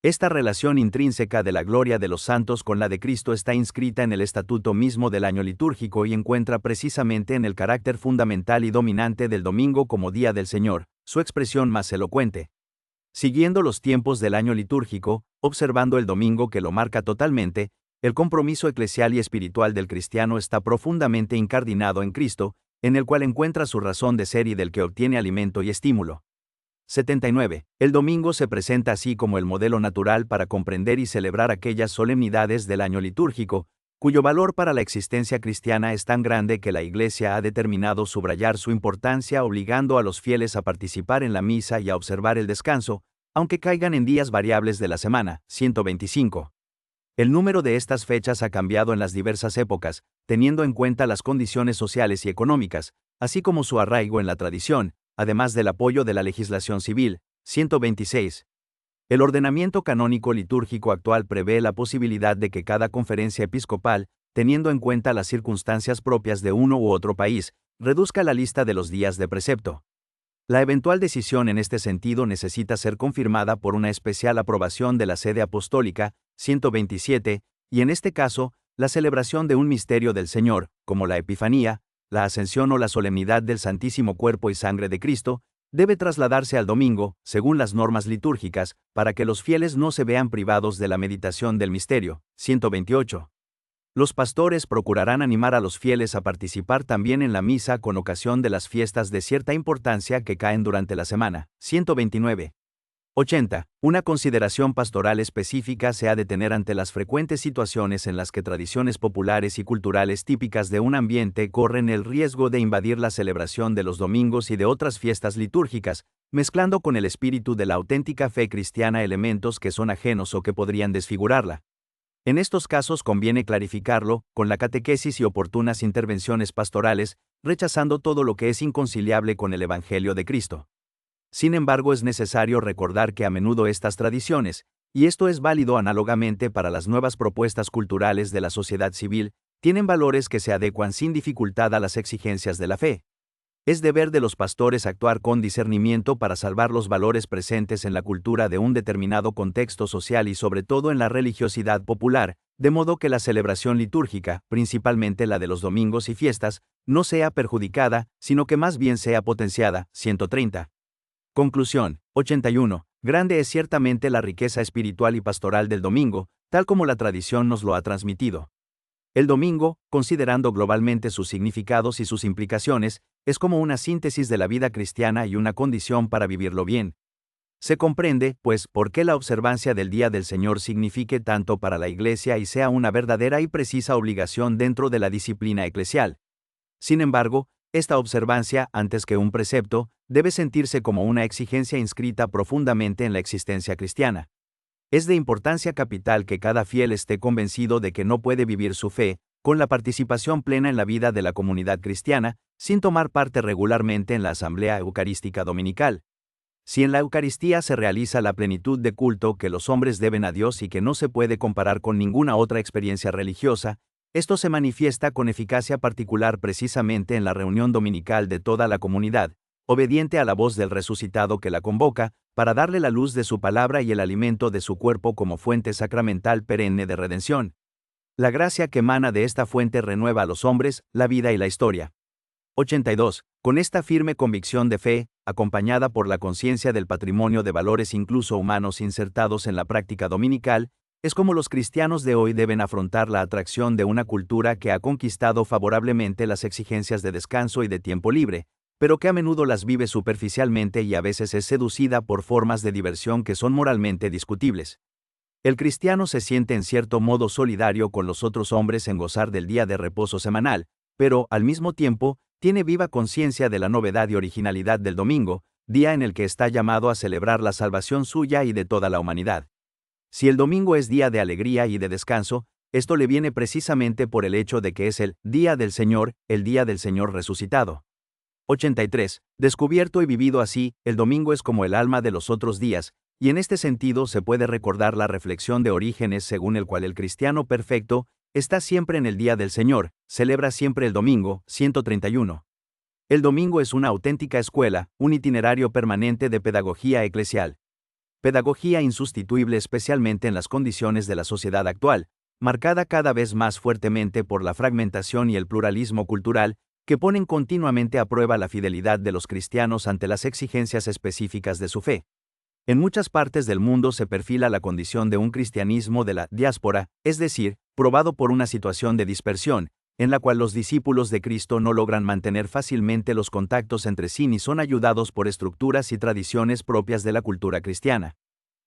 Esta relación intrínseca de la gloria de los santos con la de Cristo está inscrita en el estatuto mismo del año litúrgico y encuentra precisamente en el carácter fundamental y dominante del domingo como Día del Señor, su expresión más elocuente. Siguiendo los tiempos del año litúrgico, observando el domingo que lo marca totalmente, el compromiso eclesial y espiritual del cristiano está profundamente incardinado en Cristo, en el cual encuentra su razón de ser y del que obtiene alimento y estímulo. 79. El domingo se presenta así como el modelo natural para comprender y celebrar aquellas solemnidades del año litúrgico, cuyo valor para la existencia cristiana es tan grande que la Iglesia ha determinado subrayar su importancia obligando a los fieles a participar en la misa y a observar el descanso, aunque caigan en días variables de la semana, 125. El número de estas fechas ha cambiado en las diversas épocas, teniendo en cuenta las condiciones sociales y económicas, así como su arraigo en la tradición, además del apoyo de la legislación civil, 126. El ordenamiento canónico litúrgico actual prevé la posibilidad de que cada conferencia episcopal, teniendo en cuenta las circunstancias propias de uno u otro país, reduzca la lista de los días de precepto. La eventual decisión en este sentido necesita ser confirmada por una especial aprobación de la sede apostólica, 127, y en este caso, la celebración de un misterio del Señor, como la Epifanía, la Ascensión o la solemnidad del Santísimo Cuerpo y Sangre de Cristo, debe trasladarse al domingo, según las normas litúrgicas, para que los fieles no se vean privados de la meditación del misterio, 128. Los pastores procurarán animar a los fieles a participar también en la misa con ocasión de las fiestas de cierta importancia que caen durante la semana, 129. 80. Una consideración pastoral específica se ha de tener ante las frecuentes situaciones en las que tradiciones populares y culturales típicas de un ambiente corren el riesgo de invadir la celebración de los domingos y de otras fiestas litúrgicas, mezclando con el espíritu de la auténtica fe cristiana elementos que son ajenos o que podrían desfigurarla. En estos casos conviene clarificarlo, con la catequesis y oportunas intervenciones pastorales, rechazando todo lo que es inconciliable con el Evangelio de Cristo. Sin embargo, es necesario recordar que a menudo estas tradiciones, y esto es válido análogamente para las nuevas propuestas culturales de la sociedad civil, tienen valores que se adecuan sin dificultad a las exigencias de la fe. Es deber de los pastores actuar con discernimiento para salvar los valores presentes en la cultura de un determinado contexto social y sobre todo en la religiosidad popular, de modo que la celebración litúrgica, principalmente la de los domingos y fiestas, no sea perjudicada, sino que más bien sea potenciada. 130. Conclusión. 81. Grande es ciertamente la riqueza espiritual y pastoral del domingo, tal como la tradición nos lo ha transmitido. El domingo, considerando globalmente sus significados y sus implicaciones, es como una síntesis de la vida cristiana y una condición para vivirlo bien. Se comprende, pues, por qué la observancia del Día del Señor signifique tanto para la Iglesia y sea una verdadera y precisa obligación dentro de la disciplina eclesial. Sin embargo, esta observancia, antes que un precepto, debe sentirse como una exigencia inscrita profundamente en la existencia cristiana. Es de importancia capital que cada fiel esté convencido de que no puede vivir su fe, con la participación plena en la vida de la comunidad cristiana, sin tomar parte regularmente en la asamblea eucarística dominical. Si en la Eucaristía se realiza la plenitud de culto que los hombres deben a Dios y que no se puede comparar con ninguna otra experiencia religiosa, esto se manifiesta con eficacia particular precisamente en la reunión dominical de toda la comunidad, obediente a la voz del resucitado que la convoca, para darle la luz de su palabra y el alimento de su cuerpo como fuente sacramental perenne de redención. La gracia que emana de esta fuente renueva a los hombres, la vida y la historia. 82. Con esta firme convicción de fe, acompañada por la conciencia del patrimonio de valores incluso humanos insertados en la práctica dominical, es como los cristianos de hoy deben afrontar la atracción de una cultura que ha conquistado favorablemente las exigencias de descanso y de tiempo libre, pero que a menudo las vive superficialmente y a veces es seducida por formas de diversión que son moralmente discutibles. El cristiano se siente en cierto modo solidario con los otros hombres en gozar del día de reposo semanal, pero, al mismo tiempo, tiene viva conciencia de la novedad y originalidad del domingo, día en el que está llamado a celebrar la salvación suya y de toda la humanidad. Si el domingo es día de alegría y de descanso, esto le viene precisamente por el hecho de que es el día del Señor, el día del Señor resucitado. 83. Descubierto y vivido así, el domingo es como el alma de los otros días, y en este sentido se puede recordar la reflexión de Orígenes según el cual el cristiano perfecto está siempre en el día del Señor, celebra siempre el domingo. 131. El domingo es una auténtica escuela, un itinerario permanente de pedagogía eclesial. Pedagogía insustituible especialmente en las condiciones de la sociedad actual, marcada cada vez más fuertemente por la fragmentación y el pluralismo cultural, que ponen continuamente a prueba la fidelidad de los cristianos ante las exigencias específicas de su fe. En muchas partes del mundo se perfila la condición de un cristianismo de la diáspora, es decir, probado por una situación de dispersión, en la cual los discípulos de Cristo no logran mantener fácilmente los contactos entre sí ni son ayudados por estructuras y tradiciones propias de la cultura cristiana.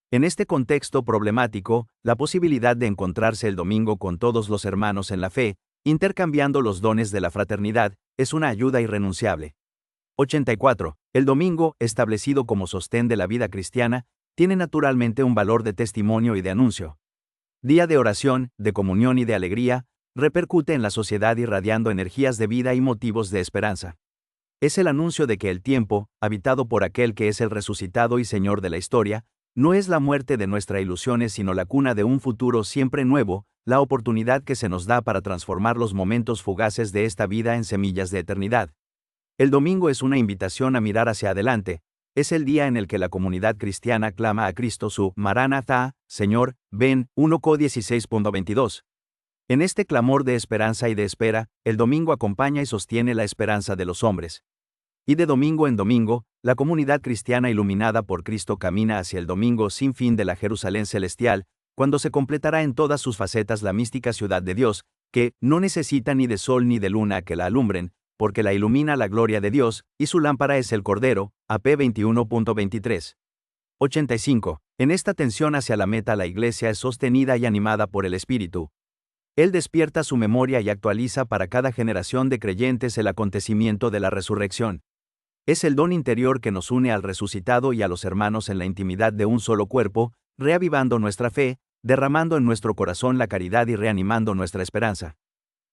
En este contexto problemático, la posibilidad de encontrarse el domingo con todos los hermanos en la fe, intercambiando los dones de la fraternidad, es una ayuda irrenunciable. 84. El domingo, establecido como sostén de la vida cristiana, tiene naturalmente un valor de testimonio y de anuncio. Día de oración, de comunión y de alegría, repercute en la sociedad irradiando energías de vida y motivos de esperanza. Es el anuncio de que el tiempo, habitado por aquel que es el resucitado y Señor de la historia, no es la muerte de nuestras ilusiones sino la cuna de un futuro siempre nuevo, la oportunidad que se nos da para transformar los momentos fugaces de esta vida en semillas de eternidad. El domingo es una invitación a mirar hacia adelante, es el día en el que la comunidad cristiana clama a Cristo su Maranatha, Señor, ven, 1 Co 16.22. En este clamor de esperanza y de espera, el domingo acompaña y sostiene la esperanza de los hombres. Y de domingo en domingo, la comunidad cristiana iluminada por Cristo camina hacia el domingo sin fin de la Jerusalén celestial, cuando se completará en todas sus facetas la mística ciudad de Dios, que no necesita ni de sol ni de luna que la alumbren, porque la ilumina la gloria de Dios, y su lámpara es el Cordero, AP 21.23. 85. En esta tensión hacia la meta la Iglesia es sostenida y animada por el Espíritu. Él despierta su memoria y actualiza para cada generación de creyentes el acontecimiento de la resurrección. Es el don interior que nos une al resucitado y a los hermanos en la intimidad de un solo cuerpo, reavivando nuestra fe, derramando en nuestro corazón la caridad y reanimando nuestra esperanza.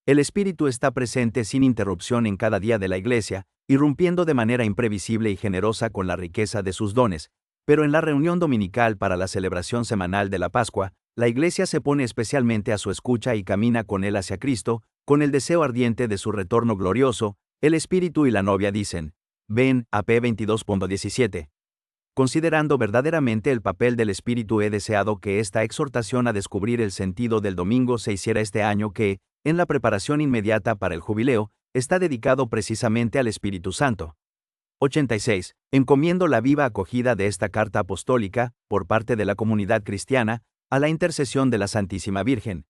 El Espíritu está presente sin interrupción en cada día de la Iglesia, irrumpiendo de manera imprevisible y generosa con la riqueza de sus dones, pero en la reunión dominical para la celebración semanal de la Pascua, la Iglesia se pone especialmente a su escucha y camina con él hacia Cristo, con el deseo ardiente de su retorno glorioso. El Espíritu y la novia dicen, ven, AP 22.17. Considerando verdaderamente el papel del Espíritu, he deseado que esta exhortación a descubrir el sentido del domingo se hiciera este año que, en la preparación inmediata para el jubileo, está dedicado precisamente al Espíritu Santo. 86. Encomiendo la viva acogida de esta carta apostólica, por parte de la comunidad cristiana, a la intercesión de la Santísima Virgen.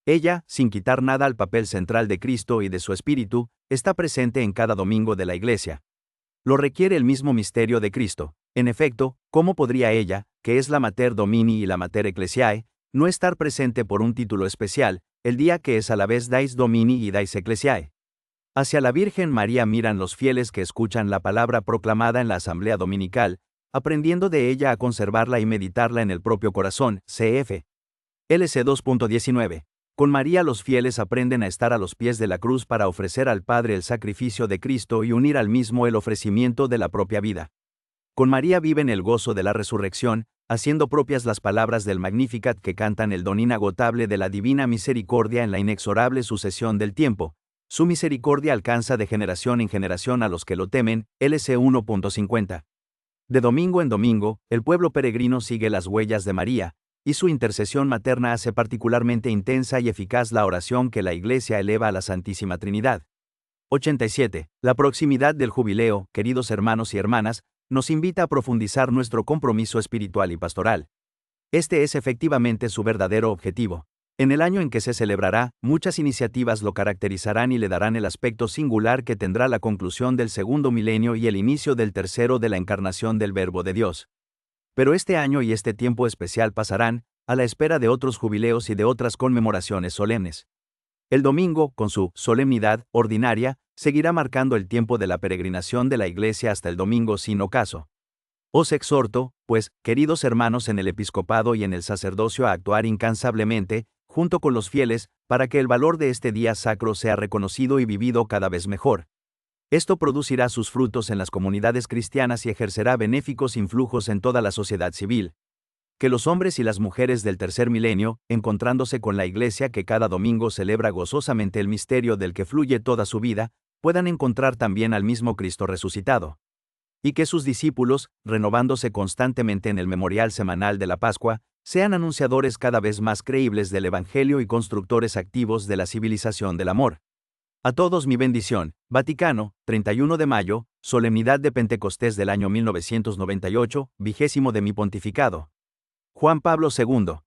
Ella, sin quitar nada al papel central de Cristo y de su Espíritu, está presente en cada domingo de la Iglesia. Lo requiere el mismo misterio de Cristo. En efecto, ¿cómo podría ella, que es la Mater Domini y la Mater Ecclesiae, no estar presente por un título especial, el día que es a la vez Dais Domini y Dais Ecclesiae? Hacia la Virgen María miran los fieles que escuchan la palabra proclamada en la asamblea dominical, aprendiendo de ella a conservarla y meditarla en el propio corazón. Cf. LC 2.19. Con María los fieles aprenden a estar a los pies de la cruz para ofrecer al Padre el sacrificio de Cristo y unir al mismo el ofrecimiento de la propia vida. Con María viven el gozo de la resurrección, haciendo propias las palabras del Magnificat que cantan el don inagotable de la divina misericordia en la inexorable sucesión del tiempo. Su misericordia alcanza de generación en generación a los que lo temen. LC 1.50. De domingo en domingo, el pueblo peregrino sigue las huellas de María, y su intercesión materna hace particularmente intensa y eficaz la oración que la Iglesia eleva a la Santísima Trinidad. 87. La proximidad del jubileo, queridos hermanos y hermanas, nos invita a profundizar nuestro compromiso espiritual y pastoral. Este es efectivamente su verdadero objetivo. En el año en que se celebrará, muchas iniciativas lo caracterizarán y le darán el aspecto singular que tendrá la conclusión del segundo milenio y el inicio del tercero de la encarnación del Verbo de Dios. Pero este año y este tiempo especial pasarán, a la espera de otros jubileos y de otras conmemoraciones solemnes. El domingo, con su solemnidad ordinaria, seguirá marcando el tiempo de la peregrinación de la Iglesia hasta el domingo sin ocaso. Os exhorto, pues, queridos hermanos en el episcopado y en el sacerdocio, a actuar incansablemente, junto con los fieles, para que el valor de este día sacro sea reconocido y vivido cada vez mejor. Esto producirá sus frutos en las comunidades cristianas y ejercerá benéficos influjos en toda la sociedad civil. Que los hombres y las mujeres del tercer milenio, encontrándose con la Iglesia que cada domingo celebra gozosamente el misterio del que fluye toda su vida, puedan encontrar también al mismo Cristo resucitado. Y que sus discípulos, renovándose constantemente en el memorial semanal de la Pascua, sean anunciadores cada vez más creíbles del Evangelio y constructores activos de la civilización del amor. A todos mi bendición. Vaticano, 31 de mayo, solemnidad de Pentecostés del año 1998, 20º de mi pontificado. Juan Pablo II.